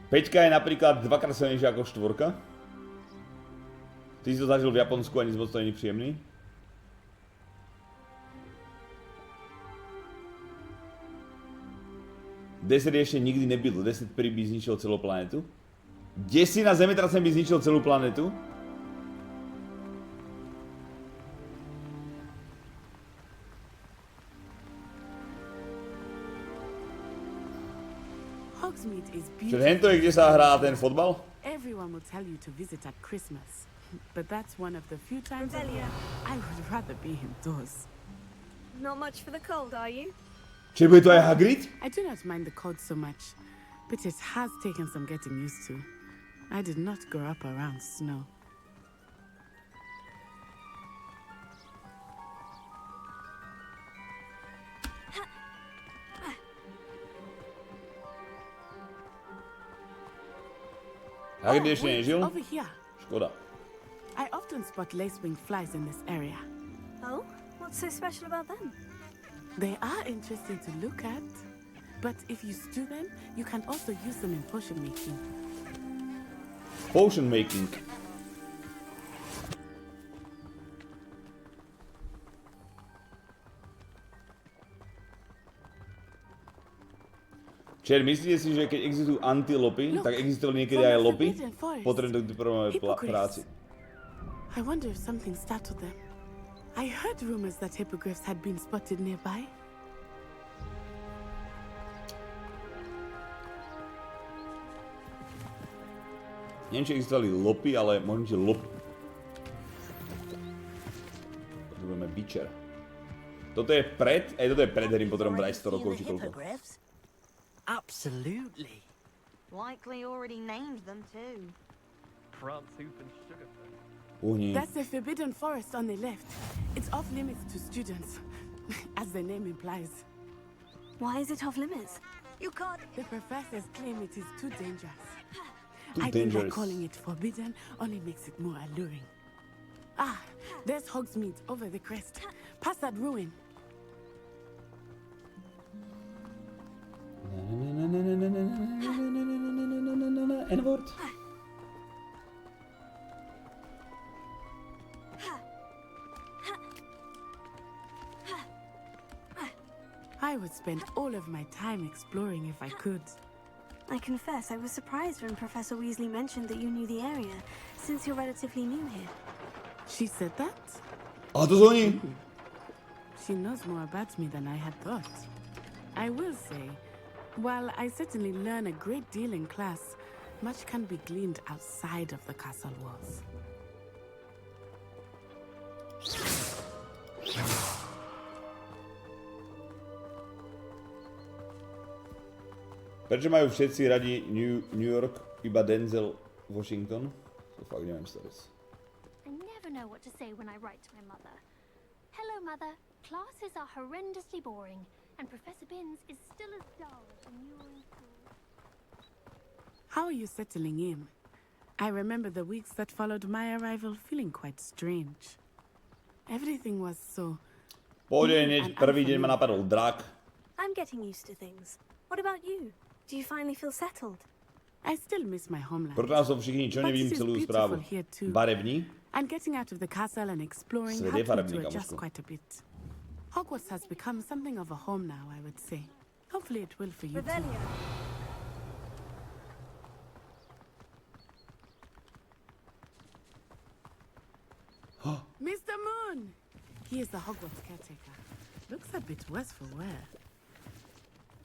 Peťka je napríklad dvakrát silnejšia ako štvorka. Ty si to zažil v Japonsku a nic moc to není príjemný. Deset ešte nikdy nebyl. 10 by zničil celú planetu. Desina zemetrasem by zničil celú planetu. Čiže hento je, kde sa hrá ten fotbal? Everyone will tell you to visit at Christmas, but that's one of the few times of year I would rather be indoors. Not much for the cold, are you? Čiže bude to aj Hagrid? I do not mind the cold so much, but it has taken some getting used to. I did not grow up around snow. Hagrid ešte nežil? Over here. Škoda. I often spot lace-winged flies in this area. Oh? What's so special about them? They are interesting to look at, but if you stew them, you can also use them in potion making. Potion making. Čiže myslíte si, že keď existujú antilopy, tak existovali niekedy aj lopy? Potrebujú diplomovej práci. I wonder if something startled them. I heard rumors that hippogriffs had been spotted nearby. Neviem, či existovali lopy, ale možno, že lopy. Potrebujeme bičer. Toto je pred, toto je pred Harrym Potterom 100 rokov, či koľko. Absolutely. Likely already named them too. France soup and sugarfoot. That's the forbidden forest on the left. It's off limits to students, as the name implies. Why is it off limits? You can't. The professors claim it is too dangerous. Too I think dangerous. that calling it forbidden only makes it more alluring. Ah, there's Hogsmeade over the crest. Past that ruin. N-word. I would spend all of my time exploring if I could. I confess, I was surprised when Professor Weasley mentioned that you knew the area, since you're relatively new here. She said that? A to sú oni? She knows more about me than I had thought. I will say, while I certainly learn a great deal in class, much can be gleaned outside of the castle walls. Prečo majú všetci radi New York, iba Denzel Washington? To fakt neviem starec. I never know what to say when I write to my mother. Hello, Mother. Classes are horrendously boring, and Professor Binns is still as dull as when you were in school. How are you settling in? I remember the weeks that followed my arrival feeling quite strange. Everything was so... Pôjde, hneď prvý deň ma napadol drak. I'm getting used to things. What about you? Do you finally feel settled? I still miss my homeland. Preto nás som všichni, čo nevidím celú správu. Barevní. And getting out of the castle and exploring Svet je helped me farebný, to adjust kamoško. quite a bit. Hogwarts has become something of a home now, I would say. Hopefully it will for you too. Mr. Moon! He is the Hogwarts caretaker. Looks a bit worse for wear.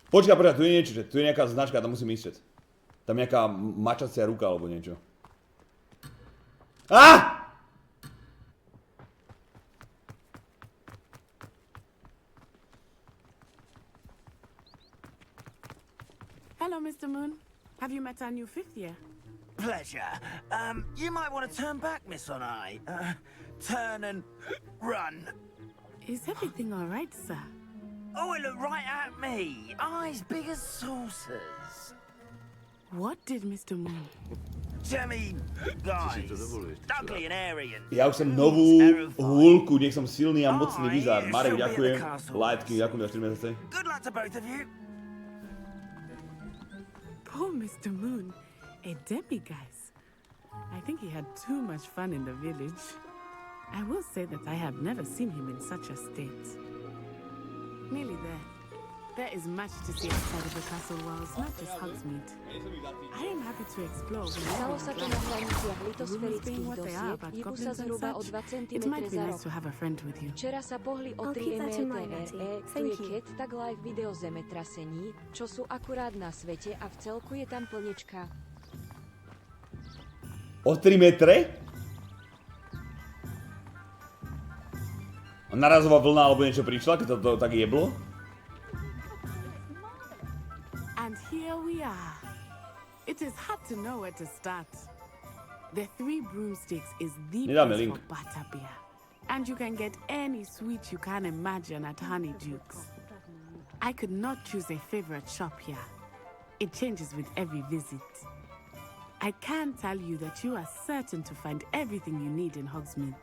Počkaj, tu je niečo, tu je nejaká značka, tam musím ísť. Tam nejaká mačacia ruka alebo niečo. Á! Hello, Mr. Moon. Have you met our new fifth year? Pleasure. You might want to turn back, Miss Onai. Turn and run. Is everything all right, sir? Oh, it looked right at me. Eyes big as saucers. What did Mr. Moon? Timmy, guys, ugly and airy and... Ja už som novú húlku, nech som silný a mocný vizár. Marek, ďakujem. Lightky, ďakujem za 4 mesiace. Good luck to both of you. Poor Mr. Moon, a demiguise. I think he had too much fun in the village. I will say that I have never seen him in such a state. Nearly there. There is much to see outside of the castle walls, not just Hogsmeade. I am happy to explore. Stalo sa to na hraniciach litosférických dosiek, hýbu sa zhruba o 2 cm za rok. Včera sa pohli o 3 METRE, tu je Cat Tag Live video zemetrasení, čo sú akurát na svete a v celku je tam plnička. O 3 metre? Narazová vlna alebo niečo prišla, keď to tak jeblo? And here we are. It is hard to know where to start. The Three Broomsticks is the place for butterbeer. And you can get any sweet you can imagine at Honeyduke's. I could not choose a favorite shop here. It changes with every visit. I can tell you that you are certain to find everything you need in Hogsmeade.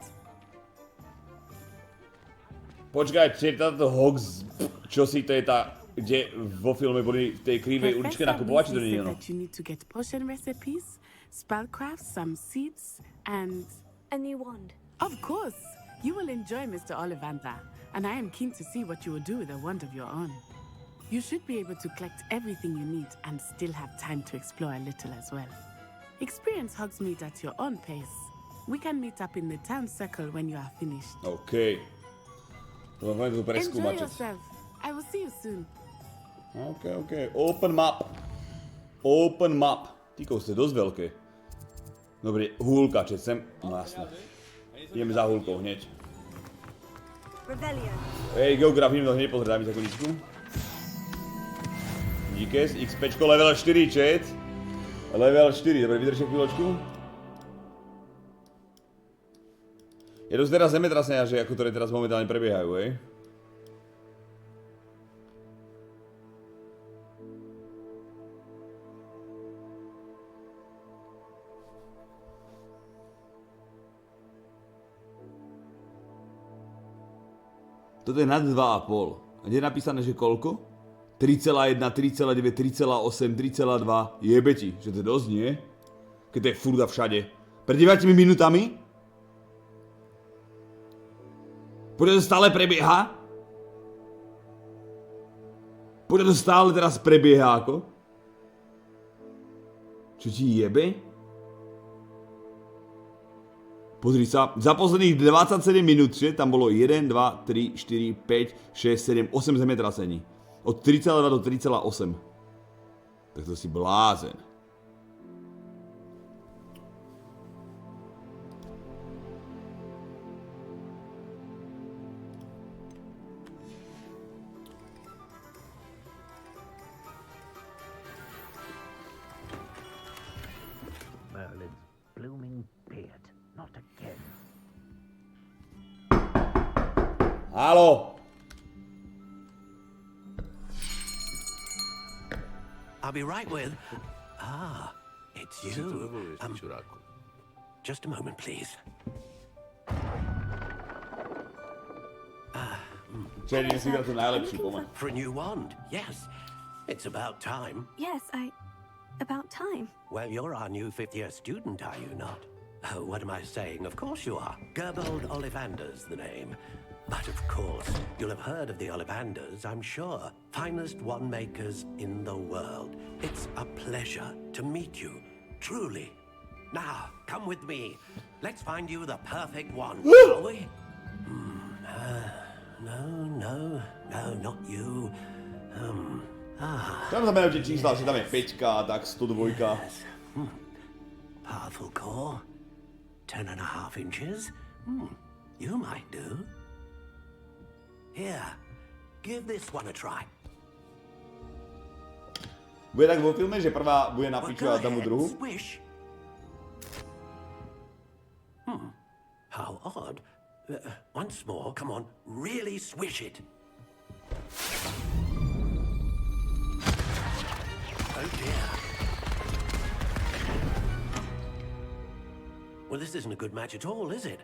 Počkaj, či je táto Hogs... Čo si to je tá... Kde vo filme boli v tej krivej uličke nakupovať, či to nie je ono? You need to get potion recipes, spellcrafts, some seeds, and... A new wand. Of course! You will enjoy Mr. Ollivander, and I am keen to see what you will do with a wand of your own. You should be able to collect everything you need and still have time to explore a little as well. Experience Hogsmeade at your own pace. We can meet up in the town circle when you are finished. OK. To mám tu preskúmať. Enjoy yourself. I will see you soon. OK. Open map. Open map. Týko ste dosť veľké. Dobre, húlka, či sem. No jasné. Ideme za húlkou hneď. Hej, geograf, idem to hneď pozrieť, dajme sekundíčku. Díkes, XPčko, level 4, chat. Level 4, dobre, vydržte chvíľočku. Je dosť teraz zemetrasenia, že ako ktoré teraz momentálne prebiehajú, hej. Toto je nad 2,5. A kde je napísané, že koľko? 3,1, 3,9, 3,8, 3,2. Jebe ti, že to je dosť, nie? Keď to je furt a všade. Pred 9 minútami? Poďa to stále prebieha? Poďa to stále teraz prebieha ako? Čo ti jebe? Pozri sa, za posledných 27 minút, že tam bolo 1, 2, 3, 4, 5, 6, 7, 8 zemetrasení. Od 3,2 do 3,8. Tak to si blázen. Merlin's blooming beard. Not again. Halo! I'll be right with... Ah, it's you. Just a moment, please. For a new wand, yes. It's about time. Yes, about time. Well, you're our new fifth-year student, are you not? Oh, what am I saying? Of course you are. Gerbold Ollivander's the name. But of course, you'll have heard of the Ollivanders, I'm sure. Finest wand makers in the world. It's a pleasure to meet you, truly. Now, come with me. Let's find you the perfect wand, shall we? No, not you. Tam znamenajú tie čísla, že tam je 5, tak 102. Powerful core. 10.5 inches. You might do. Here, give this one a try. Bude tak vo filme, že prvá bude na piču a dám mu druhú? How odd. Once more, come on, really swish it. Oh dear. Well, this isn't a good match at all, is it?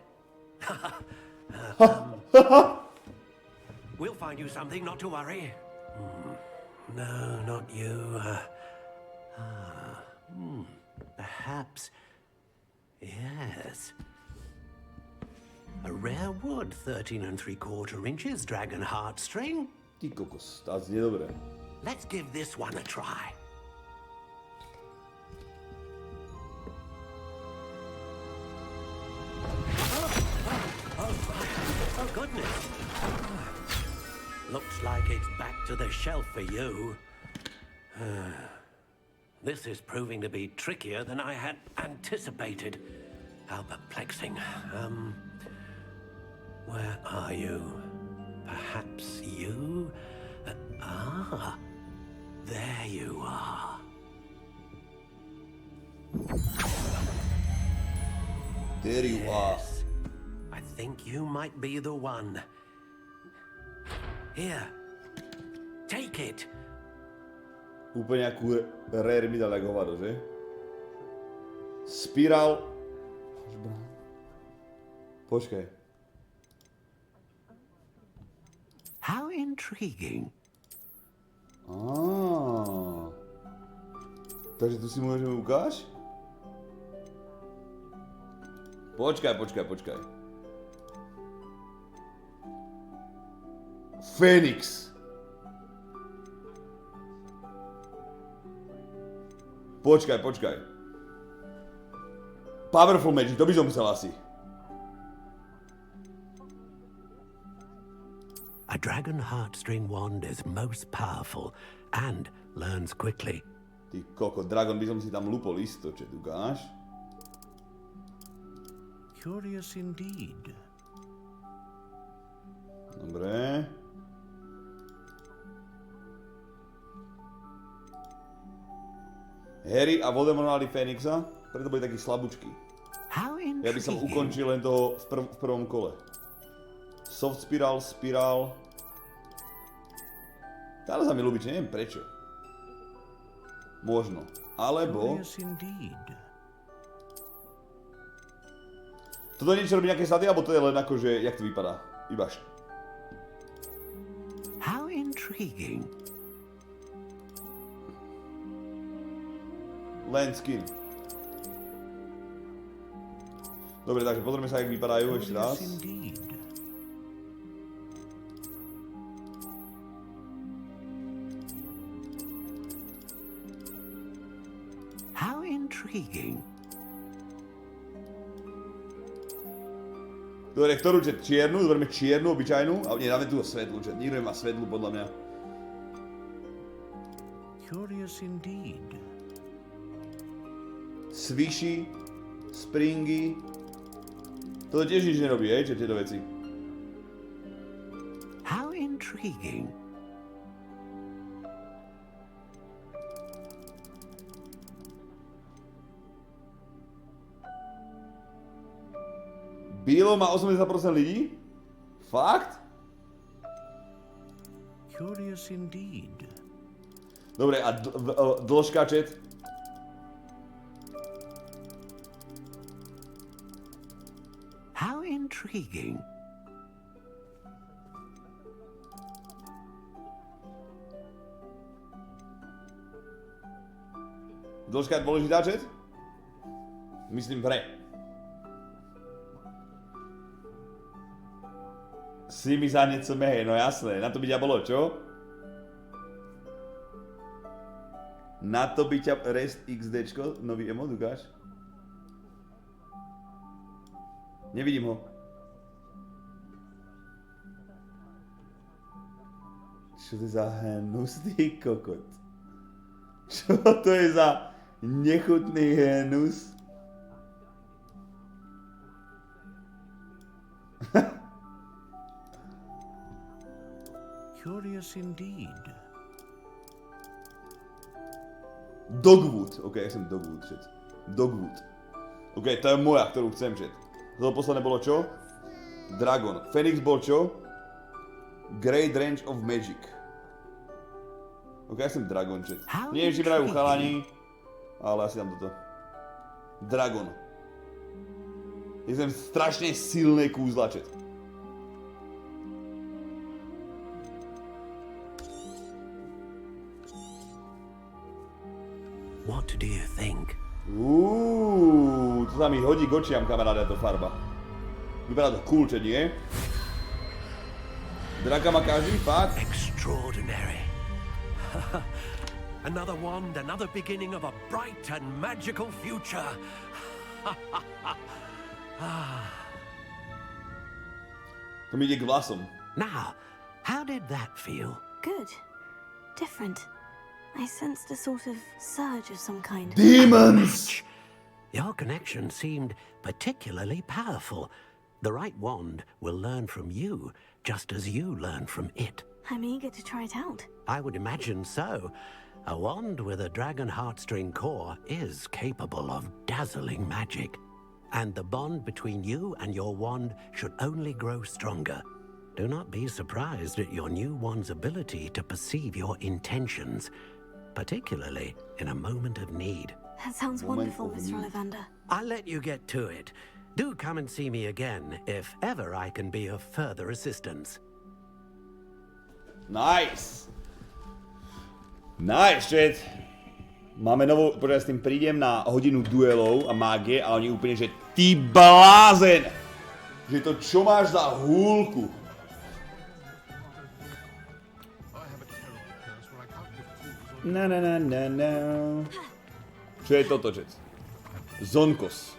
We'll find you something, not to worry. No, not you. Perhaps. Yes. A rare wood, 13 3/4 inches, dragon heartstring. Ty kokos, to znie dobre. Let's give this one a try. Oh, goodness. Looks like it's back to the shelf for you. This is proving to be trickier than I had anticipated. How perplexing. Where are you? Perhaps you? There you are. There you are. I think you might be the one. Here. Take it. Úplne akú rare mi dal ako hovado, že? Spirál. Počkaj. How intriguing. Takže tu si môžeme ukáž? Počkaj. Fénix. Počkaj. Powerful magic, to by som musel asi. A dragon heartstring wand is most powerful and learns quickly. Ty koko, dragon by som si tam lupol isto, čo ukáž? Curious indeed. Dobre. Harry a Voldemort mali Fénixa, preto boli takí slabúčky. Ja by som ukončil len toho v prvom kole. Soft spirál. Tále sa mi ľúbi, neviem prečo. Možno. Alebo... Toto niečo robí nejaké sady, alebo to je len akože, jak to vypadá? Ibaž. How intriguing. Len skin. Dobre, takže pozrieme sa, jak vypadajú ešte raz. How intriguing. Dobre, ktorú čet? Čiernu? Zoberieme čiernu, obyčajnú. A nie, dáme tu svetlu čet. Nikto nemá svetlu, podľa mňa. Curious indeed. Swishy, springy. Toto tiež nič nerobí, čo tieto veci. How intriguing. Bielo má 80% ľudí? Fakt? Curious indeed. Dobre, a dĺžka čet? How intriguing. Dĺžka je dôležitá čet? Myslím v hre. Si mi za něco mehej, no jasné, na to by ťa bolo, čo? Na to by ťa rest XDčko, nový emot, ukáž? Nevidím ho. Čo to je za hnusný kokot? Čo to je za nechutný hnus? Curious indeed. Dogwood. OK, ja som Dogwood, chat. Dogwood. OK, to je moja, ktorú chcem, chat. Toto posledné bolo čo? Dragon. Phoenix bol čo? Great Range of Magic. OK, ja som Dragon, chat. Neviem, či hrajú chalani, ale asi tam toto. Dragon. Jsem strašně silný kůzlačet. What do you think? To sa mi hodí k očiam, kamaráde, to farba. Vypadá to cool, čo nie? Draka má každý, fakt? Extraordinary. Another wand, another beginning of a bright and magical future. To mi ide k vlasom. Now, how did that feel? Good. Different. I sensed a sort of surge of some kind. Demons! Your connection seemed particularly powerful. The right wand will learn from you, just as you learn from it. I'm eager to try it out. I would imagine so. A wand with a dragon heartstring core is capable of dazzling magic. And the bond between you and your wand should only grow stronger. Do not be surprised at your new wand's ability to perceive your intentions, particularly in a moment of need. That sounds wonderful, Mr. Ollivander. I'll let you get to it. Do come and see me again if ever I can be of further assistance. Nice! Nice, chat. Máme novou, protože s tím prídem na hodinu duelov a mágie a oni úplne, že ty blázen! Že to čo máš za húlku? Na. Čo je toto, chat? Zonkos.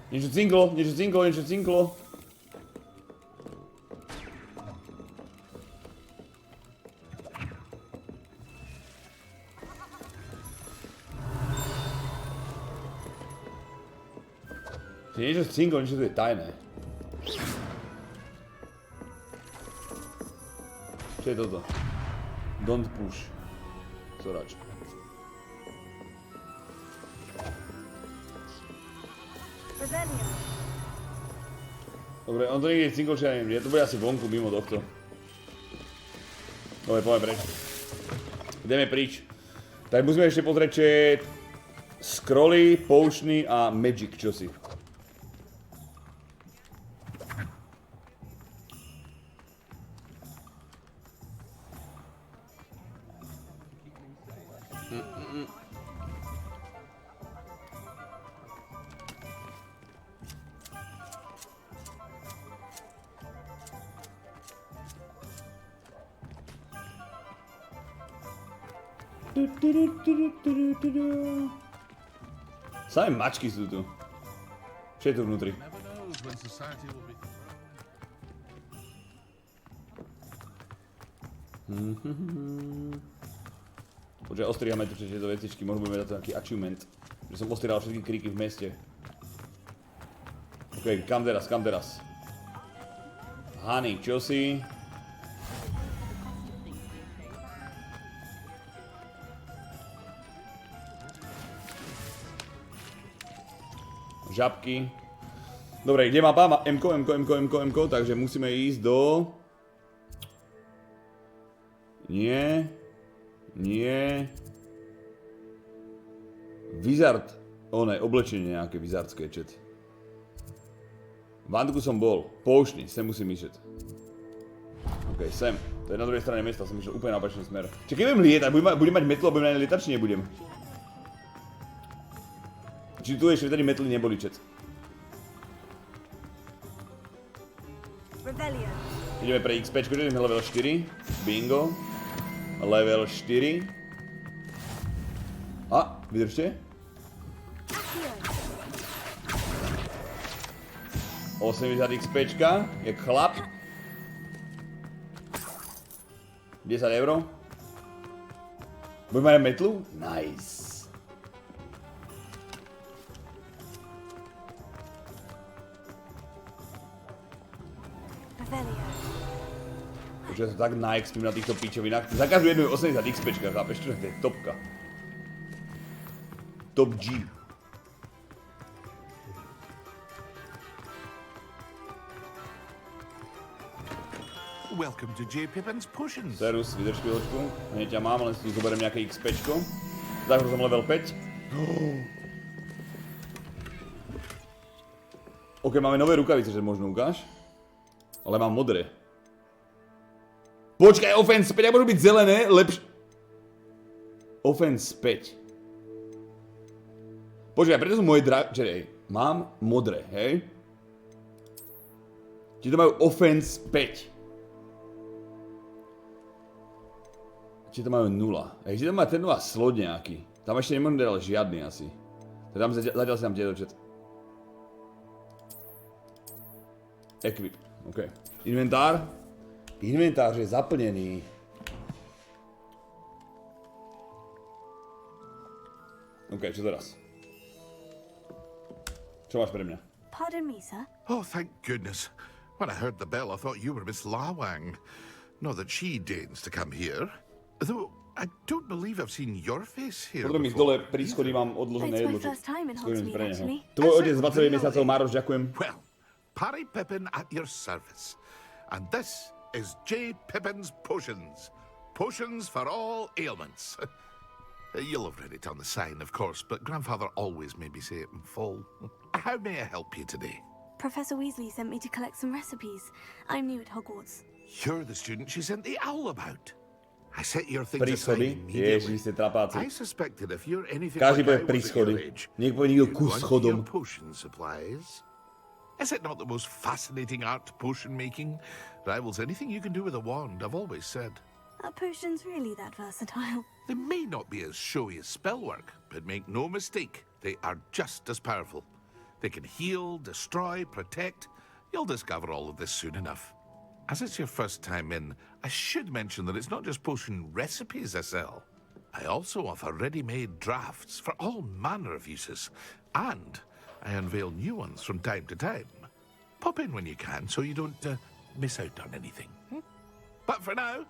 Niečo cinklo. Niečo tu je tajné. Čo je toto? Don't push. Zorač. Dobre, on to niekde cinkol, či ja neviem, to bude asi vonku mimo tohto. Dobre, poďme preč. Ideme prič. Tak musíme ešte pozrieť, čo je scrolly, potiony a magic čosi. Samé mačky sú tu. Čo je tu vnútri? Počkaj, ostrihame tu tieto vecičky, možno budeme dať nejaký achievement. Že som ostrihal všetky kríky v meste. OK, kam teraz? Honey, čo si? Žabky. Dobre, kde mapa? M-ko, takže musíme ísť do... Nie. Wizard. Oblečenie nejaké wizardské, chat. V Antku som bol. Poušni, sem musím ísť. OK, sem. To je na druhej strane mesta, som išiel úplne na opačný smer. Čiže keď budem lietať, budem mať metlu a budem na lietať, či nebudem? Či tu ešte tady metly neboli, chat. Ideme pre XPčko, že ideme level 4. Bingo. Level 4. A, vydržte. 80 XPčka, jak chlap. 10 €. Budeme mať metlu? Nice. Že ja to tak na-expím na týchto pičovinách. Za každú jednu je 80 XPčka, chápeš čo? To je topka. Top G. Welcome to J. Pippin's Potions. Serus, vydrž chvíľočku. Hneď ťa mám, len si tu zoberiem nejaké XPčko. Tak, som level 5. OK, máme nové rukavice, že možno ukáž. Ale mám modré. Počkaj, offense 5, a môžu byť zelené, lepšie. Offense 5. Počkaj, preto sú moje čakaj, mám modré, hej? Či to majú offense 5. Či to majú 0. Či to má ten nová slot nejaký. Tam ešte nemôžem dať ale žiadny asi. Tam zatiaľ si tam tieto čet. Equip, OK. Inventár. Inventár je zaplnený. OK, čo teraz? Čo máš pre mňa? Pardon me, sir. Oh, thank goodness. When I heard the bell, I thought you were Miss Lawang. Not that she deigns to come here. Though, I don't believe I've seen your face here Potom mi dole pri schody mám odložené jedlo, čo skôrim pre neho. Tvoj otec 29 mesiacov, Mároš, ďakujem. Well, Parry Pippin at your service. And this is J. Pippin's Potions. Potions for all ailments. You'll have read it on the sign, of course, but Grandfather always made me say it in full. How may I help you today? Professor Weasley sent me to collect some recipes. I'm new at Hogwarts. You're the student she sent the owl about. I set your things Pri schody? aside immediately. Ježiš, ste trapáci. I suspected if you're anything Každý like povie I pri was at schody. your age, Niekto povie niekto you'd ku want schodom. your potion supplies. Is it not the most fascinating art, potion making? Rivals anything you can do with a wand, I've always said. Are potions really that versatile? They may not be as showy as spellwork, but make no mistake, they are just as powerful. They can heal, destroy, protect. You'll discover all of this soon enough. As it's your first time in, I should mention that it's not just potion recipes I sell. I also offer ready-made drafts for all manner of uses, and I unveil new ones from time to time. Pop in when you can so you don't miss out on anything. But for now,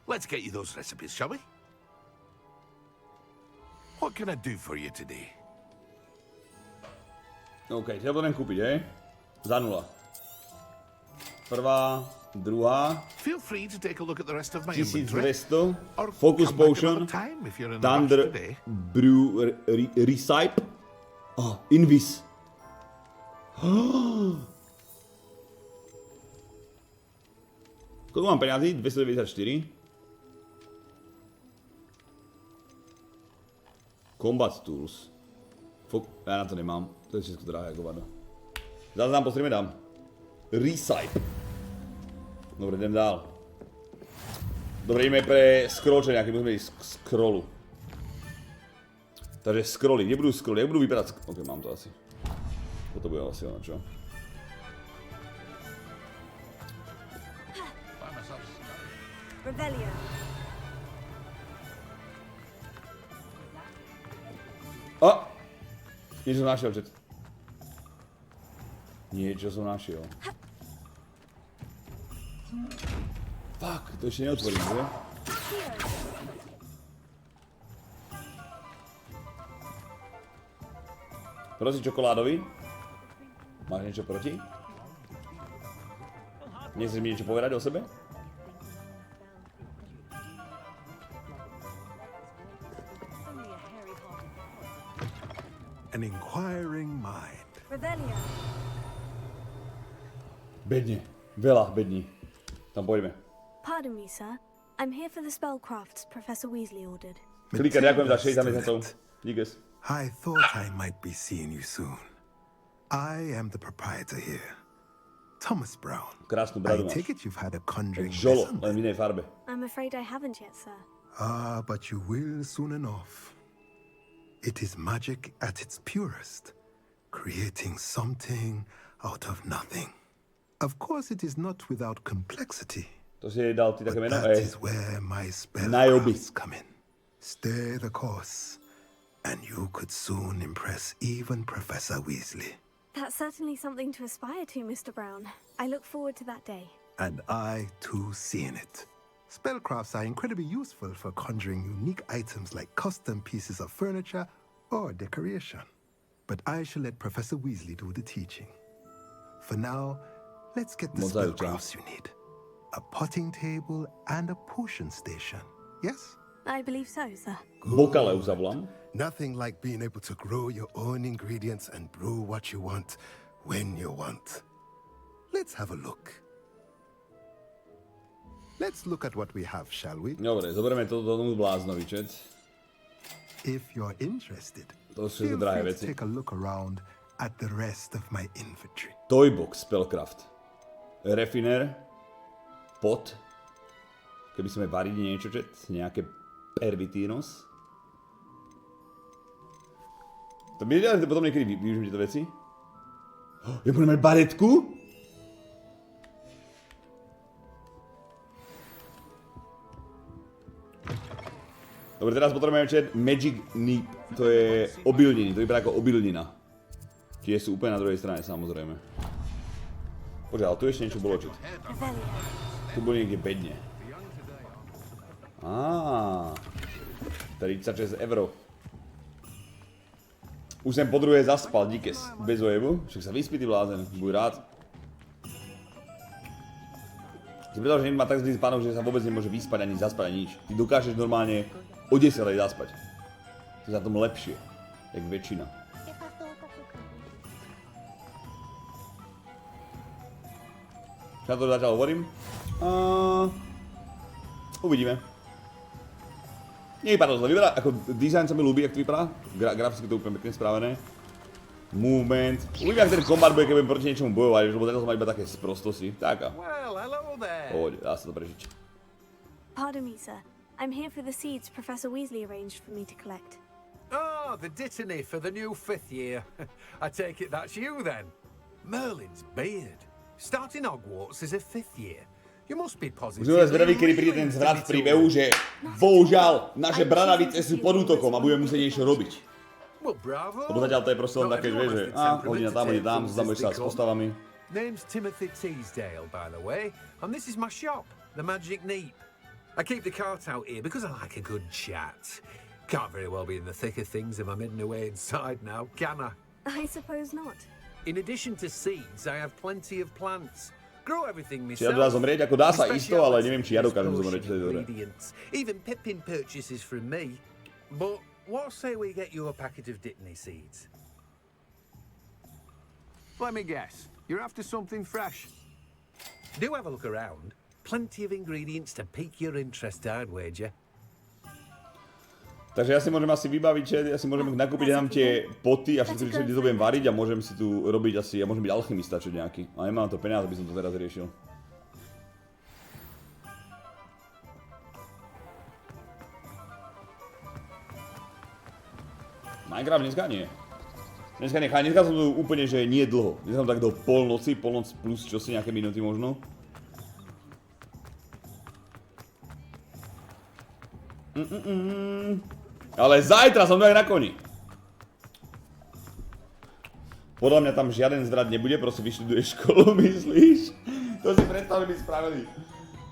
let's get you those recipes, shall we? What can I do for you today? OK, ja to budem kúpiť, hej? Za 0. Prvá, druhá. Feel free to take a look at the rest of my inventory. 1200. Or Focus come back Potion. another time if you're in a Thunder rush today. Brew Recipe. Oh, Invis. Koľko mám peniazí? 294. Combat Tools. Ja na to nemám. To je všetko drahé ako vada. Zás nám postrieme dám. Recipe. Dobre, idem dál. Dobre, ideme pre scroll, čo nejaké musíme ísť k scrollu. Takže scrolly, kde budú scrolly, jak budú vypadať? Ok, mám to asi. Toto bude asi ono, čo? Revelio. A! Niečo som našiel, čet. Niečo som našiel. Fuck, to ešte neotvorím, že? Prosím, čokoládový? Máš niečo proti? Nechceš mi niečo povedať o sebe? An inquiring mind. Revelio. Bedne. Veľa bední. Tam poďme. Pardon me, sir. I'm here for the spellcrafts Professor Weasley ordered. Klika, ďakujem za 60 mesiacov. Díkes. I thought I might be seeing you soon. I am the proprietor here, Thomas Brown. Krásnu I bradu máš. take it you've had a conjuring Žolo, lesson. len v inej farbe. I'm afraid I haven't yet, sir. Ah, but you will soon enough. It is magic at its purest, creating something out of nothing. Of course, it is not without complexity. To si jej dal ty také But meno? that is where my Niobe. spellcrafts come in. Stay the course, and you could soon impress even Professor Weasley. That's certainly something to aspire to, Mr. Brown. I look forward to that day. And I, too, see in it. Spellcrafts are incredibly useful for conjuring unique items like custom pieces of furniture or decoration. But I shall let Professor Weasley do the teaching. For now, let's get the spellcrafts you need. A potting table and a potion station, yes? I believe so, sir. Nothing like being able to grow your own ingredients and brew what you want, when you want. Let's have a look. Let's look at what we have, shall we? Dobre, zoberieme toto tomu bláznovi, čet. If you're interested, to sú feel drahé free veci. to take a look around at the rest of my inventory. Toybox, spellcraft. Refiner. Pot. Keby sme varili niečo, čet. Nejaké pervitinos. To by potom niekedy využijem tieto veci. Ja budem mať baretku? Dobre, teraz potrebujeme čet Magic Nip. To je obilniny, to vypadá ako obilnina. Tie sú úplne na druhej strane, samozrejme. Počkaj, ale tu ešte niečo bolo, čet. Tu bolo niekde bedne. 36 €. Už sem po druhé zaspal, díkes. Bez ojevu. Však sa vyspí, ty blázen. Buď rád. Si predal, že má tak zlý spánok, že sa vôbec nemôže vyspať ani zaspať ani nič. Ty dokážeš normálne o 10 aj zaspať. To je za tom lepšie. Jak väčšina. Čo na to zatiaľ hovorím? Uvidíme. Nevypadá to zle, vyberá, ako design sa mi ľúbi, jak to vypadá. Graficky to úplne pekne spravené. Movement. Uvidím, jak ten kombat bude, keď budem proti niečomu bojovať, lebo zatiaľ som mal iba také sprostosti. Taká. Poď, dá sa to prežiť. Pardon me, sir. I'm here for the seeds Professor Weasley arranged for me to collect. Oh, the dittany for the new 5th year. I take it that's you then. Merlin's beard. Starting Hogwarts as a 5th year. You must be positive. Už sme zvedaví, kedy príde ten zvrat v príbehu, že bohužiaľ naše bradavice sú pod útokom a budeme musieť niečo robiť. Lebo zatiaľ to je proste len také, že vieš, že hodina tam, zoznamuješ sa s postavami. Name's Timothy Teasdale, by the way, and this is my shop, the Magic Neep. I keep the cart out here because I like a good chat. Can't very well be in the thick of things if I'm hidden away inside now, can I? I suppose not. In addition to seeds, I have plenty of plants. Grow everything Či ja myself. dá zomrieť, ako dá sa isto, ale neviem, či ja dokážem zomrieť, čo to je dobré. Even Pippin purchases from me. But what say we get you a packet of Dittany seeds? Let me guess. You're after something fresh. Do have a look around. Plenty of ingredients to pique your interest, I'd wager. Takže ja si môžem asi vybaviť, že ja si môžem nakúpiť nám tie poty a všetko, čo to budem variť a môžem si tu robiť asi, ja môžem byť alchymista čo nejaký. A nemám na to peniaze, aby som to teraz riešil. Minecraft dneska nie. Dneska som tu úplne, že nie dlho. Dneska som tak do polnoci, polnoc plus čosi nejaké minúty možno. Ale zajtra som tak na koni. Podľa mňa tam žiaden zvrat nebude, proste vyštuduješ školu, myslíš? To si predstav, že by spravili.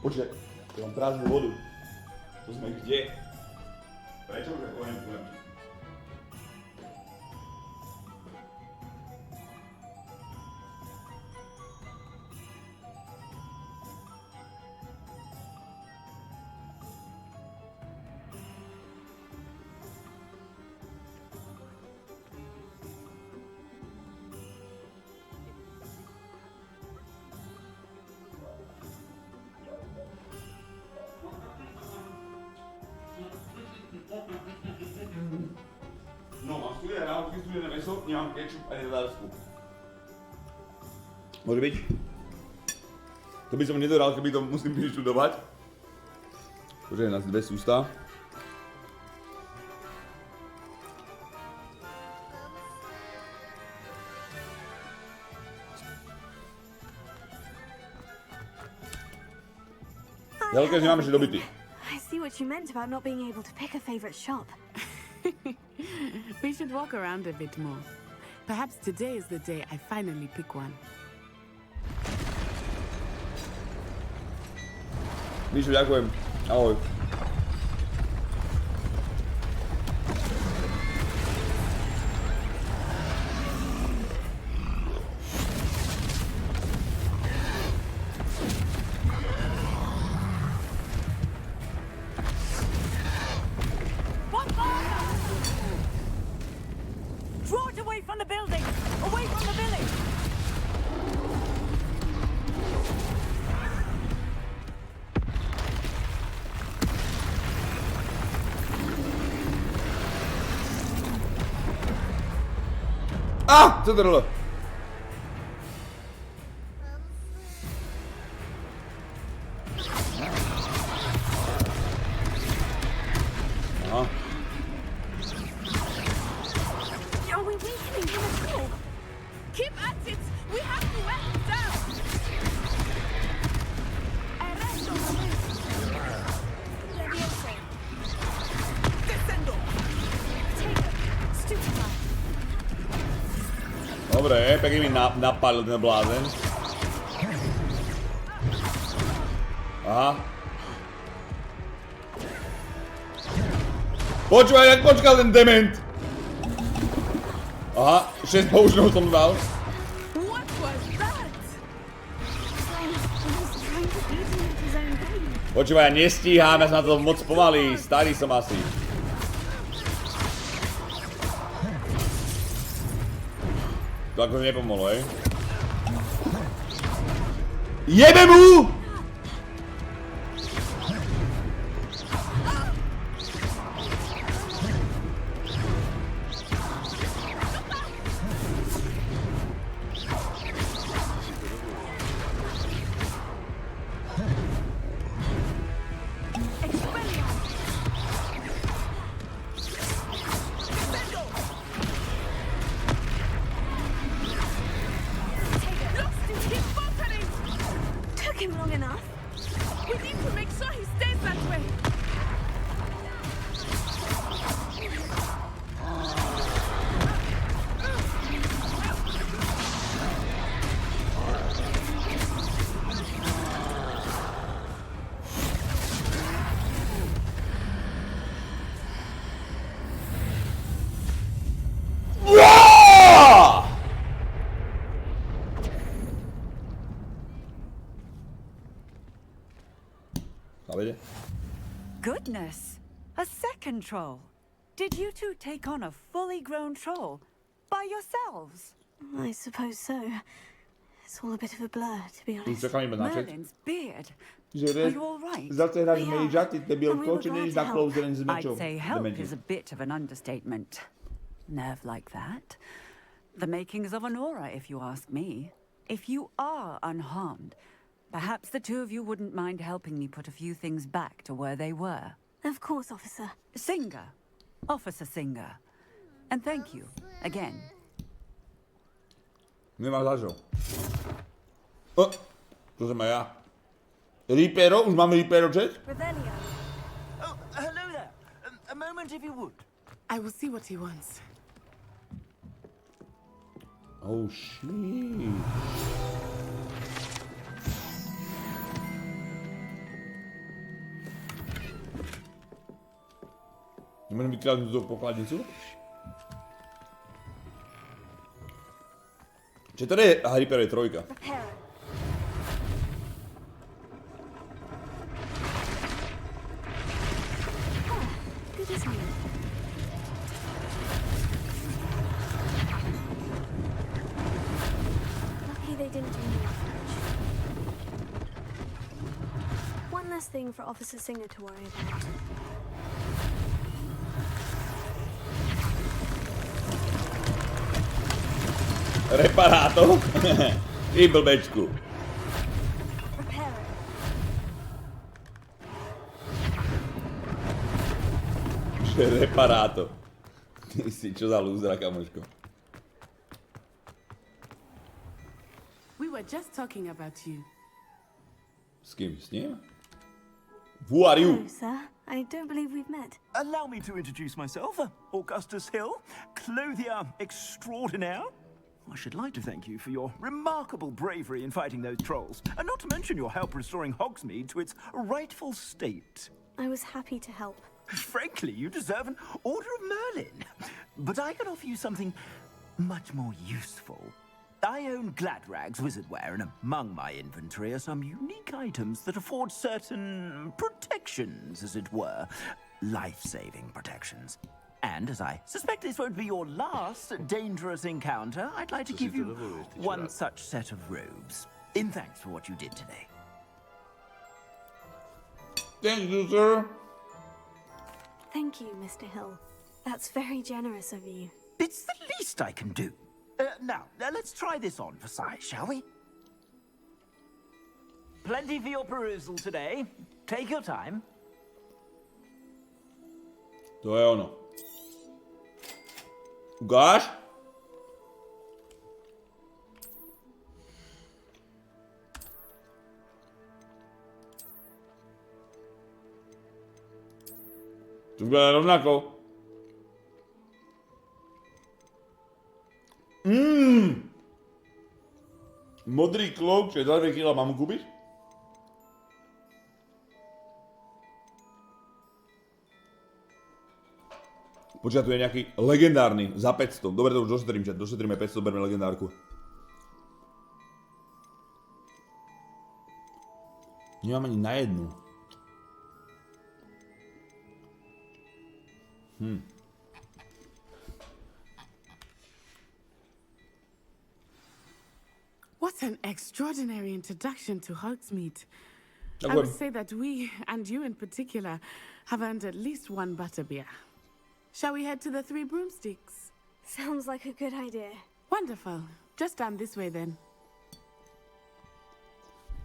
Počkaj, ja mám prázdnu vodu. To sme kde? Prečo už poviem? No, mám studené meso, nemám kečup ani dodávku. Môže byť? To by som nedodal, keby to musím vyštudovať. Počkaj, nás dve sústa. Ďalej, že máme ešte dobytý. I see what you meant about not being able to pick a favorite shop. We should walk around a bit more. Perhaps today is the day I finally pick one. Míšu, ďakujem. Ahoj. Co to bylo? Aha. Are we weakening him at all? Keep at it! We have to wear him down! Levioso. Descendo! Potato. Stupefy. Dobre, pekne mi napadl ten blázen. Aha. Počúvaj, jak počkal ten dement. Aha, 6 použnov som dal. What was that? Počúvaj, ja nestíham, ja som na to moc pomalý, starý som asi. To akože nepomohlo, hej? Jebe mu! Took him long enough. We need to make sure he stays that way. Goodness! A second troll. Did you two take on a fully grown troll by yourselves? I suppose so. It's all a bit of a blur, to be honest. Merlin's beard. Že Are you all right? zase hráš Major, ty debilko, či nejdeš na closer s I'd mečou? say help is a bit of an understatement. Nerve like that. The makings of an aura, if you ask me. If you are unharmed, perhaps the two of you wouldn't mind helping me put a few things back to where they were. Of course, officer. Singer. Officer Singer. And thank you, again. Nemám zažil. To jsem já. Reapero? Už máme Reapero chat? Revelio. Oh, hello there. A moment if you would. I will see what he wants. Oh shit. Můžeme vykrádat tu pokladnicu? Čiže tady je Reaper je trojka. They didn't do me much. One less thing for Officer Singer to worry about. Reparátor? Ty blbečku. Reparátor. Ty si čo za lúzra, kamoško. We were just talking about you. S kým? S ním? Who are you? Hello, sir. I don't believe we've met. Allow me to introduce myself, Augustus Hill, clothier extraordinaire. I should like to thank you for your remarkable bravery in fighting those trolls, and not to mention your help restoring Hogsmeade to its rightful state. I was happy to help. Frankly, you deserve an Order of Merlin. But I can offer you something much more useful. I own Gladrag's wizardware, and among my inventory are some unique items that afford certain protections, as it were. Life-saving protections. And as I suspect this won't be your last dangerous encounter, I'd like to give you one such set of robes, in thanks for what you did today. Thank you, sir. Thank you, Mr. Hill. That's very generous of you. It's the least I can do. Now, let's try this on for size, shall we? Plenty for your perusal today. Take your time. To je ono. Ukáž? To bude rovnako. Modrý klouk, čo je 2 kg, mám kúpiť? Počkaj, tu je nejaký legendárny za 500. Dobre, to už došetríme 500, berme legendárku. Nemám ani na jednu. What an extraordinary introduction to Hogsmeade. I Ďakujem. would say that we, and you in particular, have earned at least one butterbeer. Shall we head to the Three Broomsticks? Sounds like a good idea. Wonderful. Just down this way then.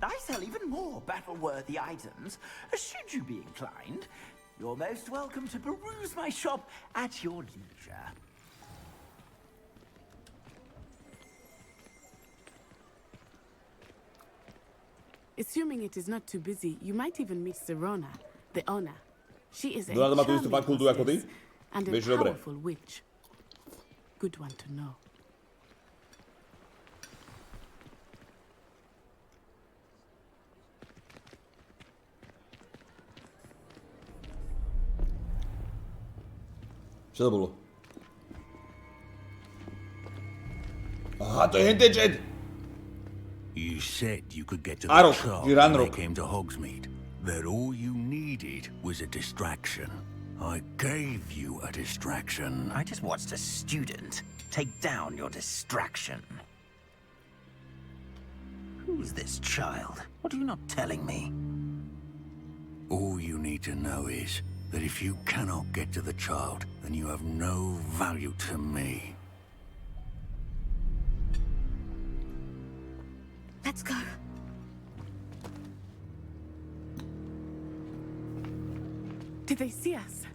I sell even more battle-worthy items. Should you be inclined, you're most welcome to peruse my shop at your leisure. Assuming it is not too busy, you might even meet Serona, the owner. She is a Donáda má tú istú charming fakultu ako ty? hostess and a Vieš, dobre. powerful witch. Good one to know. Čo to bolo? Aha, to je hentečet! You said you could get to the Arok, child you when ran they rock. came to Hogsmeade. That all you needed was a distraction. I gave you a distraction. I just watched a student take down your distraction. Who's this child? What are you not telling me? All you need to know is that if you cannot get to the child, then you have no value to me. Let's go. Did they see us?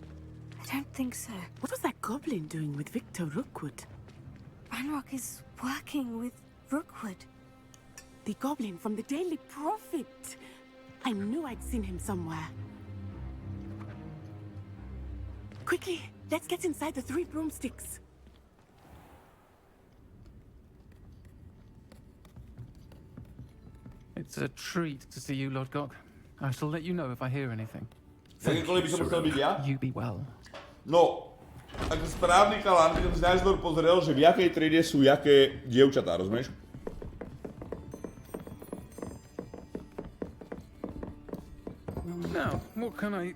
I don't think so. What was that goblin doing with Victor Rookwood? Ranrock is working with Rookwood. The goblin from the Daily Prophet. I knew I'd seen him somewhere. Quickly, let's get inside the Three Broomsticks. It's a treat to see you, Lodgok. I shall let you know if I hear anything. Jakýkoliv by som chcel byť ja? You be well. No, ako správny chalan, by som si najskôr pozrel, že v jakej triede sú jaké dievčatá, rozumieš? Now, what can I...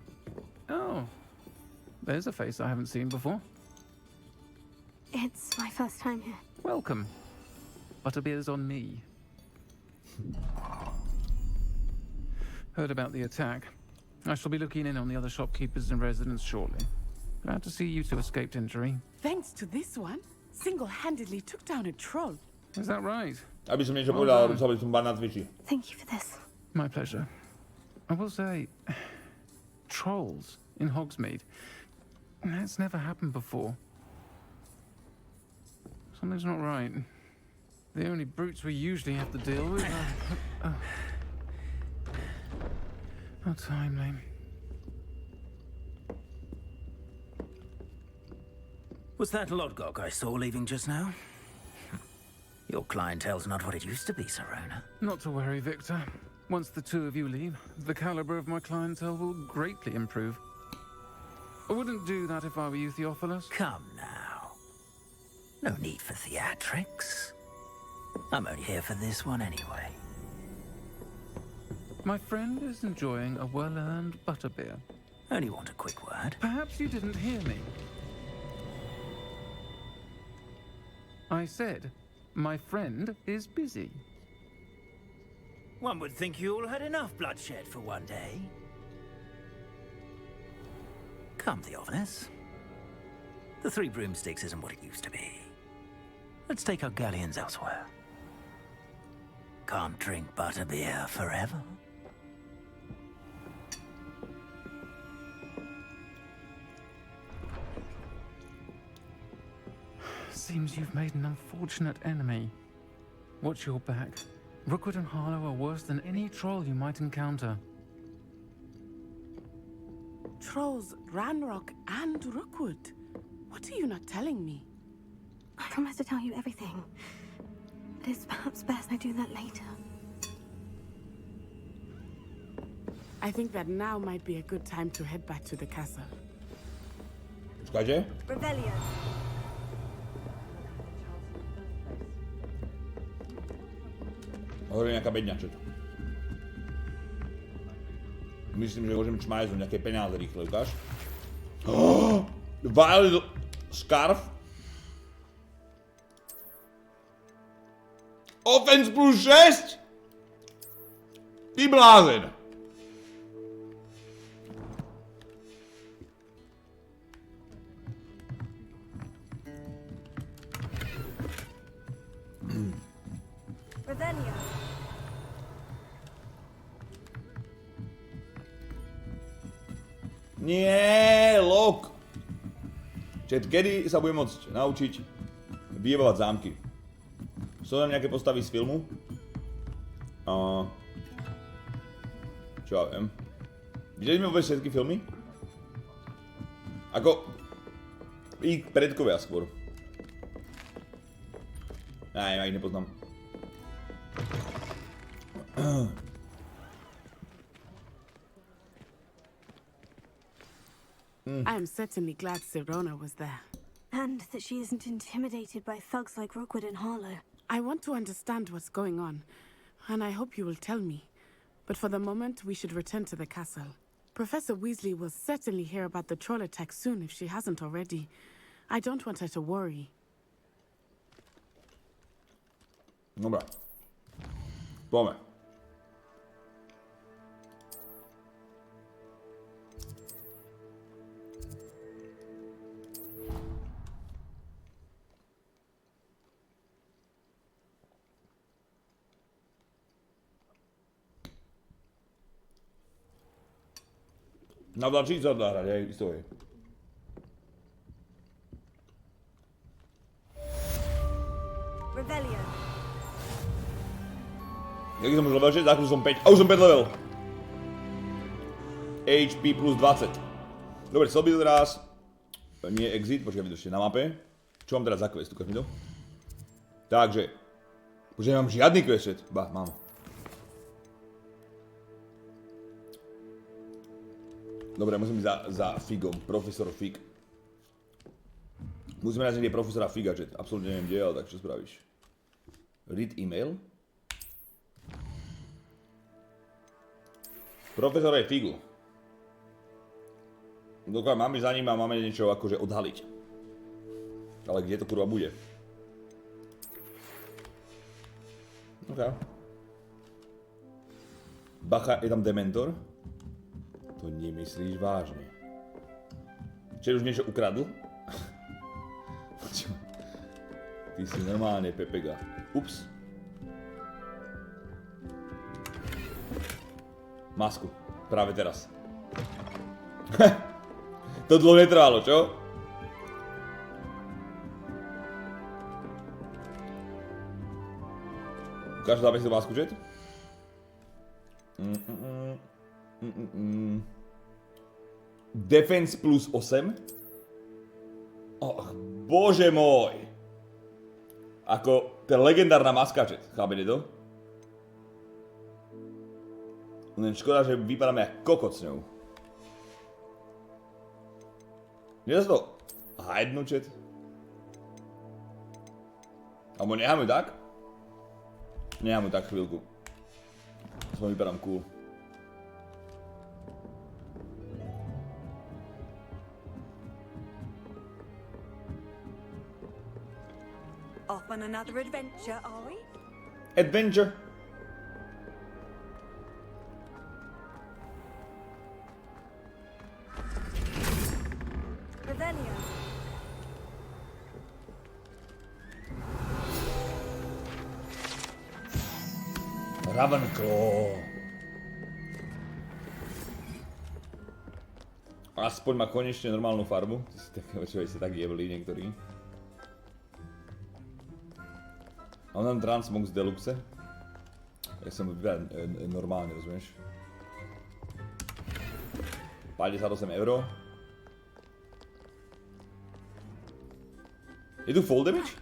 Oh, there's a face I haven't seen before. It's my first time here. Welcome. Butterbeer's on me. Heard about the attack. I shall be looking in on the other shopkeepers and residents shortly. Glad to see you two escaped injury. Thanks to this one, single-handedly took down a troll. Is that right? Aby som niečo povedal, musel by som bať na Twitchi. Thank you for this. My pleasure. I will say, trolls in Hogsmeade. That's never happened before. Something's not right. The only brutes we usually have to deal with are... How timely. Was that Lodgok I saw leaving just now? Your clientele's not what it used to be, Serona. Not to worry, Victor. Once the two of you leave, the caliber of my clientele will greatly improve. I wouldn't do that if I were you, Theophilus. Come now. No need for theatrics. I'm only here for this one anyway. My friend is enjoying a well-earned butterbeer. Only want a quick word. Perhaps you didn't hear me. I said, my friend is busy. One would think you all had enough bloodshed for one day. Come, Theophilus. The Three Broomsticks isn't what it used to be. Let's take our galleons elsewhere. Can't drink butterbeer forever. Seems you've made an unfortunate enemy. Watch your back. Rookwood and Harlow are worse than any troll you might encounter. Trolls, Ranrock, and Rookwood. What are you not telling me? I promise to tell you everything. But it's perhaps best I do that later. I think that now might be a good time to head back to the castle. Počkajte. Rebellion. Hovorí nejaká bedňačet. Myslím, že môžem čmajznúť nejaké penáze rýchle, ukáž? Violet Scarf. Offense plus 6? Ty blázen. Rebellion. Nie, lok. Čiže kedy sa budem môcť naučiť vyjebovať zámky? Sú tam nejaké postavy z filmu? Čo ja viem? Videli sme vôbec všetky filmy? Ako... ich predkovia skôr. Ja ich nepoznám. I am certainly glad Sirona was there. And that she isn't intimidated by thugs like Rookwood and Harlow. I want to understand what's going on, and I hope you will tell me. But for the moment, we should return to the castle. Professor Weasley will certainly hear about the troll attack soon if she hasn't already. I don't want her to worry. Dobra. Poďme. Na vlačíc sa dá hrať, aj isto je. Rebellion. Jaký som už level 6? Zákru som 5. A už som 5 level. HP plus 20. Dobre, chcel by teraz... Nie exit, počkaj, mi to ešte na mape. Čo mám teraz za quest? Ukáž mi to. Takže. Už nemám žiadny quest set. Ba, mám. Dobre, musím ísť za Figom. Profesor Fig. Musíme nájsť niekde profesora Figa, že absolútne neviem, kde je, ale tak čo spravíš? Read email. Profesor je Figu. Dokiaľ máme za ním a máme niečo akože odhaliť. Ale kde to kurva bude? OK. Bacha, je tam Dementor? To nemyslíš vážne. Čiže už niečo ukradl? Ty si normálne Pepega. Ups. Masku. Práve teraz. To dlho netrvalo, čo? Ukážu dáme si tú masku, čet? Defense plus 8. Oh, bože môj. Ako, to je legendárna maska, čet. Chápete to? Len škoda, že vypadáme jak kokot s ňou. Nedá sa to hajdnúť, čet? Alebo nechám ju tak? Nechám ju tak chvíľku. Aspoň vypadám cool. Off on another adventure, are we? Adventure. Rebellion. Ravenclaw. Aspoň má konečne normálnu farbu. Čo ste tak jebli niektorí. A on tam Transmox Deluxe. Ja som vybrať normálne, rozumieš? 58 €. Je tu full damage?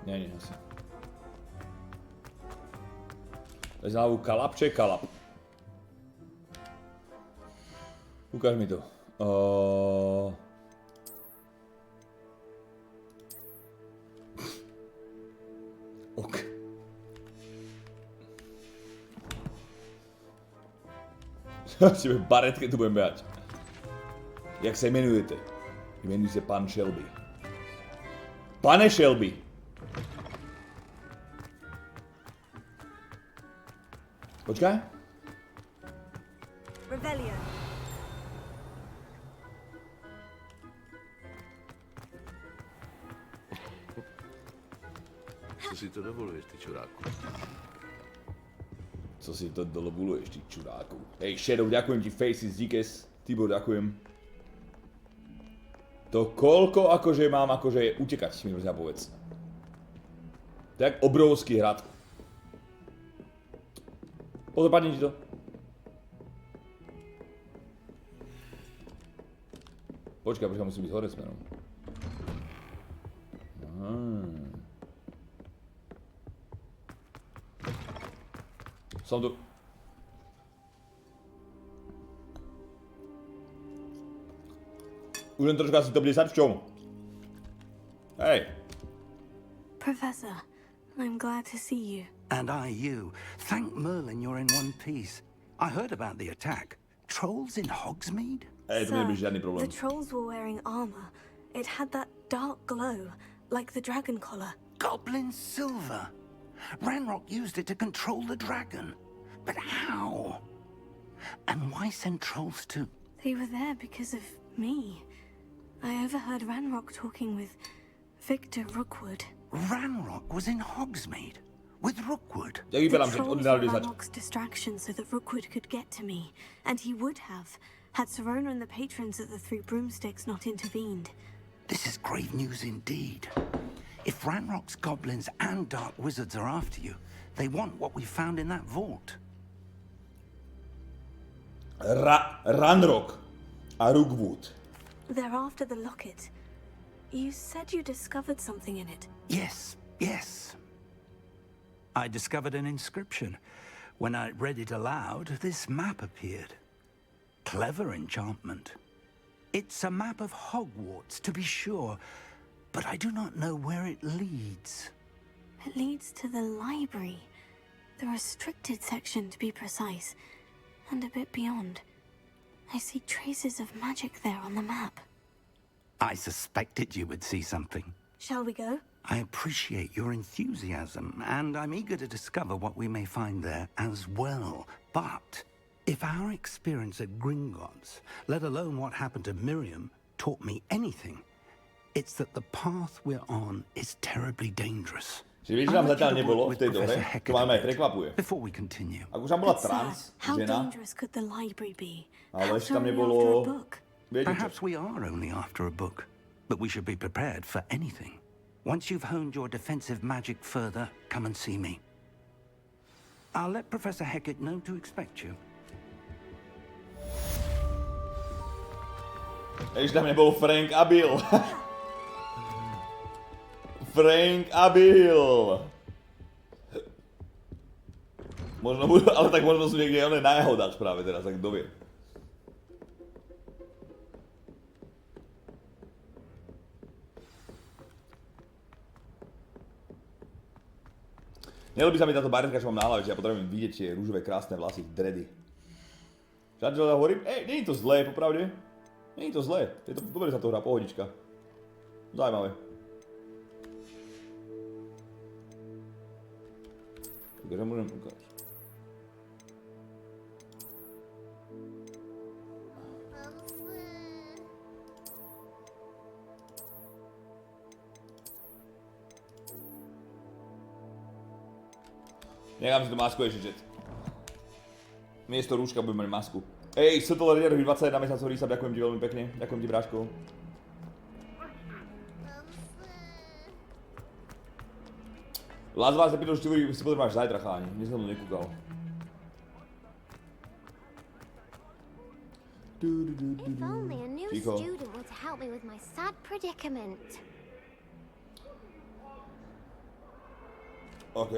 Nie, asi. Takže na kalap, čo je kalap? Ukáž mi to. Ok. Čiže baret, keď tu budem behať. Jak sa jmenujete? Jmenuji sa pán Shelby. Pane Shelby! Počkaj. Rebellion. Co si to dovoluješ, ty čuráku? Co si to dovoluješ, ty čuráku? Hej, Shadow, ďakujem ti, Faces, Díkes, Tibor, ďakujem. To koľko akože mám akože utekať, mi možná povedz. To je jak obrovský hrad. Pozor, padni ti to. Počkaj, musím byť hore smerom. Som tu. Už len troška asi top 10 v čom? Hej. Professor, I'm glad to see you. And I you. Thank Merlin you're in one piece. I heard about the attack. Trolls in Hogsmeade? Hej, to nebude žiadny problém. The trolls were wearing armor. It had that dark glow, like the dragon collar. Goblin silver. Ranrock used it to control the dragon. But how? And why send trolls to... They were there because of me. I overheard Ranrock talking with Victor Rookwood. Ranrock was in Hogsmeade? With Rookwood? The trolls were Ranrock's distraction so that Rookwood could get to me. And he would have, had Serona and the patrons at the Three Broomsticks not intervened. This is grave news indeed. If Ranrock's goblins and dark wizards are after you, they want what we found in that vault. Ranrock a Rookwood. They're after the locket. You said you discovered something in it. Yes, yes. I discovered an inscription. When I read it aloud, this map appeared. Clever enchantment. It's a map of Hogwarts, to be sure, but I do not know where it leads. It leads to the library. The restricted section, to be precise. And a bit beyond. I see traces of magic there on the map. I suspected you would see something. Shall we go? I appreciate your enthusiasm, and I'm eager to discover what we may find there as well. But if our experience at Gringotts, let alone what happened to Miriam, taught me anything, it's that the path we're on is terribly dangerous. Čiže vieš, že nám zatiaľ nebolo v tejto hre, čo máme aj prekvapuje. Before we continue. Ak už tam bola trans, How žena, dangerous could the library be? ale ešte tam After nebolo... a book? Viete čo? Perhaps we are only after a book, but we should be prepared for anything. Once you've honed your defensive magic further, come and see me. I'll let Professor Hecat know to expect you. Ešte tam nebol Frank a Bill. Frank a Bill. Možno budú, ale tak možno sú niekde oné na jahodáč práve teraz, tak kto vie. Nelúbi sa mi táto baretka, čo mám na hlave, že ja potrebujem vidieť tie rúžové krásne vlasy, dready. Však, čo hovorím? Nie je to zlé, popravde. Nie je to zlé. Dobre sa to hrá, pohodička. Zajímavé. Takže môžem ukážať. Nechám si to masku ešte, chat. Miesto rúška budem mať masku. Ej, Sotol Rider 21 mesiacov resub, ďakujem ti veľmi pekne. Ďakujem ti, bráško. Lás vás nepýtal, že si potrebáš zajtra, cháni. Dnes som to nekúkal. If only a new student were to help me with my sad predicament. OK.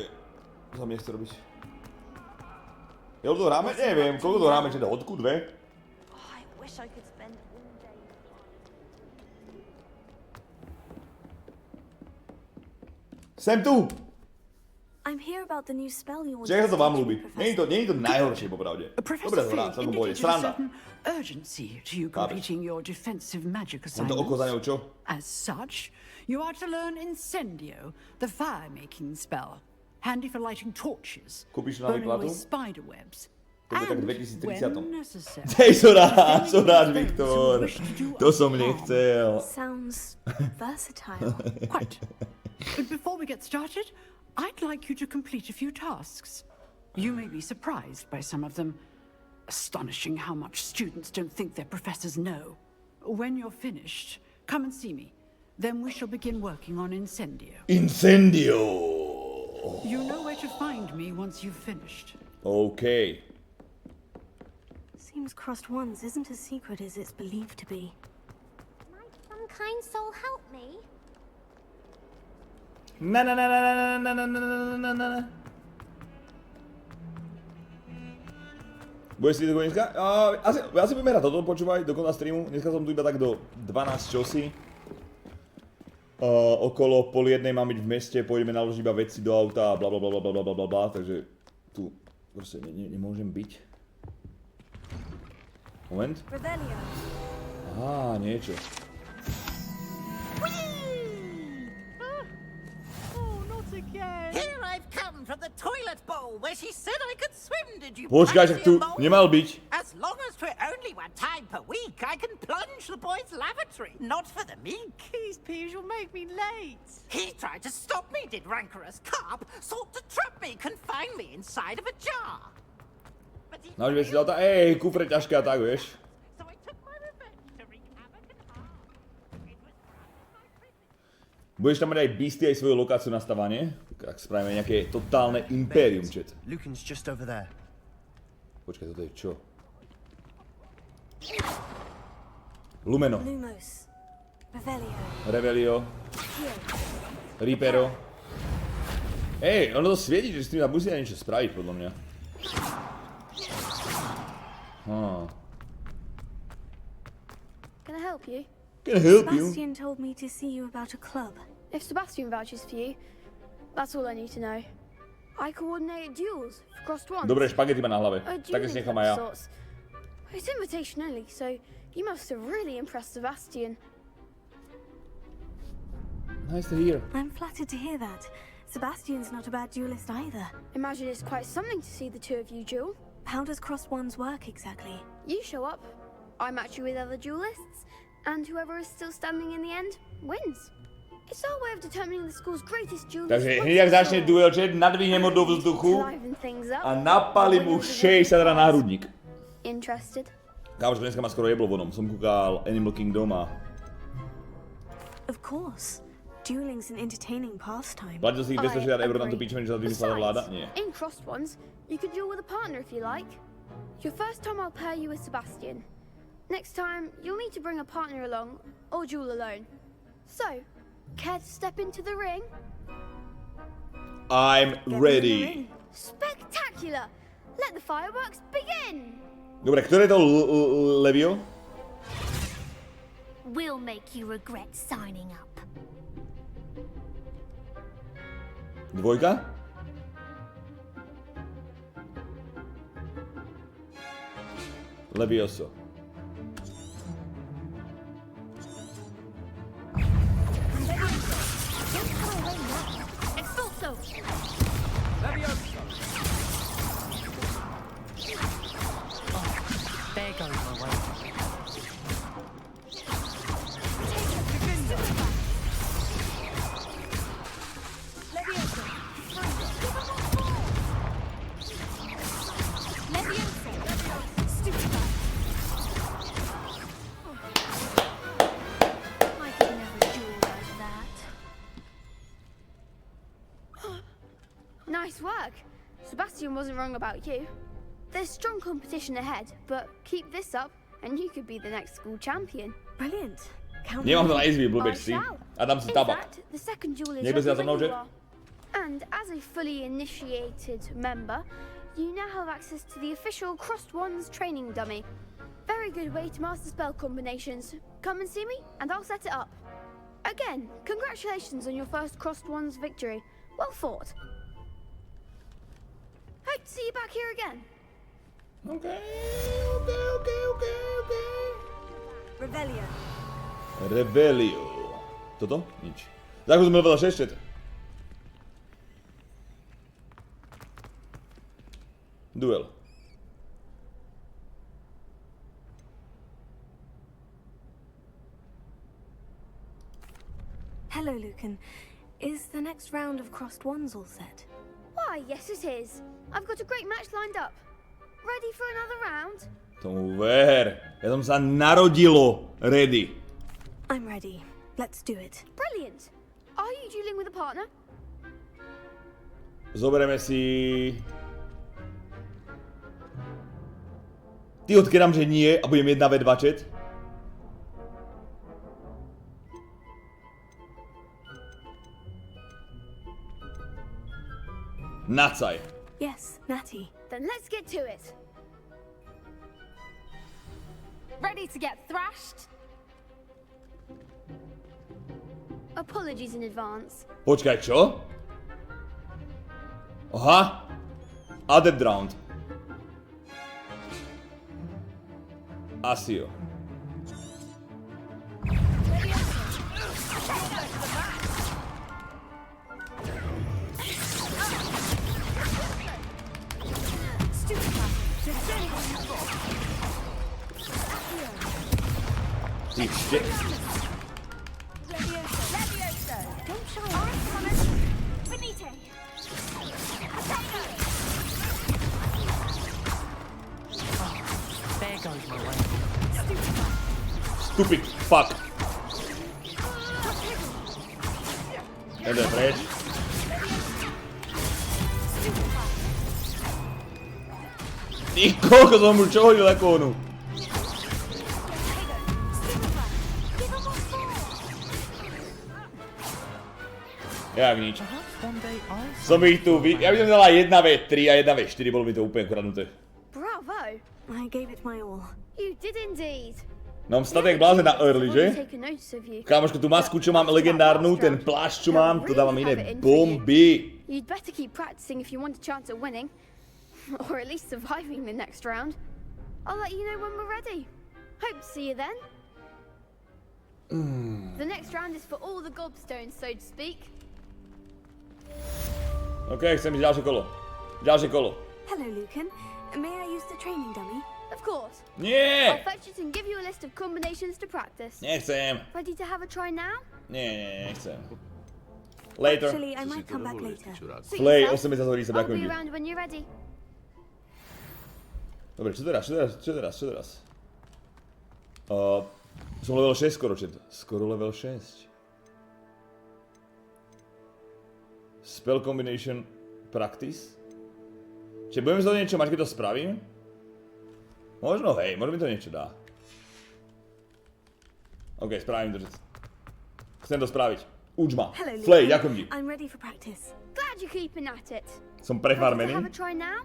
Co sa mi nechce robiť? Ja to hráme? Neviem, koľko to hráme, či to hodku, dve? I wish I could spend all day. Sem tu! I'm here about the new spell you want Čak sa to to vám teach me, ľúbi. Nie je to najhoršie, popravde. Dobre to hrá, celkom pôjde. Sranda. Urgency to you completing your defensive magic Mám to oko za ňou, čo? As such, you are to learn Incendio, the fire-making spell, handy for lighting torches, Kúpiš na burning výplatu? away spider webs, To bude tak and 2030. when necessary. Hej, som rád, Viktor. To som nechcel. Sounds versatile. Quite. But before we get started, I'd like you to complete a few tasks. You may be surprised by some of them. Astonishing how much students don't think their professors know. When you're finished, come and see me. Then we shall begin working on Incendio. Incendio! You know where to find me once you've finished. OK. Seems crossed ones isn't as secret as it's believed to be. Might some kind soul help me? Na na na na na na na na na na na. Budeš si to dneska? Asi budeme hrať toto, počúvaj, do konca streamu. Dneska som tu iba tak do 12 čosi. Okolo 12:30 mám byť v meste, pôjdeme naložiť iba veci do auta a blablabla, takže tu proste nemôžem byť. Moment. Á, niečo. Here I've come from the toilet bowl where she said I could swim. Did you? Počkaj, však tu nemal byť. As long as for only one time per week, I can plunge the boy's lavatory. Not for the meek. Please, Piers, you'll make me late. He tried to stop me, did rancorous carp. Sought to trap me, confine me inside of a jar. Naučíme si auta, kufre ťažké a tak, vieš. Budeš tam mať aj beasty, aj svoju lokáciu na stavanie? Tak spravíme nejaké totálne impérium, chat. Lucan's just over there. Počkaj, toto je čo? Lumeno. Lumos. Revelio. Revelio. Reapero. Ono to svieti, že s tým musí aj niečo spraviť, podľa mňa. Can I help you? Can I help you? Sebastian told me to see you about a club. If Sebastian vouches for you, that's all I need to know. I coordinate duels for crossed ones. Dobre, špagety má na hlave. Také si nechám aj ja. It's invitation only, so you must have really impressed Sebastian. Nice to hear. I'm flattered to hear that. Sebastian's not a bad duelist either. Imagine it's quite something to see the two of you duel. How does crossed ones work exactly? You show up, I match you with other duelists, and whoever is still standing in the end wins. It's our way of determining the school's greatest duelist. Takže hneď ak začne duel, chat, nadvihnem ho do vzduchu a napalím mu 60 na hrudník. Interested? Kámoš, dneska ma skoro jeblo vonom. Som kúkal Animal Kingdom a... Of course. Dueling's an entertaining pastime. Platil si 260 eur na tú pičovinu, čo za tým myslela vláda? Nie. In crossed ones, you can duel with a partner if you like. Your first time I'll pair you with Sebastian. Next time, you'll need to bring a partner along, or duel alone. So, care to step into the ring? I'm ready. Spectacular! Let the fireworks begin! Dobre, ktoré je to Levio? We'll make you regret signing up. Dvojka? Levioso. Expulso! Levioso! There goes my way. Nice work. Sebastian wasn't wrong about you. There's strong competition ahead, but keep this up and you could be the next school champion. Brilliant. Nemám to na izbě, blbečci. A tam si tabak. The second duel is Někdo si na to ready when nože? you are. And as a fully initiated member, you now have access to the official Crossed Wands training dummy. Very good way to master spell combinations. Come and see me, and I'll set it up. Again, congratulations on your first Crossed Wands victory. Well fought. Hope to see you back here again. Okay. Revelio. Revelio. Toto? Nič. Tak sme level 6 čete. Duel. Hello, Lucan. Is the next round of Crossed Wands all set? Why, yes it is. I've got a great match lined up. Ready for another round? Tomu ver. Ja som sa narodilo ready. I'm ready. Let's do it. Brilliant. Are you dueling with a partner? Zoberieme si... Ty odkýdam, že nie a budem 1v2 chat. Nacaj. Yes, Natty. Then let's get to it. Ready to get thrashed? Apologies in advance. Počkaj, čo? Aha. Adept round. Asi jo. Ty shit. Don't shy away from it. Finite. There goes my way. Stupid fuck. Jeden preč. Ty koľko som mu čo hodil ako onu. Jak nič. Som ich tu ja by som dala 1v3 a 1v4, bolo mi to úplne kradnuté. Bravo. I gave it my all. You did indeed. Mám statek blázen na early, že? Kámoško, tú masku, čo mám legendárnu, ten plášť, čo mám, to dávam iné bomby. You'd better keep practicing if you want a chance at winning. Or at least surviving the next round. I'll let you know when we're ready. Hope to see you then. The next round is for all the gobstones, so to speak. OK, chcem ísť ďalšie kolo. Ďalšie kolo. Hello, Lucan. May I use the training dummy? Of course. Nie! I'll fetch it and give you a list of combinations to practice. Nechcem. Ready to have a try now? Nie, nechcem. Later. Actually, I might come back later. Play, 8 sa zhodí sa I'll ďakujem be ti. around when you're ready. Dobre, čo teraz? Som level 6 skoro, skoro level 6. Spell combination practice. Čiže budeme sa to niečo mať, keď to spravím? Možno, hej, možno mi to niečo dá. OK, spravím to. Chcem to spraviť. Uč ma. Flay, ďakujem ti. I'm ready for practice. Glad you're keeping at it. Som Ready to prefarmený. have a try now?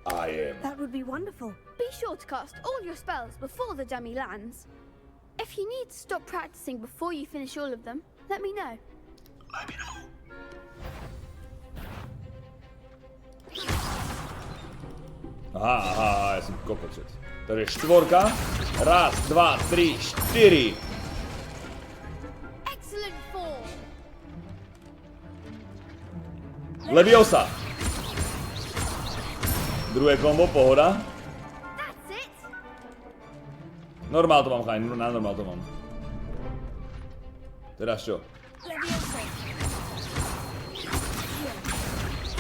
I am. That would be wonderful. Be sure to cast all your spells before the dummy lands. If you need to stop practicing before you finish all of them, let me know. Aha, ja som kokočec. Takže štvorka. Raz, dva, tri, štyri. Excellent form. Leviosa. Druhé kombo, pohoda. That's it. Normál to mám, chajn, na normál to mám. Teraz čo?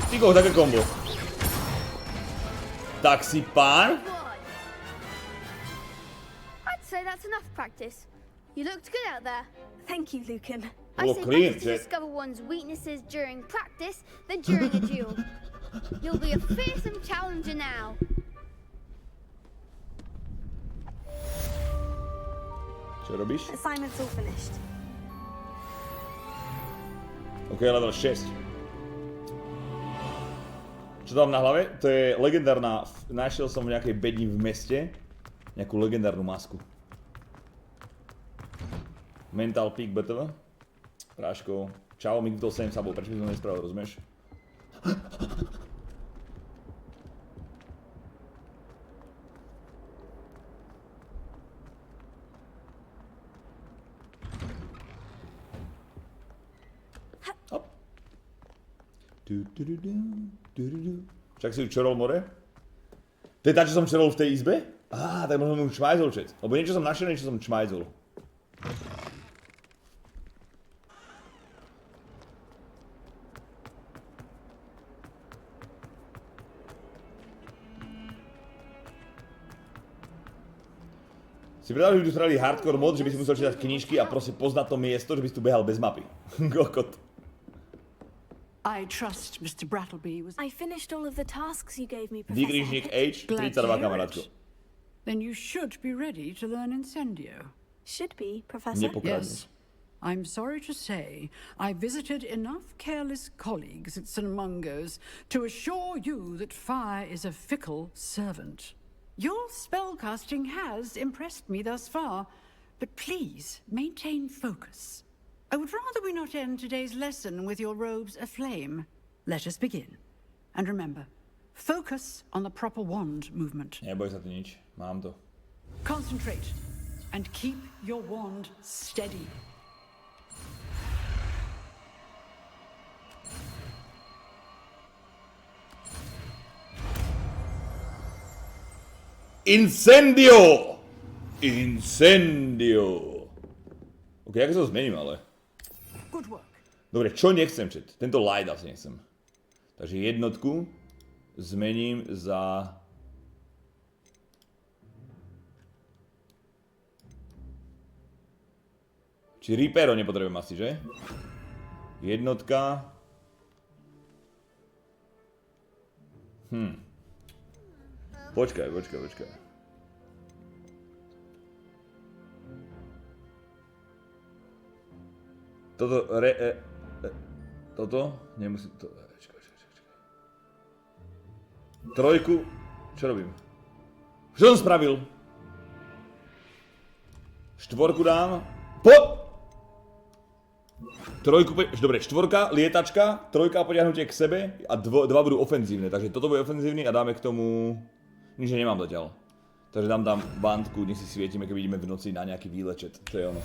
Ty koho, také kombo. Tak si pán? I'd say that's enough practice. You looked good out there. Thank you, Lucan. I say better to discover one's weaknesses during practice than during a duel. You'll be a fearsome challenger now. Čo robíš? Assignment's all finished. OK, level 6. Čo tam na hlave? To je legendárna... Našiel som v nejakej bedni v meste nejakú legendárnu masku. Mental Peak BTV. Práško. Čau, mi kto sem sabol, prečo by som nespravil, rozumieš? Hop. Však si ju čorol more? To je tá, čo som čorol v tej izbe? Á, tak možno mu čmajzol čet. Lebo niečo som našiel, niečo som čmajzol. Si predal, že by tu spravili hardcore mod, že by si musel čítať knižky a proste poznať to miesto, že by si tu behal bez mapy. Kokot. I trust Mr. Brattleby was... I finished all of the tasks you gave me, Professor. Výkričník H, 32 kamarátko. Then you should be ready to learn Incendio. Should be, Professor. Yes. I'm sorry to say, I visited enough careless colleagues at St. Mungo's to assure you that fire is a fickle servant. Your spellcasting has impressed me thus far, but please maintain focus. I would rather we not end today's lesson with your robes aflame. Let us begin. And remember, focus on the proper wand movement. Neboj sa tu nič, mám to. Concentrate and keep your wand steady. Incendio! Incendio! OK, ako sa to zmením, ale... Dobre, čo nechcem, chat? Tento light asi nechcem. Takže jednotku zmením za... Či Reapero nepotrebujem asi, že? Jednotka... Počkaj. Toto? Nemusím to... Čakaj. Trojku... Čo robím? Čo som spravil? Štvorku dám... Trojku... Dobre, štvorka, lietačka, trojka potiahnutie k sebe a dva budú ofenzívne. Takže toto bude ofenzívny a dáme k tomu... Nič nemám zatiaľ. Takže dám tam bandku, nech si svietime, keď vidíme v noci na nejaký výlečet. To je ono.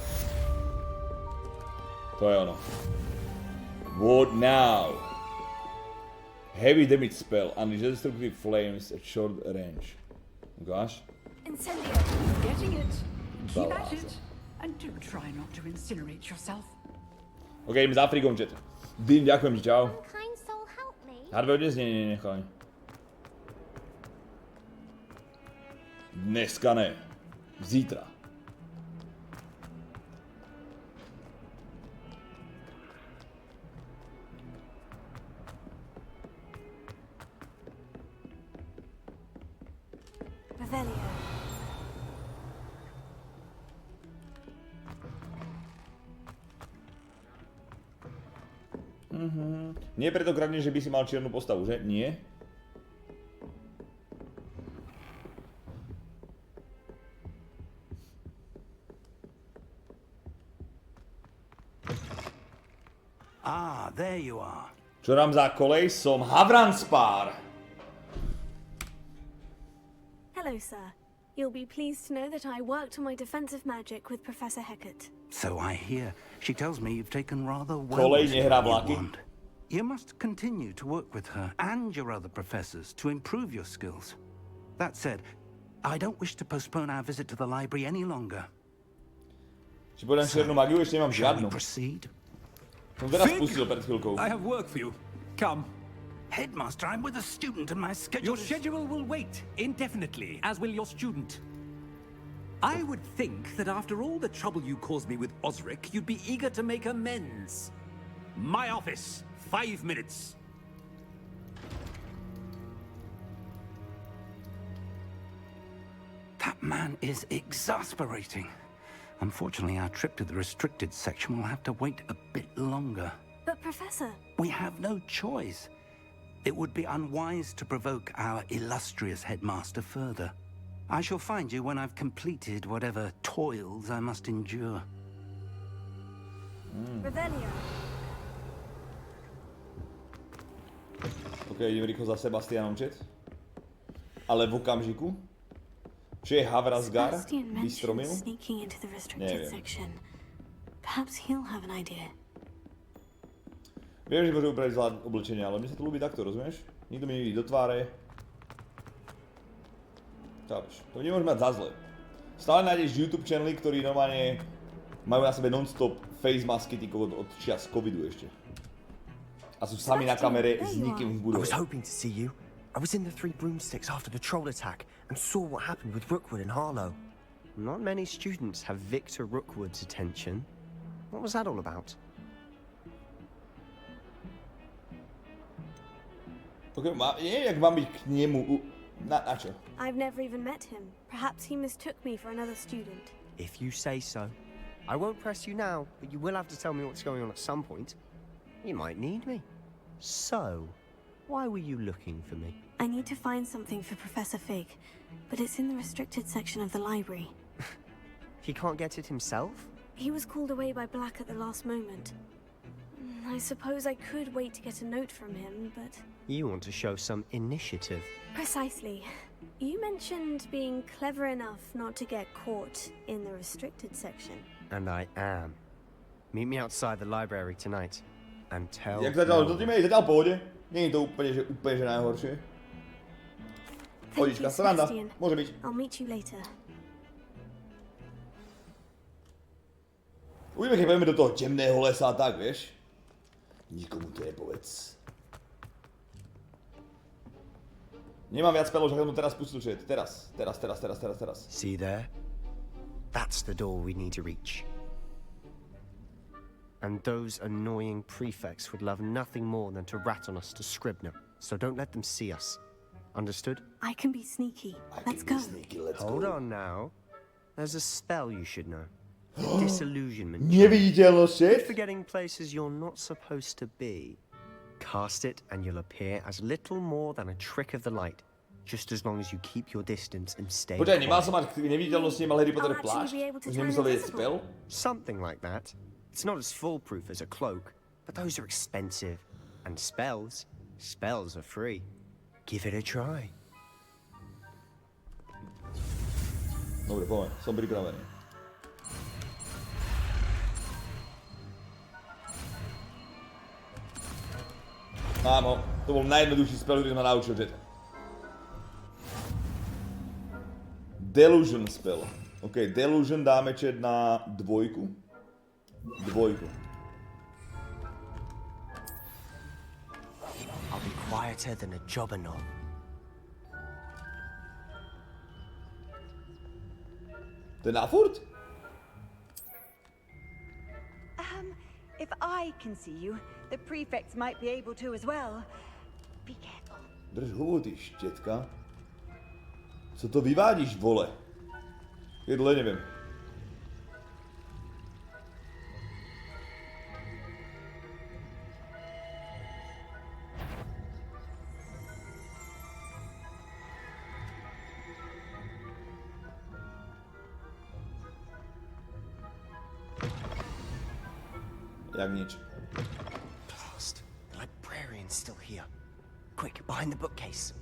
What now? Heavy damage spell, unleash destructive flames at short range. Ukáž? Incendio. Getting it. Keep at it. And do try not to incinerate yourself. OK, ideme za Afrikom, chat. Dým, ďakujem ti, čau. Kind soul help me. Hardware dnes? Nie, nechaj. Dneska ne. Zítra. Nie preto kradneš, že by si mal čiernu postavu, že? Nie? Ah, there you are. Čo dám za kolej? Som Havranspár. Hello, sir. You'll be pleased to know that I worked on my defensive magic with Professor Hecat. So I hear. She tells me you've taken rather well Kolej with nehrá your vlaky. wand. You must continue to work with her and your other professors to improve your skills. That said, I don't wish to postpone our visit to the library any longer. Či podám čiernu magiu, ešte nemám žiadnu. Proceed. Som teraz spustil pred chvíľkou. I have work for you. Come. Headmaster, I'm with a student and my schedule Your schedule will wait indefinitely, as will your student. I would think that after all the trouble you caused me with Osric, you'd be eager to make amends. My office, 5 minutes. That man is exasperating. Unfortunately, our trip to the restricted section will have to wait a bit longer. But Professor... We have no choice. It would be unwise to provoke our illustrious headmaster further. I shall find you when I've completed whatever toils I must endure. Revelio. Ok, idem rýchlo za Sebastianom, čet. Ale v okamžiku, že je Havrazgar vystromil? Neviem. Perhaps he'll have an idea. Viem, že môže upraviť zvlád oblečenie, ale mne sa to ľúbi takto, rozumieš? Nikto mi nevidí do tváre. Chápeš, to nemôže mať za zle. Stále nájdeš YouTube channely, ktorí normálne majú na sebe non-stop face masky od čias covidu ešte. A sú sami na kamere s nikým v budove. I was hoping to see you. I was in the Three Broomsticks after the troll attack and saw what happened with Rookwood and Harlow. Not many students have Victor Rookwood's attention. What was that all about? Ok, nie jak mám byť k nemu... Na čo? I've never even met him. Perhaps he mistook me for another student. If you say so. I won't press you now, but you will have to tell me what's going on at some point. You might need me. So, why were you looking for me? I need to find something for Professor Fig, but it's in the restricted section of the library. He can't get it himself? He was called away by Black at the last moment. I suppose I could wait to get a note from him, but... You want to show some initiative. Precisely. You mentioned being clever enough not to get caught in the restricted section. And I am. Meet me outside the library tonight. And tell... Jak zatiaľ, to tým je zatiaľ v pohode. Nie je to úplne že najhoršie. Pohodička, sranda, môže byť. I'll meet you later. Uvidíme, keď pôjdeme do toho temného lesa a tak, vieš. Nikomu to nepovedz. Nemám viac spelov, že som teraz pustil všetko. Teraz. See there? That's the door we need to reach. And those annoying prefects would love nothing more than to rat on us to Scribner. So don't let them see us. Understood? I can be sneaky. Let's go. Hold on now. There's a spell you should know. Disillusionment. Neviditeľnosť, Good for getting places you're not supposed to be. Cast it and you'll appear as little more than a trick of the light. Just as long as you keep your distance and stay Počkaj, quiet. nemal som mať neviditeľnosť, nemal Harry Potter plášť? Už nemusel vedieť spell? Something like that. It's not as foolproof as a cloak, but those are expensive. And spells are free. Give it a try. Dobre, poďme, som pripravený. Áno, to bol najjednoduchší spell, ktorý som ma naučil, že? Delusion spell. Ok, Delusion dáme čet na dvojku. I'll be quieter than a jobberknoll. To je na furt? If I can see you, the prefects might be able to as well. Be careful. Drž hubu, ty štětka. Co to vyvádíš, vole? Jedle, neviem. Jak nič. Blast. The librarian's still here. Quick, behind the bookcase.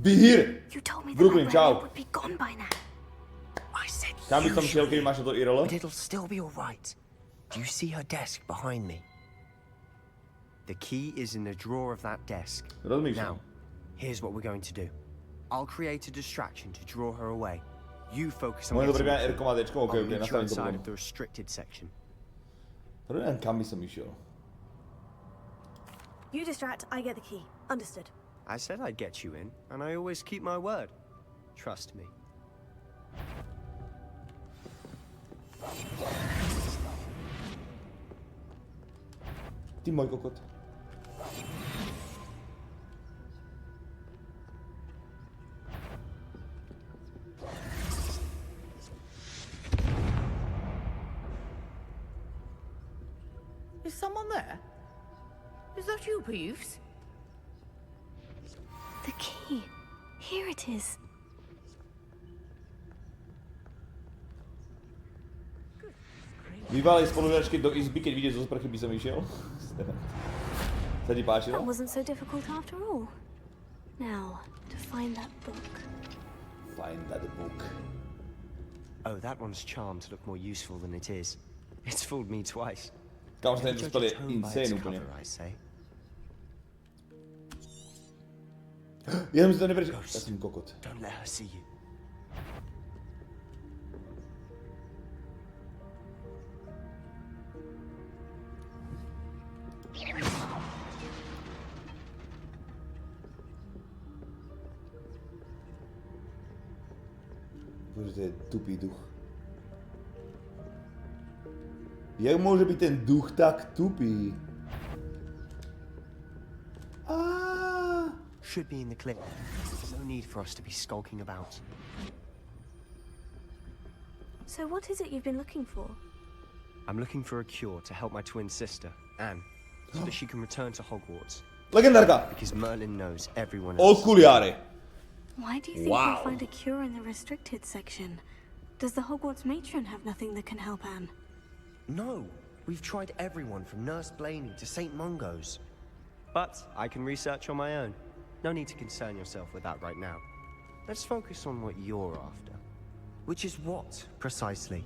Be here! You told me Brooklyn, the čau. librarian would be gone by now. I said Kam by som šiel, keď máš to IRL? But it'll still be all right. Do you see her desk behind me? The key is in the drawer of that desk. Rozmýšľam. Now, here's what we're going to do. I'll create a distraction to draw her away. You focus on Môžem to getting prebiehať her. R-kom a D-čkom, ok, I'll meet you nastavím to outside potom. of the restricted section. Neviem, kam by som išiel. You distract, I get the key. Understood. I said I'd get you in, and I always keep my word. Trust me. Ty môj kokot. Is someone there? Is that you, Peeves? The key. Here it is. Bývalej spolužačky do izby, keď vyjde zo sprchy, by som išiel. Sa ti páčilo? That wasn't so difficult after all. Now, to find that book. Find that book. Oh, that one's charmed to look more useful than it is. It's fooled me twice. Kámo, ten spell je insane úplne. Ja som si to neprečítal. Ja som kokot. Don't let her see you. Bože, to je tupý duch. Jak môže byť ten duch tak tupý? Should be in the clip. There's no need for us to be skulking about. So what is it you've been looking for? I'm looking for a cure to help my twin sister, Anne, so that she can return to Hogwarts. Legendárka! Because Merlin knows everyone else. Okuliare! Why do you think we'll find a cure in the restricted section? Does the Hogwarts matron have nothing that can help Anne? No, we've tried everyone from Nurse Blaney to St. Mungo's. But I can research on my own. No need to concern yourself with that right now. Let's focus on what you're after. Which is what, precisely?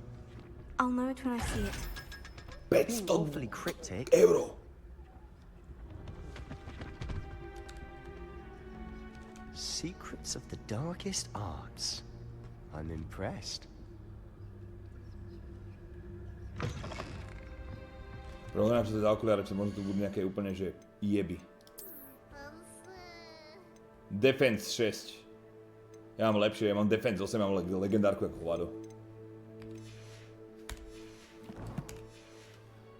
I'll know it when I see it. Being awfully cryptic. Euro. Secrets of the darkest arts. I'm impressed. Problém, že za okuliare, možno tu budú nejaké úplne, že jeby. Defense 6. Ja mám lepšie, ja mám Defense 8, mám legendárku ako Vlado.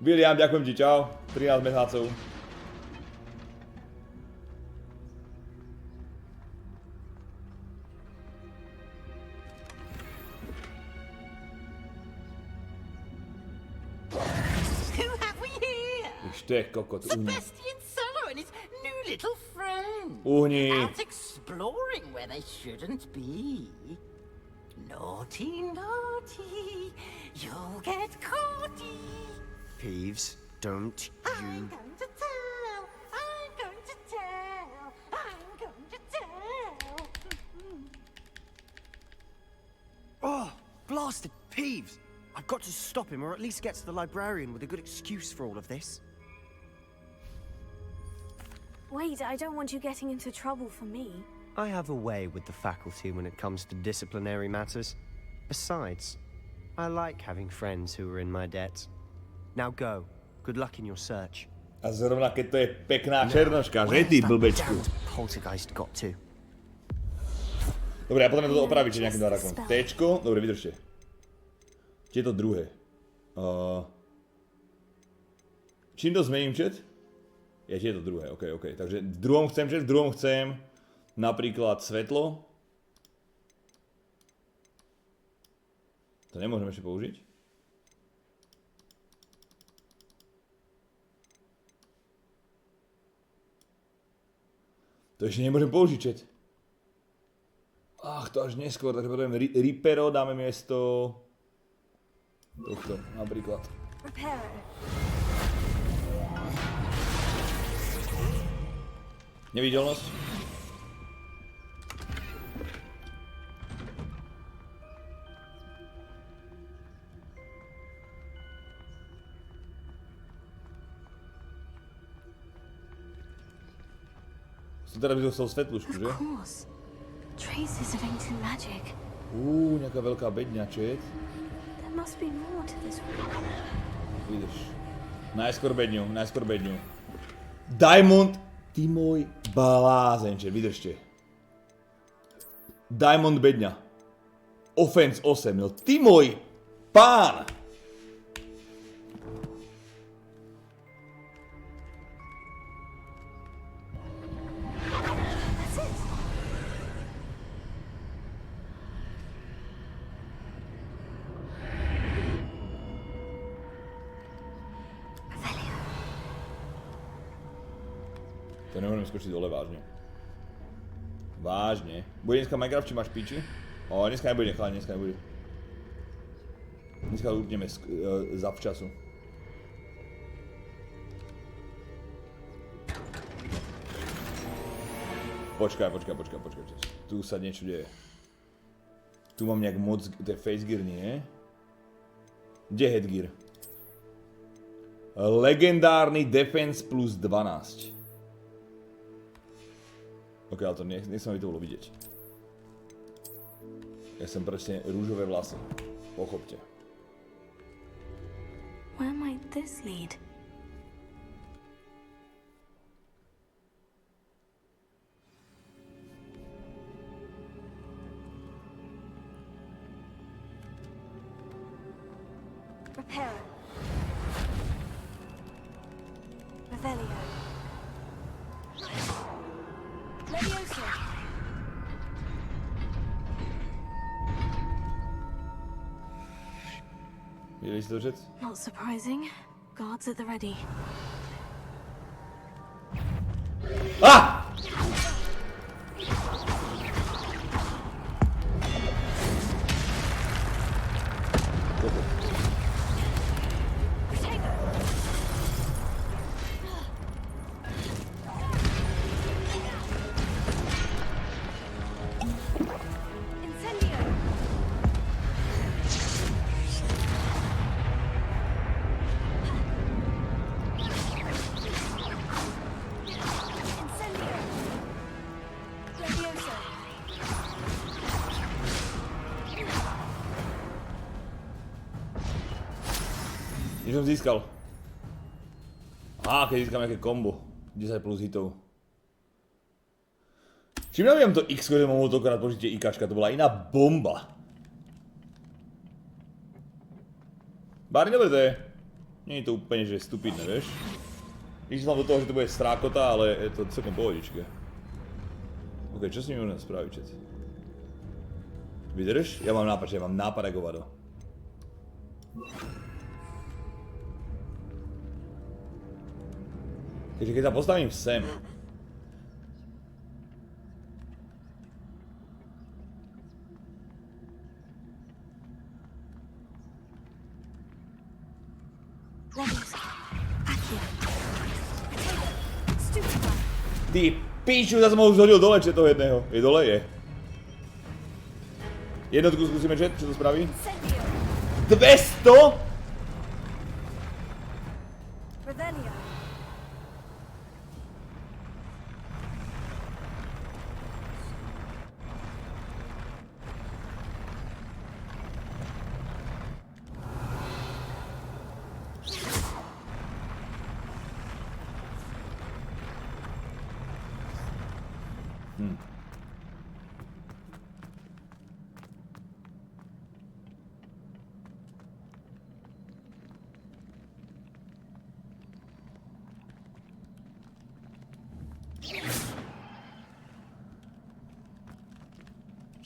William, ďakujem ti, čau. 13 mesiacov. Who have we here? Ešte kokot, uhni. Sebastian Sallow and his new little friend. Uhni. Out exploring where they shouldn't be. Naughty, naughty. You'll get caughty. Peeves, don't you... I'm going to tell. I'm going to tell. I'm going to tell. Oh, blasted Peeves! I've got to stop him, or at least get to the librarian with a good excuse for all of this. Wait, I don't want you getting into trouble for me. I have a way with the faculty when it comes to disciplinary matters. Besides, I like having friends who are in my debt. Now go. Good luck in your search. A zrovna keď to je pekná černoška, že ty blbečku? Poltergeist got to. Dobre, ja potrebujem to opraviť, že nejakým darakom. Téčko, dobre, vydržte. Či je to druhé? Čím to zmením, chat? Je, či je to druhé, ok. Takže v druhom chcem, chat, v druhom chcem napríklad svetlo. To nemôžem ešte použiť. To ešte nemôžem použiť, chat. Ach, to až neskôr, takže potrebujem Ripero, dáme miesto... tohto, napríklad. Neviditeľnosť. Teraz by som chcel svetlušku, že? Traces of ancient magic. Nejaká veľká bedňa, chat. There must be more to this room. Vidíš. Najskôr bedňu. Diamond, ty môj blázen, chat, vydržte. Diamond bedňa. Offense 8, no ty môj pán! To nemôžem skočiť dole, vážne. Vážne. Bude dneska Minecraft, či máš piči? Dneska nebude, chalani, dneska nebude. Dneska určneme zavčasu. Počkaj. Tu sa niečo deje. Tu mám nejak moc... To je face gear, nie? Kde je headgear? Legendárny defense plus 12. Ok, ale to nechcem, aby to bolo vidieť. Ja som presne rúžové vlasy. Pochopte. Where might this lead? Reparo. Revelio. Levioso. Videli si to všetci? Not surprising. Guards at the ready. Ah! Nič som získal. Keď získam nejaké kombo. 10 plus hitov. Čím nabíjam to X, že mám toľkokrát použitie IKčka, to bola iná bomba. Bárny, dobre to je. Nie je to úplne, že stupidné, vieš. Išiel som do toho, že to bude strákota, ale je to celkom pohodičké. Ok, čo s nimi môžem spraviť, všetci? Vydrž? Ja mám nápad ako vado. Takže keď sa postavím sem... Ty píču, zase som ho už hodil dole, čo toho jedného. Je dole? Je. Jednotku skúsime, čo to spraví? 200?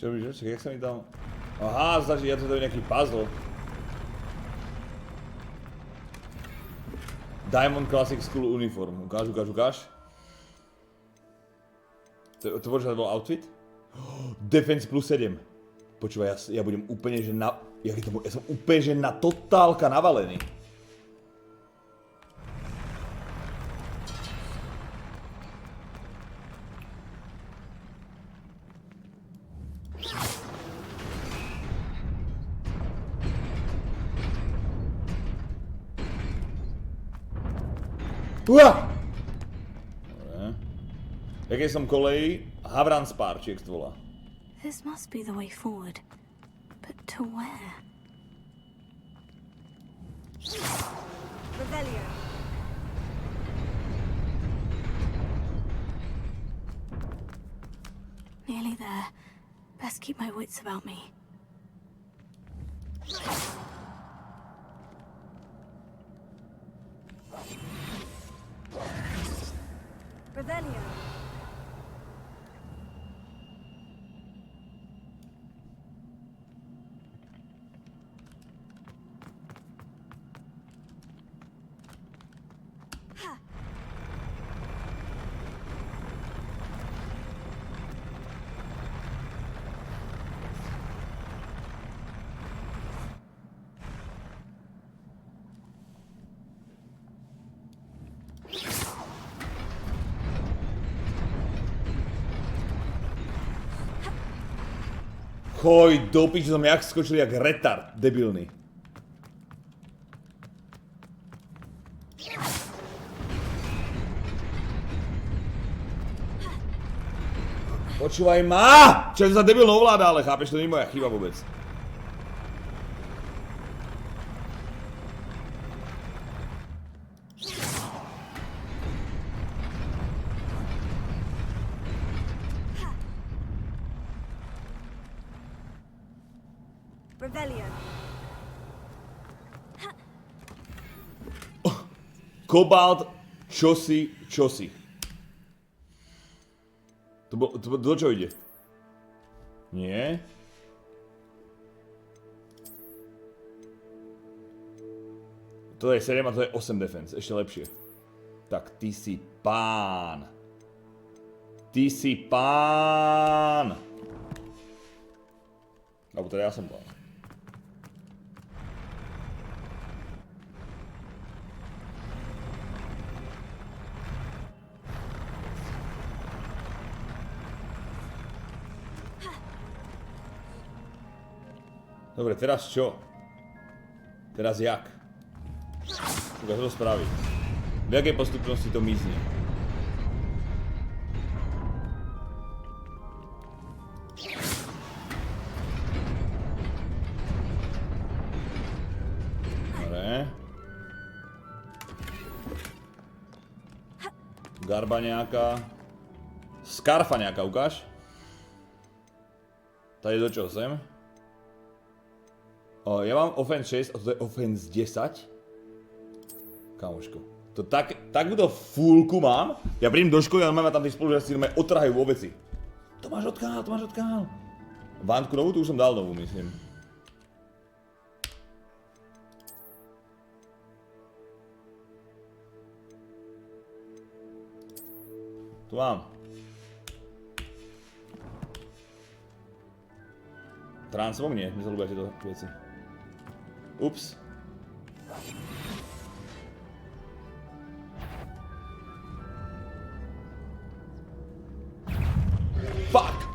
Čo robíš, čo? Jak sa mi dal? Aha, znači ja to je nejaký puzzle. Diamond Classic School Uniform. Ukáž. To počkaj, to bol outfit? Defense plus 7. Počúvaj, ja budem úplne, že na... Ja som úplne, že na totálka navalený. Dobre. Jaký som koleji? Havran Spar, či jak to volá. This must be the way forward. But to where? Revelio. Nearly there. Best keep my wits about me. Revelio. Choj, do piči, som jak skočil jak retard, debilný. Počúvaj ma! Čo sa debilno ovláda, ale chápeš, to nie je moja chyba vôbec. Kobalt, čosi. Do čo ide? Nie? To je 7 a to je 8 defense, ešte lepšie. Tak, ty si pán. Ty si pán. Alebo teda ja som pán. Dobre, teraz čo? Teraz jak? Čo to spraví? V jakej postupnosti to mizne? Dobre. Garba nejaká. Skarfa nejaká, ukáž? Tady do čoho sem? Ja mám offense 6 a to je offense 10. Kamoško. To takúto fullku mám. Ja prídem do školy a mám tam tí spolužiaci otrhajú vo veci. To máš odkiaľ. Vánku novú? Tu už som dal novú, myslím. Tu mám. Transmog? Nie, mi sa ľúbia tieto veci. Ups. Fuck!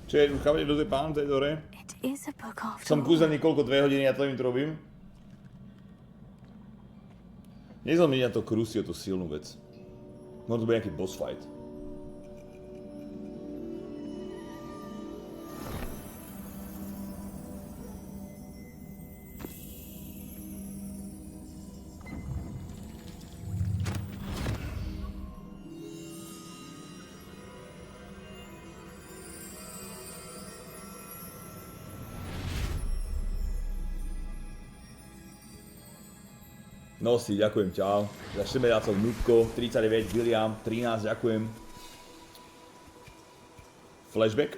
Čo je, už chápete, kto to je pán, to je dore? Som kúzelný koľko, 2 hodiny, ja to im to robím. Nezal mi na to Crucio, tú silnú vec. Možno to bude nejaký boss fight. No si, ďakujem, čau. Za 4 mesiacov Nutko, 39, William, 13, ďakujem. Flashback.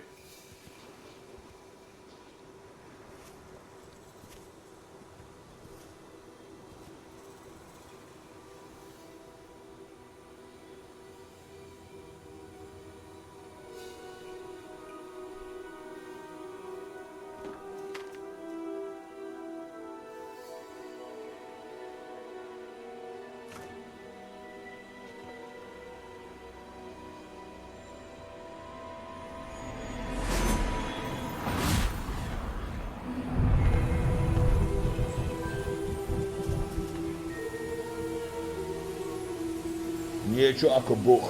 Niečo ako Boh.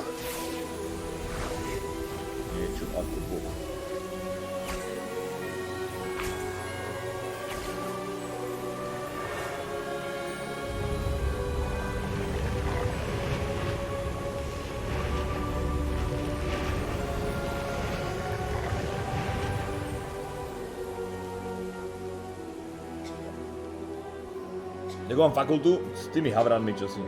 Jako mám fakultu s tými havranmi, čo si.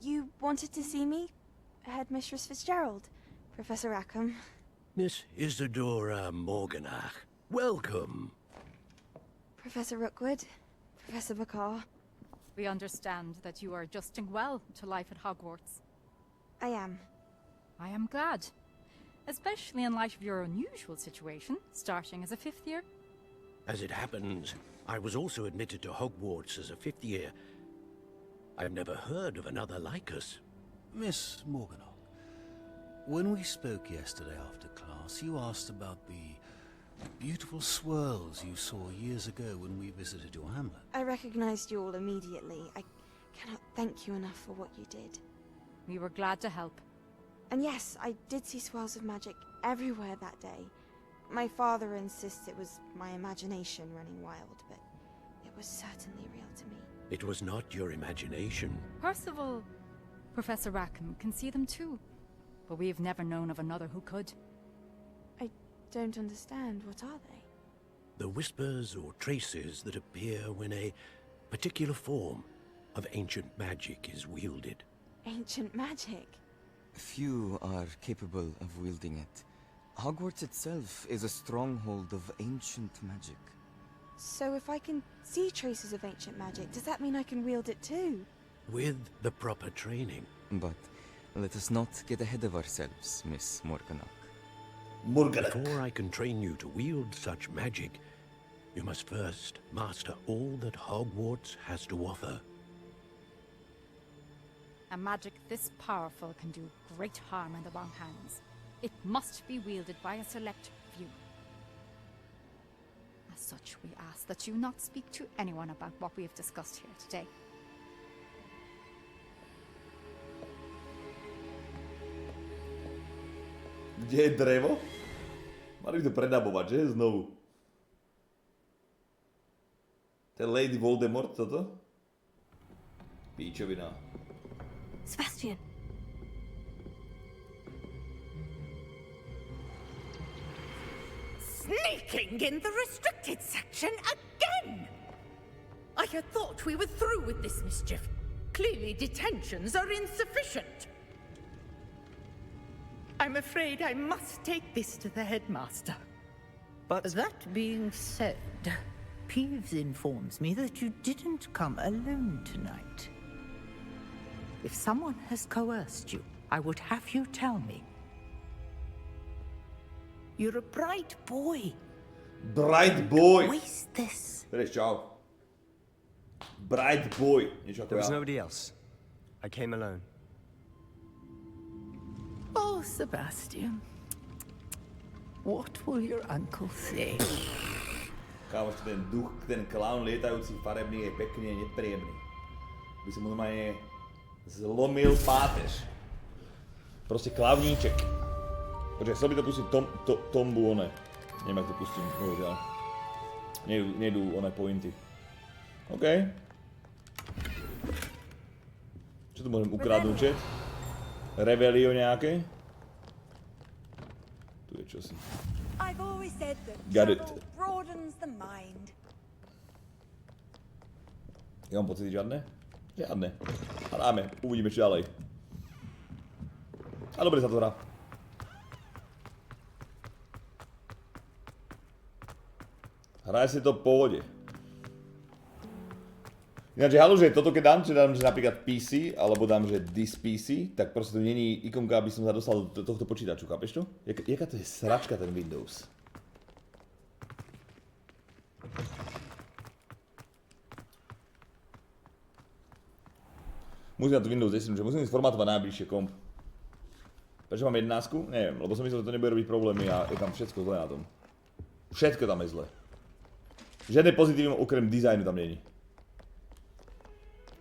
You wanted to see me? Headmistress Fitzgerald, Professor Rackham. Miss Isadora Morganach, welcome. Professor Rookwood, Professor Bakar. We understand that you are adjusting well to life at Hogwarts. I am. I am glad. Especially in light of your unusual situation, starting as a 5th year. As it happens, I was also admitted to Hogwarts as a 5th year. I've never heard of another like us. Miss Morganach, when we spoke yesterday after class, you asked about the beautiful swirls you saw years ago when we visited your hamlet. I recognized you all immediately. I cannot thank you enough for what you did. We were glad to help. And yes, I did see swirls of magic everywhere that day. My father insists it was my imagination running wild, but it was certainly real to me. It was not your imagination. Percival, Professor Rackham can see them too. But we have never known of another who could. I don't understand. What are they? The whispers or traces that appear when a particular form of ancient magic is wielded. Ancient magic? Few are capable of wielding it. Hogwarts itself is a stronghold of ancient magic. So if I can see traces of ancient magic, does that mean I can wield it too? With the proper training. But let us not get ahead of ourselves, Miss Morganach. Before I can train you to wield such magic, you must first master all that Hogwarts has to offer. A magic this powerful can do great harm in the wrong hands. It must be wielded by a select few. As such, we ask that you not speak to anyone about what we have discussed here today. Kde je drevo? Mali by to predabovať, že? Znovu. To je Lady Voldemort, toto? Píčovina. Sebastian. Sneaking in the restricted section again! I had thought we were through with this mischief. Clearly detentions are insufficient. I'm afraid I must take this to the headmaster. But that being said, Peeves informs me that you didn't come alone tonight. If someone has coerced you, I would have you tell me. You're a bright boy. Bright boy! Waste this. Teraz čau. Bright boy. Niečo ako There was ja. nobody else. I came alone. Oh, Sebastian. What will your uncle say? Kámoš, ten duch, ten klaun lietajúci farebný je pekný a nepríjemný. By som mu normálne zlomil páteř. Proste klauníček. Počkaj, chcel by to pustiť Tombu one. Neviem, ak to pustím, bohužiaľ. Nejdú one pointy. OK. Čo tu môžem ukradnúť, čet? Rebelio nejaké? Tu je čosi. I've always said that Got it. travel broadens the mind. Ja mám pocity žiadne? Žiadne. Hráme, uvidíme čo ďalej. A dobre sa to hrá. Hraje si to v pohode. Ináč, halu, že toto keď dám, že napríklad PC, alebo dám, že this PC, tak proste to není ikonka, aby som sa dostal do tohto počítaču, chápeš to? Jaká to je sračka ten Windows? Musím na to Windows 10, že musím sformátovať najbližšie komp. Prečo mám 11? Neviem, lebo som myslel, že to nebude robiť problémy a je tam všetko zlé na tom. Všetko tam je zlé. Žiadne pozitívum okrem dizajnu tam není.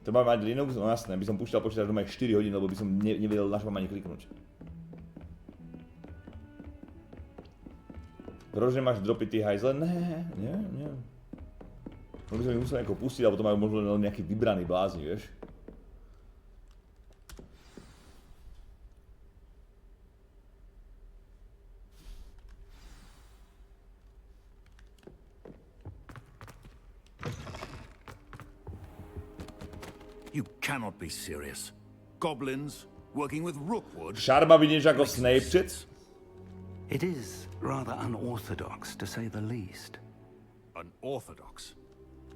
Treba mať Linux, no jasné, by som púšťal počítač doma 4 hodín, lebo by som nevedel na čo mám ani kliknúť. Proč nemáš dropy ty hajzle? Nie. No by som ich musel nejako pustiť, alebo to majú možno len nejaký vybraný blázni, vieš? You cannot be serious. Goblins working with Rookwood. Šarma by niečo ako Snape, It is rather unorthodox, to say the least. Unorthodox?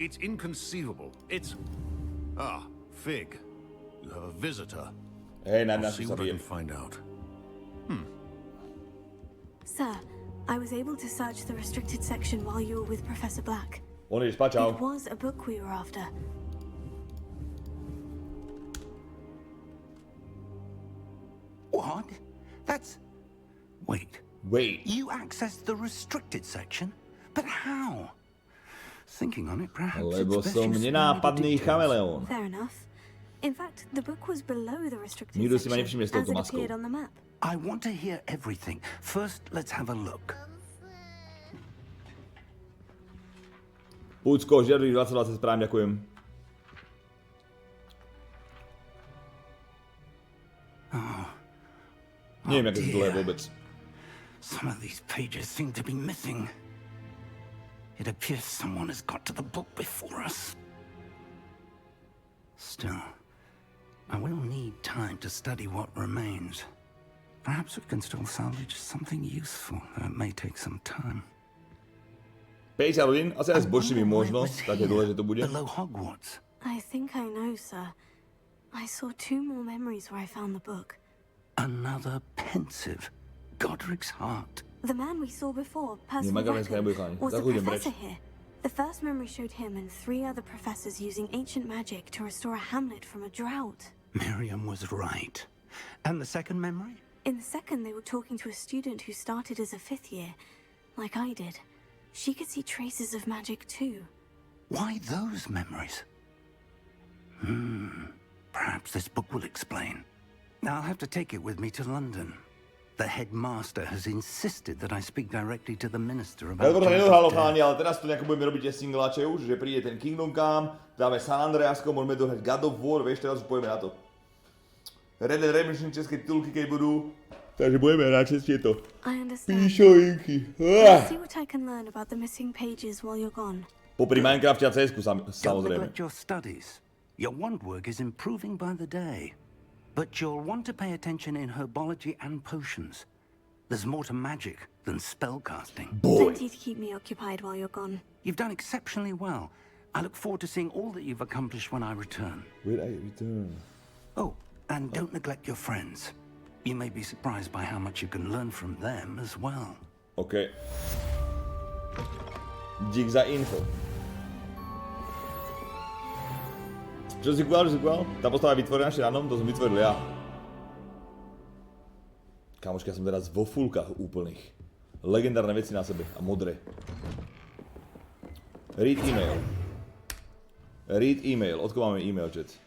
It's inconceivable. It's... Ah, Fig. You have a visitor. Hey, I'll see what I can find out. Sir, I was able to search the restricted section while you were with Professor Black. It was a book we were after. What? That's... Wait. You accessed the restricted section? But how? Thinking on it, perhaps Lebo som nenápadný chameleón. Fair enough. In fact, the book was below the restricted Nikto si ma section, nevšimne s as touto it maskou. appeared on the map. I want to hear everything. First, let's have a look. Púcko, žiadnych 20 správne, ďakujem. Neviem, aké to je vôbec. Some of these pages seem to be missing. It appears someone has got to the book before us. Still, I will need time to study what remains. Perhaps we can still salvage something useful, though it may take some time. 50 hodín? Asi aj s bočnými možno, také dôležité to bude. Below Hogwarts. I think I know, sir. I saw 2 more memories where I found the book. Another pensive. Godric's heart. The man we saw before, Percival Magavenské Rackham, nebude chrániť. was a Tak idem professor preč. here. The first memory showed him and 3 other professors using ancient magic to restore a hamlet from a drought. Miriam was right. And the second memory? In the second, they were talking to a student who started as a 5th year, like I did. She could see traces of magic too. Why those memories? Perhaps this book will explain. I'll have to take it with me to London. The headmaster has insisted that I speak directly to the minister about... Ja to nedohalo, cháni, ale teraz tu nejako budeme robiť tie singlače už, že príde ten Kingdom Come, dáme San Andreasko, môžeme dohrať God of War, vieš, teraz už pojeme na to. Red Dead Redemption české titulky, keď budú, takže budeme radšej tieto píšovinky. I'll see what I can learn about the missing pages while you're gone. Popri Minecrafte a CS-ku Don't samozrejme. neglect your studies. Your wand work is improving by the day. But you'll want to pay attention in herbology and potions. There's more to magic than spellcasting. Plenty to keep me occupied while you're gone. You've done exceptionally well. I look forward to seeing all that you've accomplished when I return. When I return. Oh, and don't neglect your friends. You may be surprised by how much you can learn from them as well. OK. Dík za info. Čo si kúval? Tá postava je vytvorená ešte ránom, to som vytvoril ja. Kamoška, ja som teraz vo fullkách úplných. Legendárne veci na sebe a modré. Read email. Read email. Odkiaľ máme email, chat?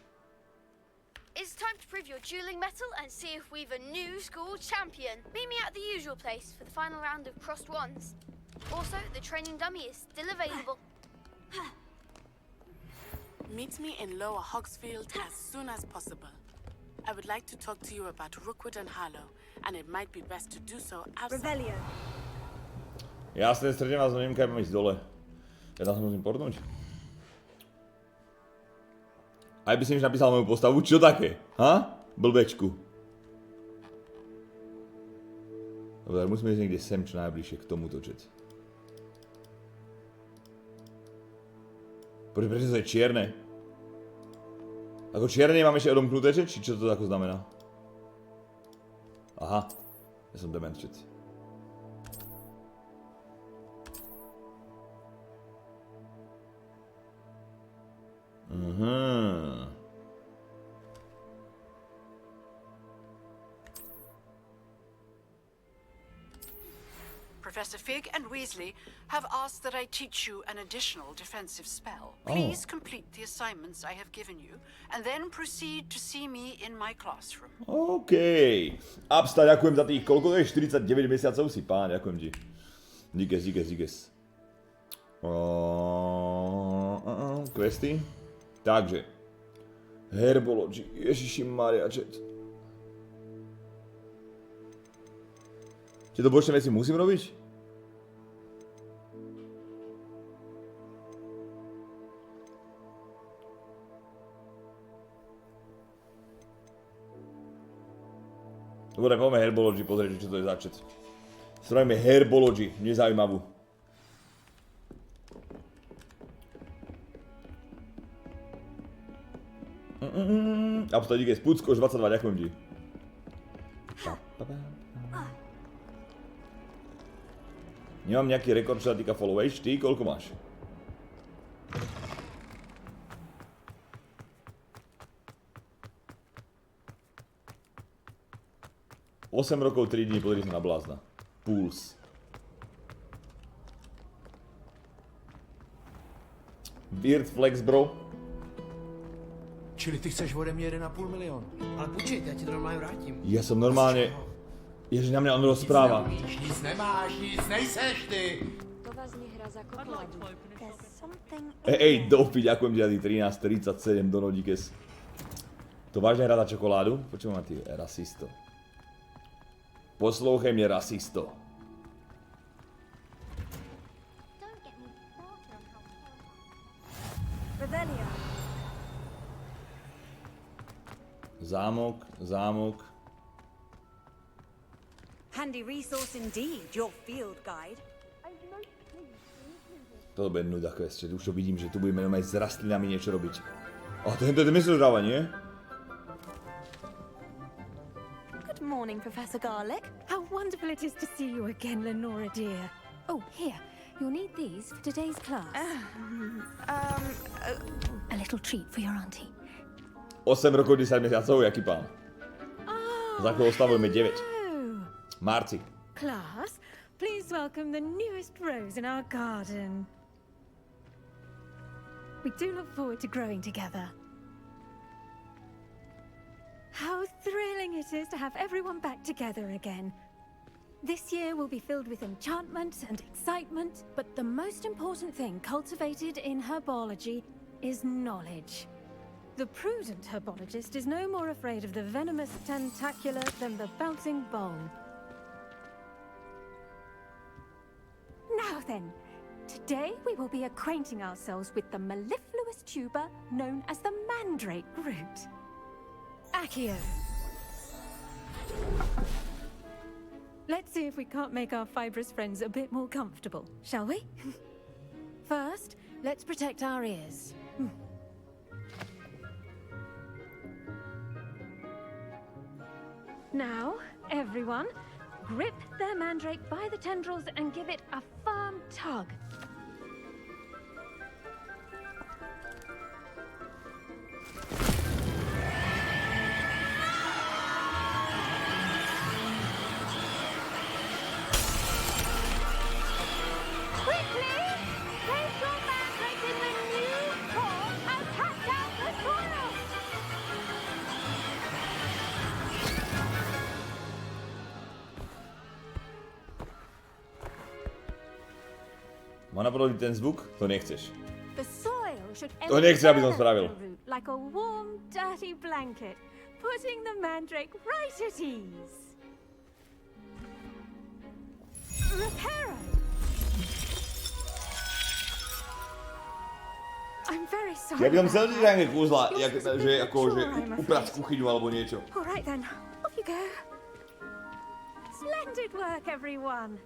It's time to prove your dueling mettle and see if we've a new school champion. Meet me at the usual place for the final round of crossed wands. Also, the training dummy is still available. Meet me in Lower Hogsfield as soon as possible. I would like to talk to you about Rookwood and Harlow, and it might be best to do so outside. Revelio. Jasne, stretnem vás, no neviem, kam mám ísť dole. Ja tam sa musím pornúť. Aj by si už napísal moju postavu, čo také? Ha? Blbečku. Dobre, musíme ísť niekde sem, čo najbližšie k tomuto, chat. Prečo to je čierne? Ako čierne mám ešte odomknuté, či čo to ako znamená? Aha, ja som dement, chat. Professor Fig and Weasley have asked that I teach you an additional defensive spell. Please complete the assignments I have given you, and then proceed to see me in my classroom. OK. Absta, ďakujem za tých, koľko to je? 49 mesiacov si, pán, ďakujem ti. Díkes. Questy. Takže. Herbology. Ježiši Maria, chat. Tieto bočné veci musím robiť? Dobre, poďme Herbology pozrieť, čo to je za chat. Spravíme Herbology, nezaujímavú. A potom díky, Spucko, už 22, ďakujem ti. Nemám nejaký rekord, čo sa týka followage, ty koľko máš? Osem rokov, 3 dní, pozri sa na blázna. Puls. Weird flex, bro. Čili ty chceš ode mě 1,5 milionu. Ale počkej, já ti to normálně vrátím. Ja som normálne... Ježiš, na mňa on rozpráva. Nic nemáš, nic nejseš ty. To vlastně hra za kokladu. Ej, dopi, ďakujem ti za tých 13,37 do nodíkes. To vážne hra na čokoládu? Počujem ma ty, rasisto. Poslouchej mě, rasisto. Zámok. Handy resource indeed, your field guide. Toto bude nuda quest, už to vidím, že tu budeme aj s rastlinami niečo robiť. A to je mysložráva, nie? Good morning, Professor Garlick. How wonderful it is to see you again, Lenora dear. Oh, here. You'll need these for today's class. A little treat for your auntie. 8 rokov, 10 mesiacov, jaký pán? Za chvíľu oslavujeme 9. Marci. Class, please welcome the newest rose in our garden. We do look forward to growing together. How thrilling it is to have everyone back together again. This year will be filled with enchantment and excitement, but the most important thing cultivated in herbology is knowledge. The prudent herbologist is no more afraid of the venomous tentacula than the bouncing bone. Now then, today we will be acquainting ourselves with the mellifluous tuber known as the mandrake root. Accio. Let's see if we can't make our fibrous friends a bit more comfortable, shall we? First, let's protect our ears. Now, everyone, grip their mandrake by the tendrils and give it a firm tug. Quickly! Place your mandrake in the new core and cut down the soil! Má napadnúť ten zvuk? To nechceš. The soil should To nechce, aby som spravil. like a warm, dirty blanket, putting the mandrake right at ease. Reparo! I'm very sorry. Ja by som chcel si nejaké kúzla, že uprať kuchyňu alebo niečo. All right then, off you go. Splendid work, everyone.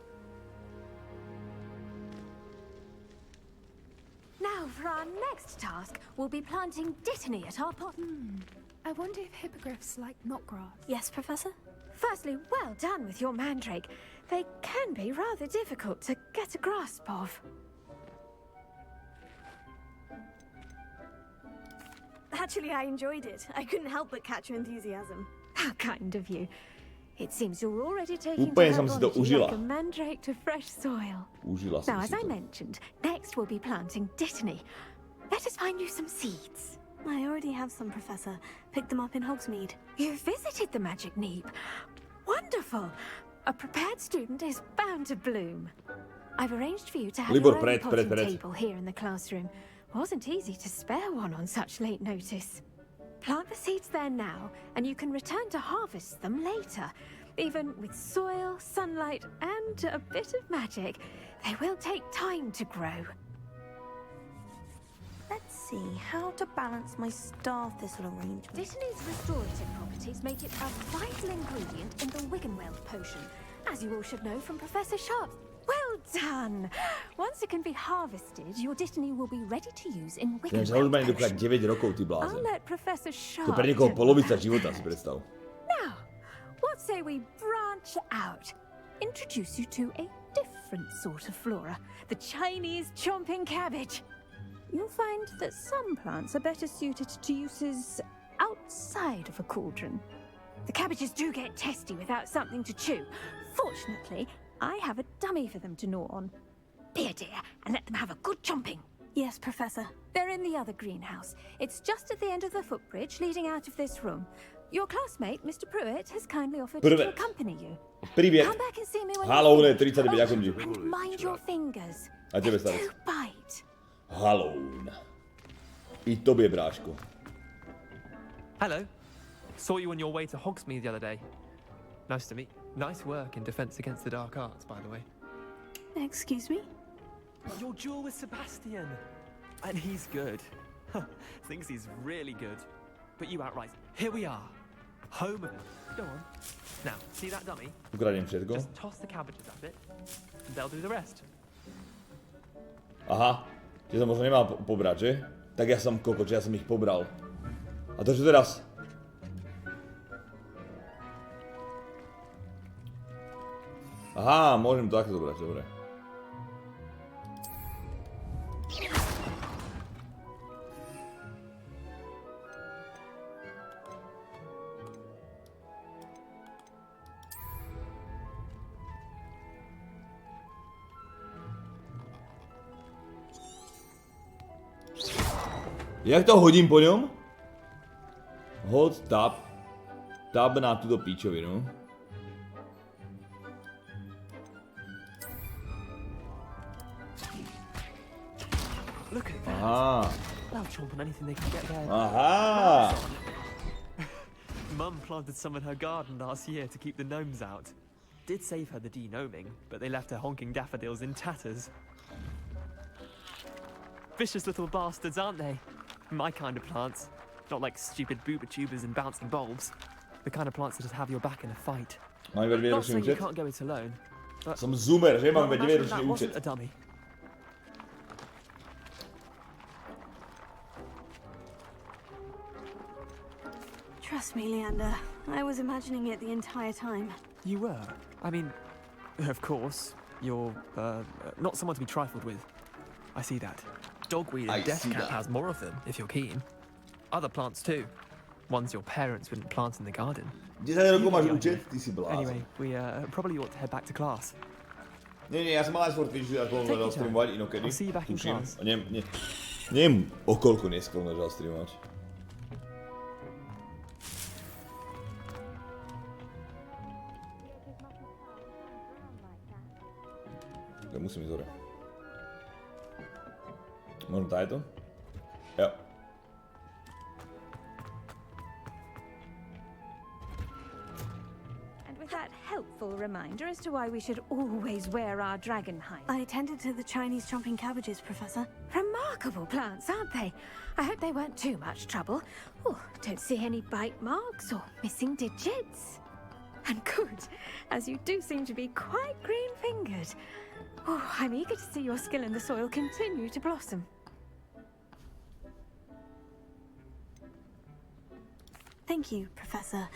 Now, for our next task, we'll be planting dittany at our pot. I wonder if hippogriffs like knotgrass. Yes, Professor? Firstly, well done with your mandrake. They can be rather difficult to get a grasp of. Actually, I enjoyed it. I couldn't help but catch your enthusiasm. How kind of you. It seems you're already taking Úplně jsem si to užila. like a mandrake to fresh soil. Užila jsem Now, si as I to. mentioned, next we'll be planting dittany. Let us find you some seeds. I already have some, Professor. Picked them up in Hogsmeade. You visited the Magic Neep. Wonderful. A prepared student is bound to bloom. I've arranged for you to have Libor, your own potting pred. table here in the classroom. Wasn't easy to spare one on such late notice. Plant the seeds there now, and you can return to harvest them later. Even with soil, sunlight, and a bit of magic, they will take time to grow. Let's see how to balance my star thistle arrangement. Dittany's restorative properties make it a vital ingredient in the Wiggenweld potion, as you all should know from Professor Sharp. Well done! Once it can be harvested, your Dittany will be ready to use in Wiggenweld potion. 9 rokov, ty I'll blázen. let Professor To Sharp pre niekoho do polovica that. života, si predstav. Now, what say we branch out? Introduce you to a different sort of flora, the Chinese chomping cabbage. You'll find that some plants are better suited to uses outside of a cauldron. The cabbages do get testy without something to chew. Fortunately, I have a dummy for them to gnaw on. Be a dear and let them have a good chomping. Yes, Professor. They're in the other greenhouse. It's just at the end of the footbridge leading out of this room. Your classmate, Mr. Pruitt, has kindly offered to accompany you. Привет. Come back and see me when Haló, you're ne, 39, ďakujem ti. and mind your fingers. A tebe, starec. Do bite. Halón. I tobie, bráško. Hello. Saw you on your way to Hogsmeade the other day. Nice to meet. Nice work in Defense Against the Dark Arts, by the way. Excuse me? Your duel with Sebastian. And he's good. Thinks he's really good. But you outright. Here we are. Home of... Go on. Now, see that dummy? Ukradiem všetko. Just toss the cabbages at it, and they'll do the rest. Aha. Že som možno nemal pobrať, že? Tak ja som kokot, že ja som ich pobral. A to čo teraz? Aha, môžem to takto zobrať, dobre. Jak to hodím po ňom? Hold tab. Tab na túto píčovinu. Look at that. Aha. They'll chomp on anything they can get there. Aha. Mum planted some in her garden last year to keep the gnomes out. Did save her the de-gnoming, but they left her honking daffodils in tatters. Vicious little bastards, aren't they? My kind of plants. Not like stupid booba tubers and bouncing bulbs. The kind of plants that just have your back in a fight. Mám iba 2 Not ročný saying you účet? can't go it alone. But Som zoomer, že? Mám iba 2 imagine ročný that wasn't účet. a dummy. Trust me, Leander. I was imagining it the entire time. You were? I mean, of course, you're, not someone to be trifled with. I see that. Dogweed I and see deathcap that. has more of them, if you're keen. Other plants too. Ones your parents wouldn't plant in the garden. 10 rokov You máš know. účet? Ty si blázen. Anyway, we probably ought to head back to class. Nie, ja som mal aj skôr týždeň, ako Take your začal streamovať time. inokedy. I'll see you back in Tuším. class. A neviem o koľko neskôr začal streamovať. Ja musím ísť hore. Možno táto? Jo. And with that helpful reminder as to why we should always wear our dragon hide. I tended to the Chinese chomping cabbages, Professor. Remarkable plants, aren't they? I hope they weren't too much trouble. Oh, don't see any bite marks or missing digits. And good, as you do seem to be quite green-fingered. Oh, I'm eager to see your skill in the soil continue to blossom. Thank you, Professor.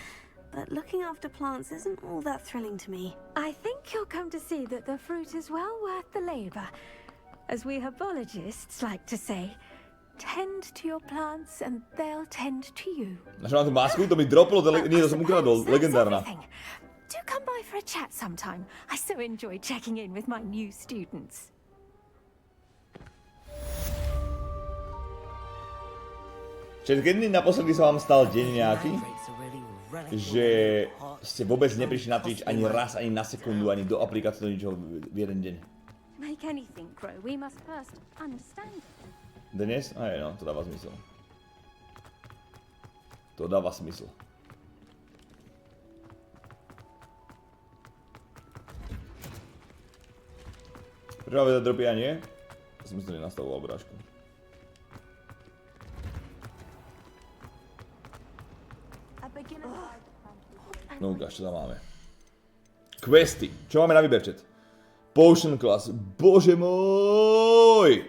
But looking after plants isn't all that thrilling to me. I think you'll come to see that the fruit is well worth the labor. As we herbologists like to say, tend to your plants and they'll tend to you. Našla na tú masku, to mi droplo, nie, to som ukradol, legendárna. do come by for a chat sometime. I so enjoy checking in with my new students. Kedy naposledy sa vám stal deň nejaký, že ste vôbec neprišli na Twitch ani raz, ani na sekundu, ani do aplikácie, do ničoho v jeden deň? Make anything grow, we must first understand it. Dnes? Aj no, to dáva zmysel. To dáva smysl. Prvá veda dropy a nie? Ja som si to nenastavoval brášku. No ukáž, čo tam máme. Questy. Čo máme na výber, chat? Potion class. Bože môj!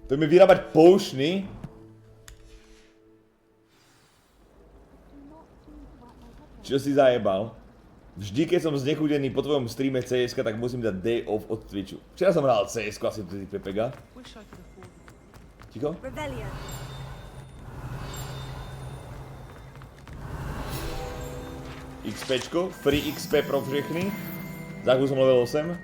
Poďme vyrábať potiony. Čo si zajebal? Vždy, keď som znechutený po tvojom streame CS-ka, tak musím dať day off od Twitchu. Včera som hral CS-ku asi vtedy Pepega. Ticho? XPčko, free XP pro všechny. Za chvíľu som level 8.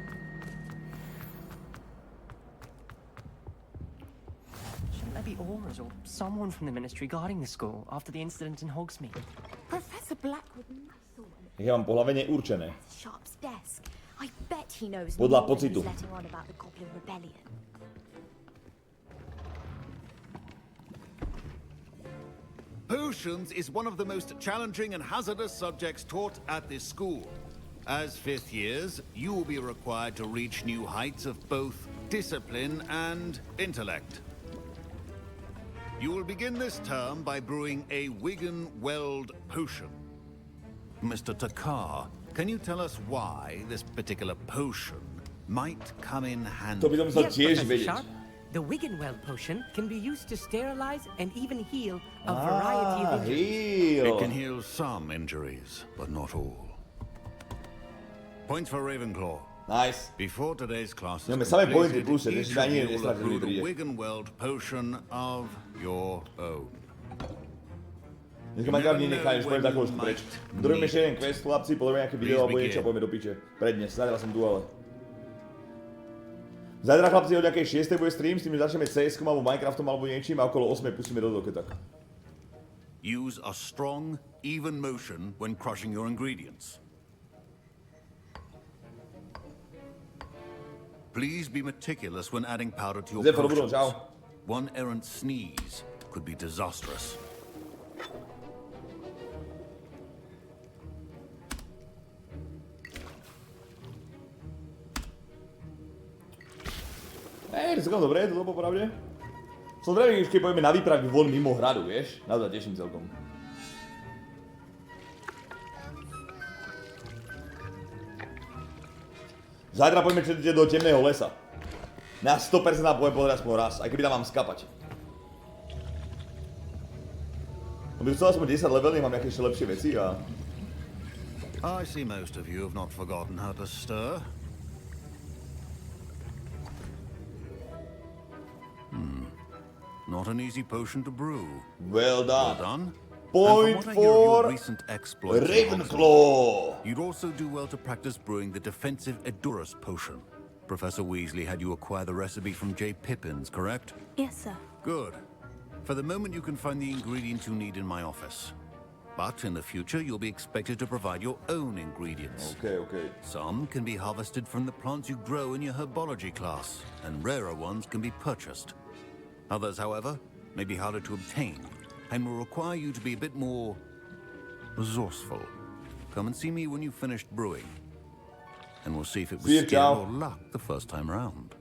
Shouldn't there be auras or someone from the ministry guarding the school after the incident in Hogsmeade? Professor Blackwood. Ja mám po hlave neurčené. Sharp's desk. I bet he knows Podľa more than pocitu. he's letting on about the Goblin Rebellion. Potions is one of the most challenging and hazardous subjects taught at this school. As fifth years, you will be required to reach new heights of both discipline and intellect. You will begin this term by brewing a Wigan Weld potion. Mr. Takar, can you tell us why this particular potion might come in handy? Yes, Professor Sharp. The Wiggenweld potion can be used to sterilize and even heal a variety of injuries. It can heal some injuries, but not all. Points for Ravenclaw. Nice. Before today's class is Máme samé pointy completed, plus, each takže of ani you will nestrátil brew príde. the Wiggenweld potion of your own. Dneska ma ďalej nenechali, už pojem za chvíľočku preč. Dorobíme ešte jeden quest, chlapci, podľa nejaké video alebo niečo a poďme do piče. Pre dnes, zajtra som tu ale. Zajtra chlapci o nejakej 6. bude stream, s tým začneme CS-kom alebo Minecraftom alebo niečím a okolo 8. pustíme do doke tak. Use a strong, even motion when crushing your ingredients. Please be meticulous when adding powder to your potions. One errant sneeze could be disastrous. To celkom dobré, to popravde. Som zvedavý, keď pôjdeme na výpravy von mimo hradu, vieš? Na to teším celkom. Zajtra poďme do temného lesa. Na 100% nám poviem pozrieť aspoň raz, aj keby tam mám skapať. No by chcel aspoň 10 level, mám nejaké ešte lepšie veci a... I see most of you have not forgotten how to stir. Not an easy potion to brew. Well done. Well done. Point for Ravenclaw. You'd also do well to practice brewing the defensive Edurus potion. Professor Weasley had you acquire the recipe from J. Pippins, correct? Yes, sir. Good. For the moment, you can find the ingredients you need in my office. But in the future, you'll be expected to provide your own ingredients. Okay. Some can be harvested from the plants you grow in your herbology class, and rarer ones can be purchased. Others, however, may be harder to obtain, and will require you to be a bit more resourceful. Come and see me when you've finished brewing, and we'll see if it was skill or luck the first time round.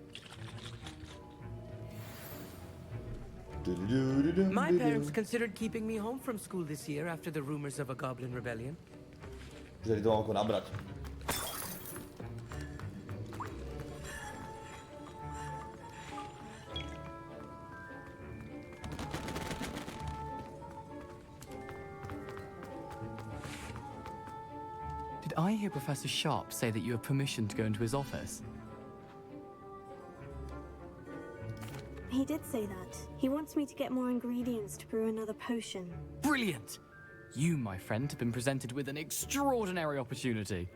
My parents considered keeping me home from school this year after the rumors of a Goblin Rebellion. Chceli to mám ako nabrať. Did I hear Professor Sharp say that you have permission to go into his office? He did say that. He wants me to get more ingredients to brew another potion. Brilliant! You, my friend, have been presented with an extraordinary opportunity.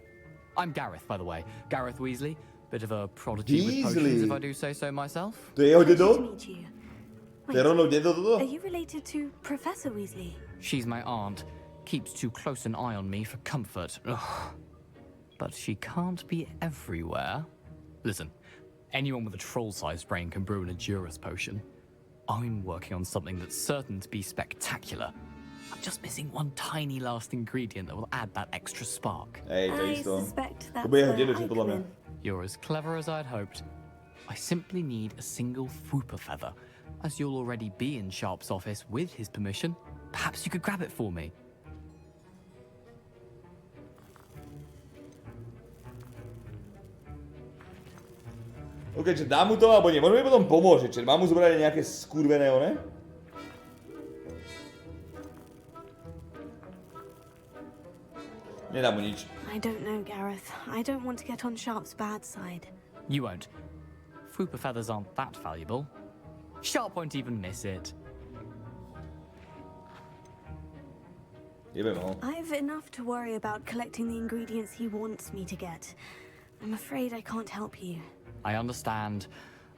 I'm Gareth, by the way. Gareth Weasley. Bit of a prodigy with potions, if I do say so myself. To je jeho Pleasure dedo? to meet you. To je rovnou dedo toto? Are you related to Professor Weasley? She's my aunt. Keeps too close an eye on me for comfort. Ugh. But she can't be everywhere. Listen, anyone with a troll-sized brain can brew an Edurus potion. I'm working on something that's certain to be spectacular. I'm just missing one tiny last ingredient that will add that extra spark. Hej, to je I isto. suspect To that's bude jeho where dedo, I čo podľa come mňa. in. You're as clever as I'd hoped. I simply need a single Fooper feather. As you'll already be in Sharp's office with his permission, perhaps you could grab it for me. OK, čiže dám mu to, alebo nie? Možno mi potom pomôže, čiže mám mu zobrať aj nejaké skurvené, one? Nedám mu nič. I don't know, Gareth. I don't want to get on Sharp's bad side. You won't. Fooper feathers aren't that valuable. Sharp won't even miss it. Jebem ho. I've enough to worry about collecting the ingredients he wants me to get. I'm afraid I can't help you. I understand.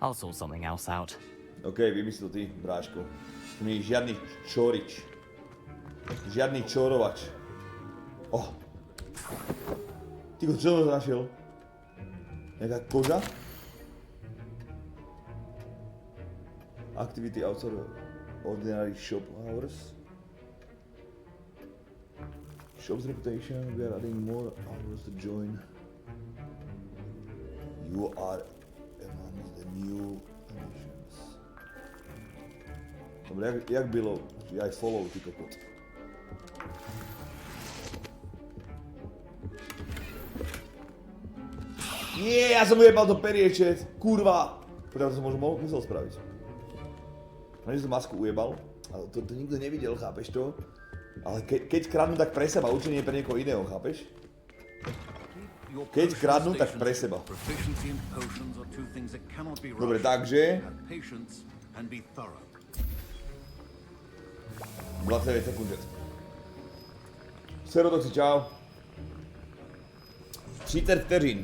I'll sort something else out. OK, vymyslel ty, bráško. Tu nie je žiadny čorič. Žiadny čorovač. Oh. Ty čo som našiel? Nejaká koža? Activity outside of ordinary shop hours. Shop's reputation, we are adding more hours to join. You are among the new additions. Dobre, jak bylo? Ja aj follow, ty kokot. Nie, ja som ujebal do periečet, kurva! Počkaj, to som možno musel spraviť. No, že som masku ujebal, ale to nikto nevidel, chápeš to? Ale keď kradnú, tak pre seba, určite nie pre niekoho iného, chápeš? Keď kradnú, tak pre seba. Dobre, takže... 29 sekúnd. Serotoxi, čau. 30 vteřín.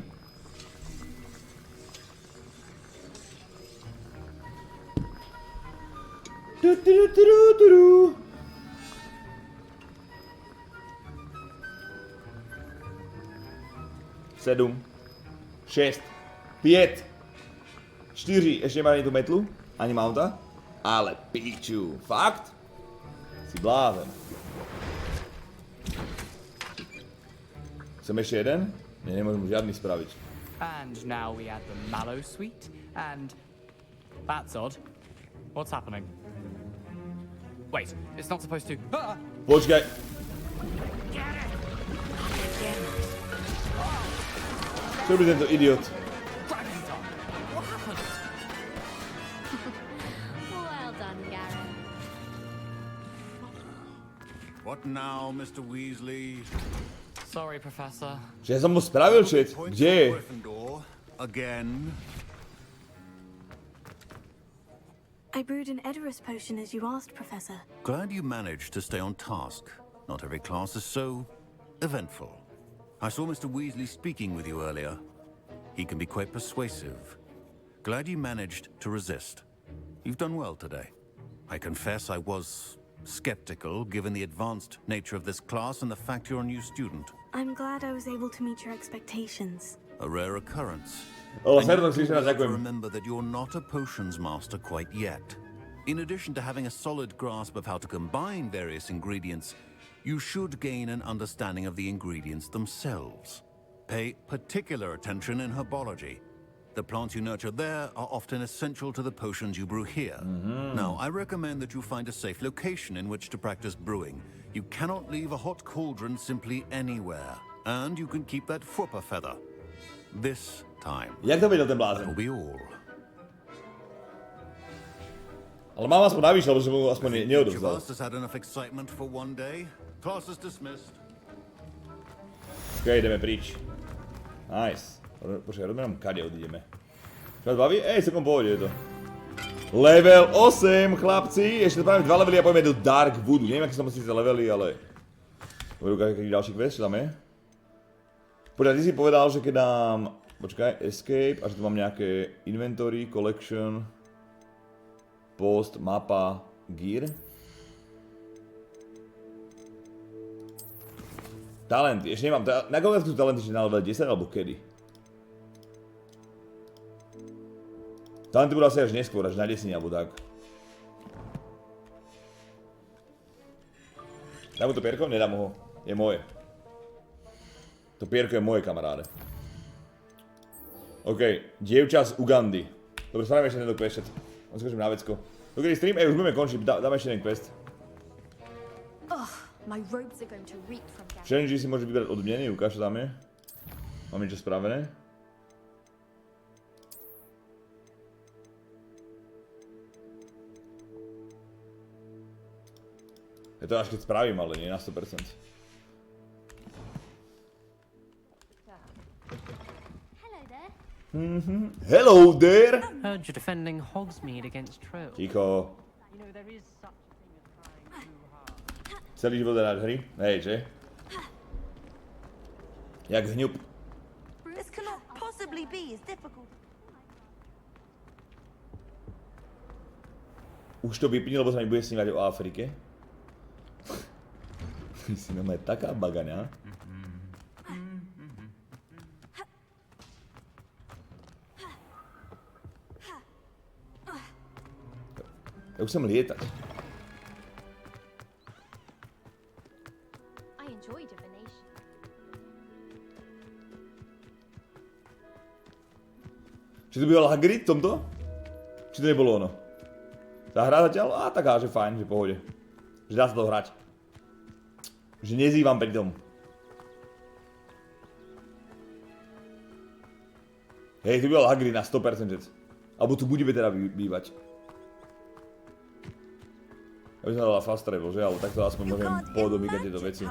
Sedm, 6, 5, 4, ešte nemá ani tú metlu, ani mounta, ale piču, fakt? Si blázen. Chcem ešte jeden? Nie, nemôžem žiadny spraviť. And now we add the mallow sweet, and... That's odd. What's happening? Wait, it's not supposed to... Ah! Počkaj. Čo by tento idiot? What happened? Well done, Gareth. What now, Mr. Weasley? Sorry, Professor. Čiže ja som mu spravil shit. Kde je? Again. I brewed an Edurus potion as you asked, Professor. Glad you managed to stay on task. Not every class is so eventful. I saw Mr. Weasley speaking with you earlier. He can be quite persuasive. Glad you managed to resist. You've done well today. I confess I was skeptical, given the advanced nature of this class and the fact you're a new student. I'm glad I was able to meet your expectations. A rare occurrence. Oh, And you have to remember that you're not a potions master quite yet. In addition to having a solid grasp of how to combine various ingredients, you should gain an understanding of the ingredients themselves. Pay particular attention in herbology. The plants you nurture there are often essential to the potions you brew here. Now, I recommend that you find a safe location in which to practice brewing. You cannot leave a hot cauldron simply anywhere. And you can keep that Fooper feather. This time. Jak to vedel ten blázen? That'll be all. Ale mám aspoň navyše, lebo že mu aspoň neodovzdal. Class has had enough excitement for one day. Class is dismissed. OK, ideme preč. Nice. Počkaj, rozmerám, kade odídeme. Čo vás baví? Celkom pohode je to. Level 8, chlapci. Ešte spravím 2 levely a pojeme do Dark Woodu. Neviem, aké som síce levely, ale... Budú nejaký ďalší quest, čo tam je? Počkaj, ty si povedal, že keď dám... Počkaj, escape, a že tu mám nejaké inventory, collection, post, mapa, gear. Talenty, ešte nemám, na koľko sú talenty, že na level 10 alebo kedy? Talenty budú asi až neskôr, až na 10 alebo tak. Dám mu to pierko? Nedám ho. Je moje. To pierko je moje, kamaráde. OK, dievča z Ugandy. Dobre, spravíme ešte jeden quest. Skočím na vecko. Dobrý stream, už budeme končiť, dáme ešte jeden quest. Challenge si môžeš vybrať odmeny, ukáž, čo tam je. Mám niečo spravené. Je to až keď spravím, ale nie na 100%. Hello there! Heard you're defending Hogsmeade against trolls. Ticho. Celý život hráš hry? Hej, že? Jak hňup. This cannot possibly be as difficult. Už to vypni, lebo sa mi bude snívať o Afrike. Ty si na mňa taká bagaňa. Ja už chcem lietať. Či to býval Hagrid v tomto? Či to nebolo ono? Tá hra zatiaľ? Taká, že fajn, že pohode. Že dá sa to hrať. Že nezývam pri tom. Hej, tu býval Hagrid na 100%. Alebo tu budeme teda bývať. Ja by som dala fast travel, že? Ale takto aspoň môžem podobíkať tieto veci.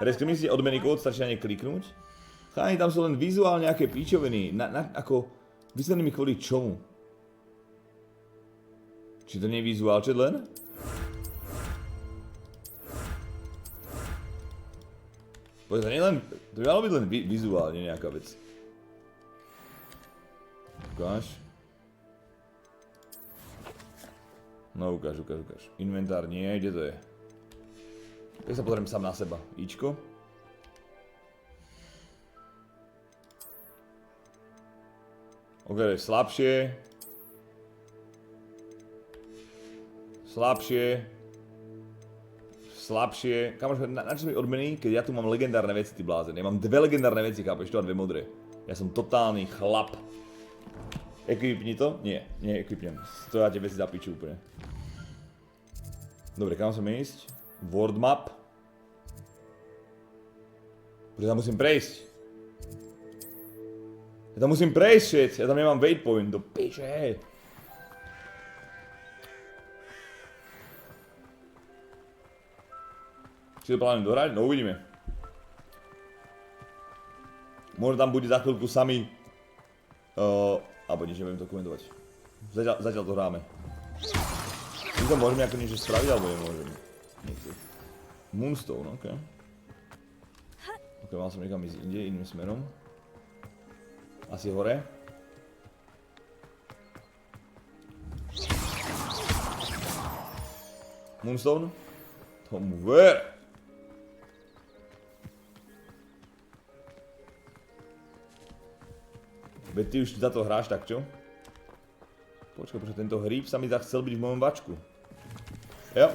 Reskrimni si odmeny kód, stačí na ne kliknúť. Cháni, tam sú len vizuálne nejaké píčoviny. Ako... Vysvetli mi kvôli čomu? Či to nie je vizuál chat len? Poď to nie len... To by malo byť len vizuálne nejaká vec. Ukáž. No ukáž. Inventár nie, kde to je? Tak sa pozriem sám na seba. Ičko. OK, slabšie. Kamož, na čo mi odmeny, keď ja tu mám legendárne veci, ty blázen. Ja mám 2 legendárne veci, chápeš to, a 2 modré. Ja som totálny chlap. Equipni to? Nie, equipnem. Stojáte veci za piču úplne. Dobre, kam som ísť? World map. Pretože tam musím prejsť. Ja tam musím prejsť, shit. Ja tam nemám waypoint, do piče. Či to plánujem dohrať? No uvidíme. Možno tam bude za chvíľku sami... alebo nič, neviem to komentovať. Zatiaľ to hráme. My to môžeme ako niečo spraviť, alebo nemôžem? Nechci. Moonstone, ok. Ok, mal som niekam ísť inde, iným smerom. Asi hore. Moonstone? Tomu ver! Veď ty už za to hráš, tak čo? Počkaj, tento hríb sa mi tak chcel byť v mojom vačku. Jo.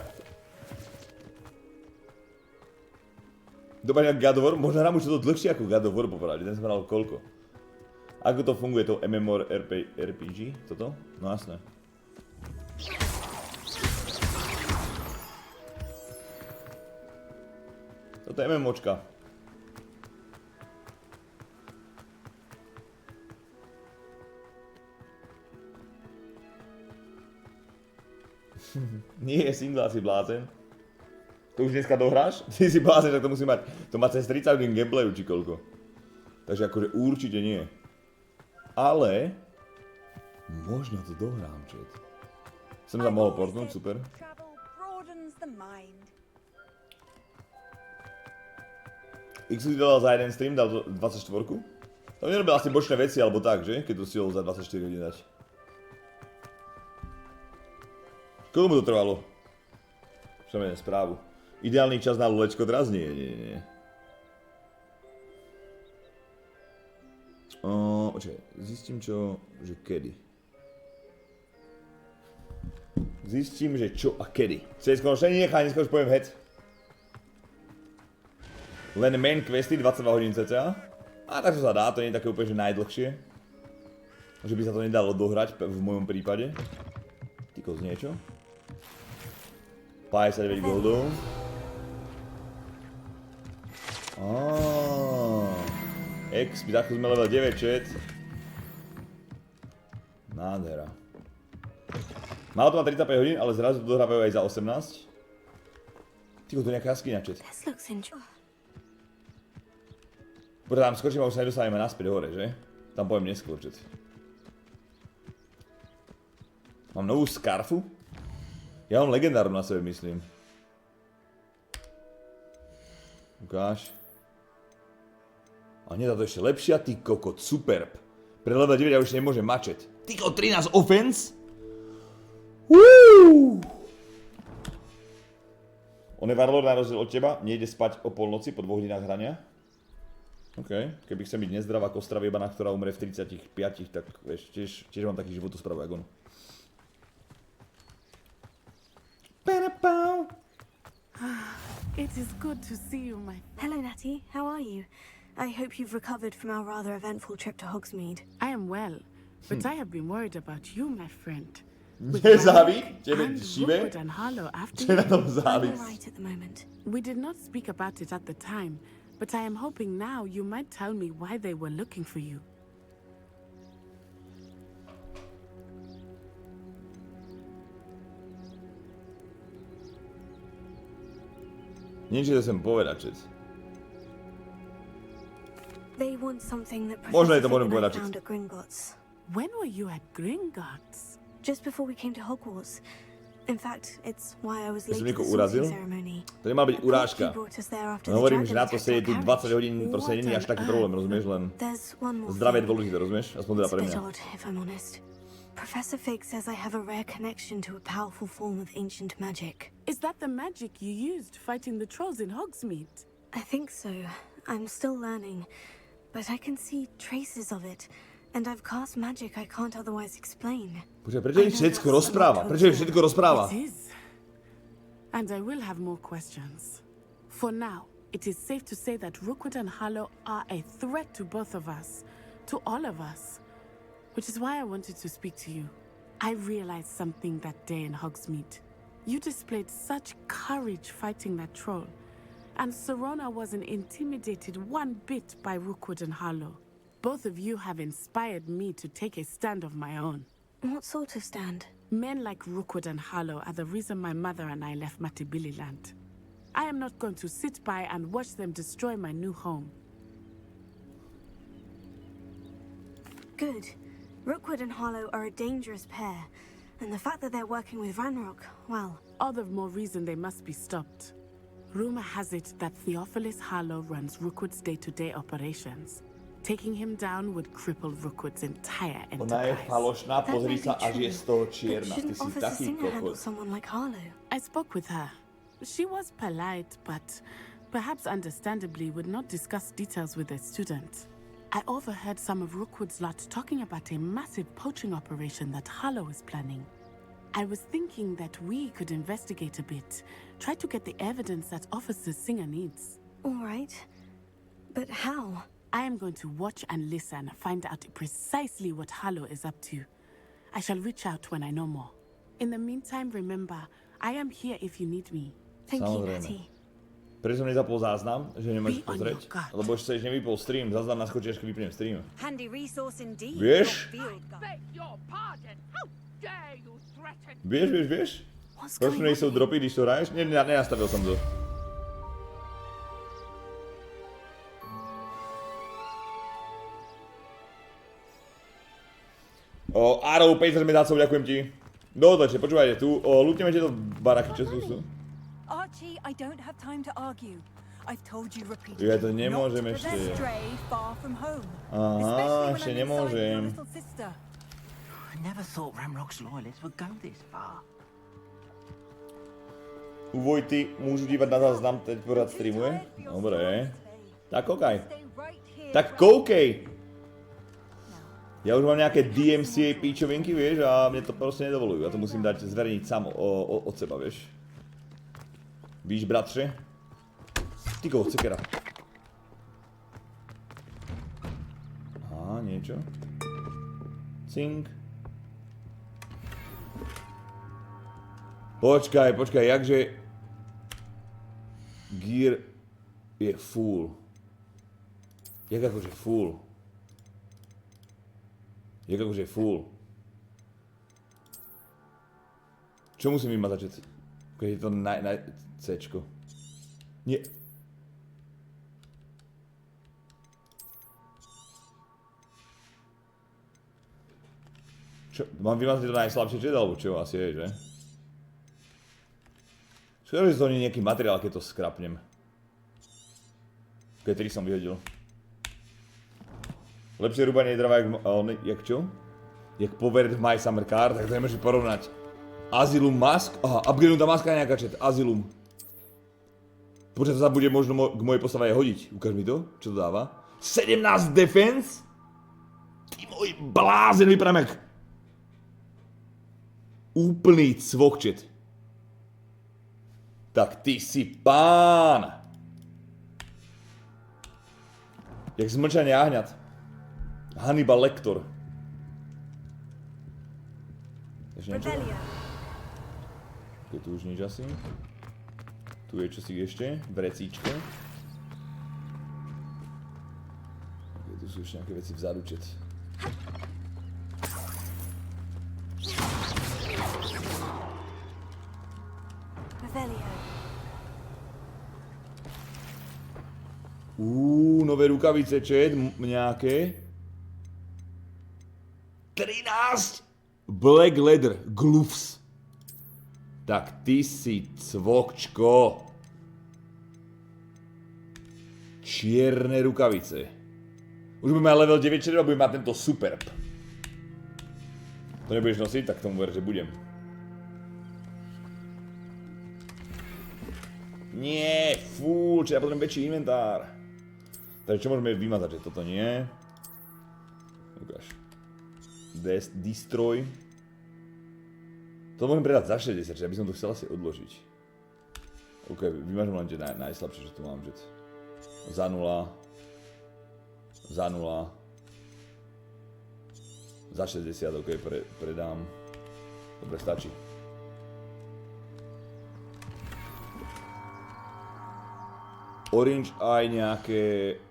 Dobre, jak God of War, možno hrám už to dlhšie ako God of War popravde, ten som hral koľko. Ako to funguje, to MMORPG, toto? No jasné. Toto je MMOčka. Nie, single si blázen. To už dneska dohráš? Ty si blázen, tak to musí mať. To má cez 30 hodín gameplayu či koľko. Takže akože určite nie. Ale... možno to dohrám, chat. Som sa mohol portnúť, super. X dal za jeden stream, dal 24. To nerobil asi bočné veci, alebo tak, že? Keď to stihol za 24 hodín dať. Koľko mu to trvalo? Čo mám správu. Ideálny čas na lulečko teraz? Nie. Očakaj, zistím čo, že kedy. Zistím, že čo a kedy. CSko už ani nechá, dneska už poviem head. Len main questy 22 hodín cca. A tak to sa dá, to nie je také úplne že najdlhšie. Že by sa to nedalo dohrať v mojom prípade. Tyko z niečo. 59 goldov. X, by takto sme level 9, chat. Nádhera. Malo to má 35 hodín, ale zrazu to dohrávajú aj za 18. Tyko, to je nejaká jaskyňa, chat. Poďme tam skočím a už sa nedostaneme naspäť hore, že? Tam poviem neskôr, chat. Mám novú skarfu? Ja mám legendárnu na sebe, myslím. Ukáž. A nie, táto ešte lepšia, ty kokot, superb. Pre level 9 ja už nemôžem mačet. Ty kokot, 13 offense? On je Warlord na rozdiel od teba, nejde spať o polnoci po 2 hodinách hrania. OK, keby chcem byť nezdravá kostra vyjebaná, ktorá umre v 35, tak vieš, tiež mám taký životospráv, jak on. It is good to see you, my... Hello, Natty. How are you? I hope you've recovered from our rather eventful trip to Hogsmeade. I am well, but I have been worried about you, my friend. Nezáví? Tebe šibe? Čo na tom závis? We did not speak about it at the time, but I am hoping now you might tell me why they were looking for you. Niečo chcem povedať, čet. They want something that Možno je to Professor môžem Fig and I povedať, found čet. at Gringotts. When were you at Gringotts? Just before we came to Hogwarts. In fact, it's why I was late Som to niekoho the urazil? sorting ceremony. To nemá byť urážka. He brought us there after No the hovorím, dragon že na to attacked sedieť tu our 20 carriage. hodín proste není až taký problém, rozumieš? Len There's one more zdravie je thing. dôležité, rozumieš? Aspoň teda It's a pre bit mňa. odd, if I'm honest. Professor Fig says I have a rare connection to a powerful form of ancient magic. Is that the magic you used fighting the trolls in Hogsmeade? I think so. I'm still learning, but I can see traces of it. And I've cast magic I can't otherwise explain. Počkaj, prečo je všetko rozpráva? Prečo je všetko rozpráva? It is. And I will have more questions. For now, it is safe to say that Rookwood and Harlow are a threat to both of us. To all of us. Which is why I wanted to speak to you. I realized something that day in Hogsmeade. You displayed such courage fighting that troll. And Serona wasn't intimidated one bit by Rookwood and Harlow. Both of you have inspired me to take a stand of my own. What sort of stand? Men like Rookwood and Harlow are the reason my mother and I left Matibili land. I am not going to sit by and watch them destroy my new home. Good. Rookwood and Harlow are a dangerous pair. And the fact that they're working with Ranrock, well... All the more reason they must be stopped. Rumor has it that Theophilus Harlow runs Rookwood's day-to-day operations. Taking him down would cripple Rookwood's entire Ona je enterprise. falošná, pozri sa, až je z toho čierna. Ty Shouldn't si Officer taký Singer handle kokot. someone like Harlow? I spoke with her. She was polite, but perhaps understandably would not discuss details with a student. I overheard some of Rookwood's lot talking about a massive poaching operation that Harlow is planning. I was thinking that we could investigate a bit, try to get the evidence that Officer Singer needs. All right. But how? I am going to watch and listen, find out precisely what Harlow is up to. I shall reach out when I know more. In the meantime, remember, I am here if you need me. Thank you, Natty. Prečo som nezapol záznam, že nemáš pozrieť? Lebo ešte sa nevypol stream, záznam naskočí, až keď vypnem stream. Handy resource indeed. Vieš? Vieš? Proč mi nejsou dropy, když to hraješ? Nenastavil som to. Arrow, 50 medácov, ďakujem ti. No, takže počúvajte tu, lútneme tieto baraky, čo sú. Archie, I don't have time to argue. Ja to nemôžem ešte. Aha, ešte nemôžem. Vojty, môžu dívať na záznam, teď pořád streamuje? Dobre. Tak koukaj. Tak koukej! Ja už mám nejaké DMCA píčovinky, vieš, a mne to proste nedovolujú. Ja to musím dať zverejniť sám od seba, vieš. Víš, bratře? Ty koho, cekera. Aha, niečo. Cink. Počkaj, jakže... Gear je full. Jak akože full? Jak akože full? Čo musím vymazať, všetci? Keď je to C-čko. Nie. Čo? Mám vymazať to najslabšie čet, alebo čo? Asi je, že? Škoda, že to nie je nejaký materiál, keď to skrapnem. Keď 3 som vyhodil. Lepšie rúbanie dreva, jak čo? Jak powered v My Summer Car, tak to nemôžeš porovnať. Asylum Mask? Aha, upgradenutá maska je nejaká čet. Asylum. Počkaj, to sa bude možno k mojej postave aj hodiť. Ukáž mi to, čo to dáva. 17 defense? Ty môj blázen, vypadám jak... Úplný cvokčet. Tak ty si pán. Jak zmlčanie jahňat. Hannibal Lecter. Ešte niečo? Tu už nič asi. Tu je čosi ešte, vrecíčko. Tu sú ešte nejaké veci vzadu, čet. Nové rukavice, čet, nejaké. 13! Black Leather Gloves. Tak ty si cvokčko. Čierne rukavice. Už budeme mať level 9 čet a budeme mať tento superb. To nebudeš nosiť, tak tomu ver, že budem. Nie, fú, či ja potrebujem väčší inventár. Takže čo môžeme vymazať, že toto nie? Ukáž. Destroy. To môžem predať za 60, čiže by som to chcel asi odložiť. OK, vymažem len že najslabšie, čo tu mám, že... Za 0. Za 0. Za 60, OK, predám. Dobre, stačí. Orange Eye nejaké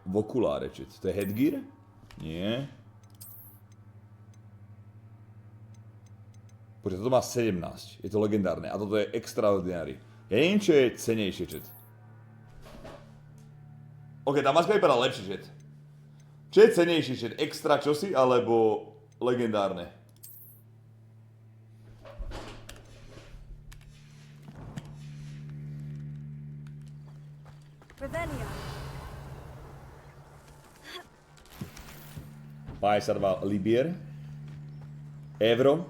vokuláre, či to je headgear? Nie. Počkaj, toto má 17, je to legendárne a toto je extraordinary. Ja neviem, čo je cenejšie, čet. OK, tá maska vypadá lepšie, čet. Čo je cenejšie, čet? Extra čosi, alebo legendárne? $52 libier. Euro.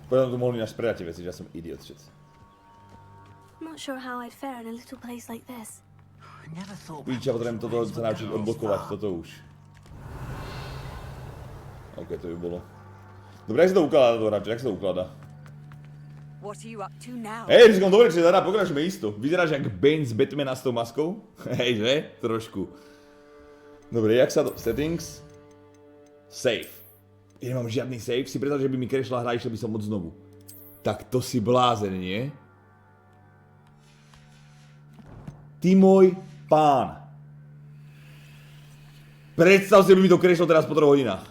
Potom tu mohli nás predať tie veci, že ja som idiot, čet. Not sure how I'd fare in a little place like this. Píča, potrebujem toto sa naučiť odblokovať, toto už. OK, to by bolo. Dobre, jak sa to ukladá, to hráč, jak sa to ukladá? Hej, že som dobre, že teda pokračujeme isto. Vyzeráš jak Bane z Batmana s tou maskou? Hej, že? Trošku. Dobre, jak sa to... Settings. Save. Ja nemám žiadny save, si predstav, že by mi crashla hra, išiel by som od znovu. Tak to si blázen, nie? Ty môj pán. Predstav si, by mi to crashlo teraz po 3 hodinách.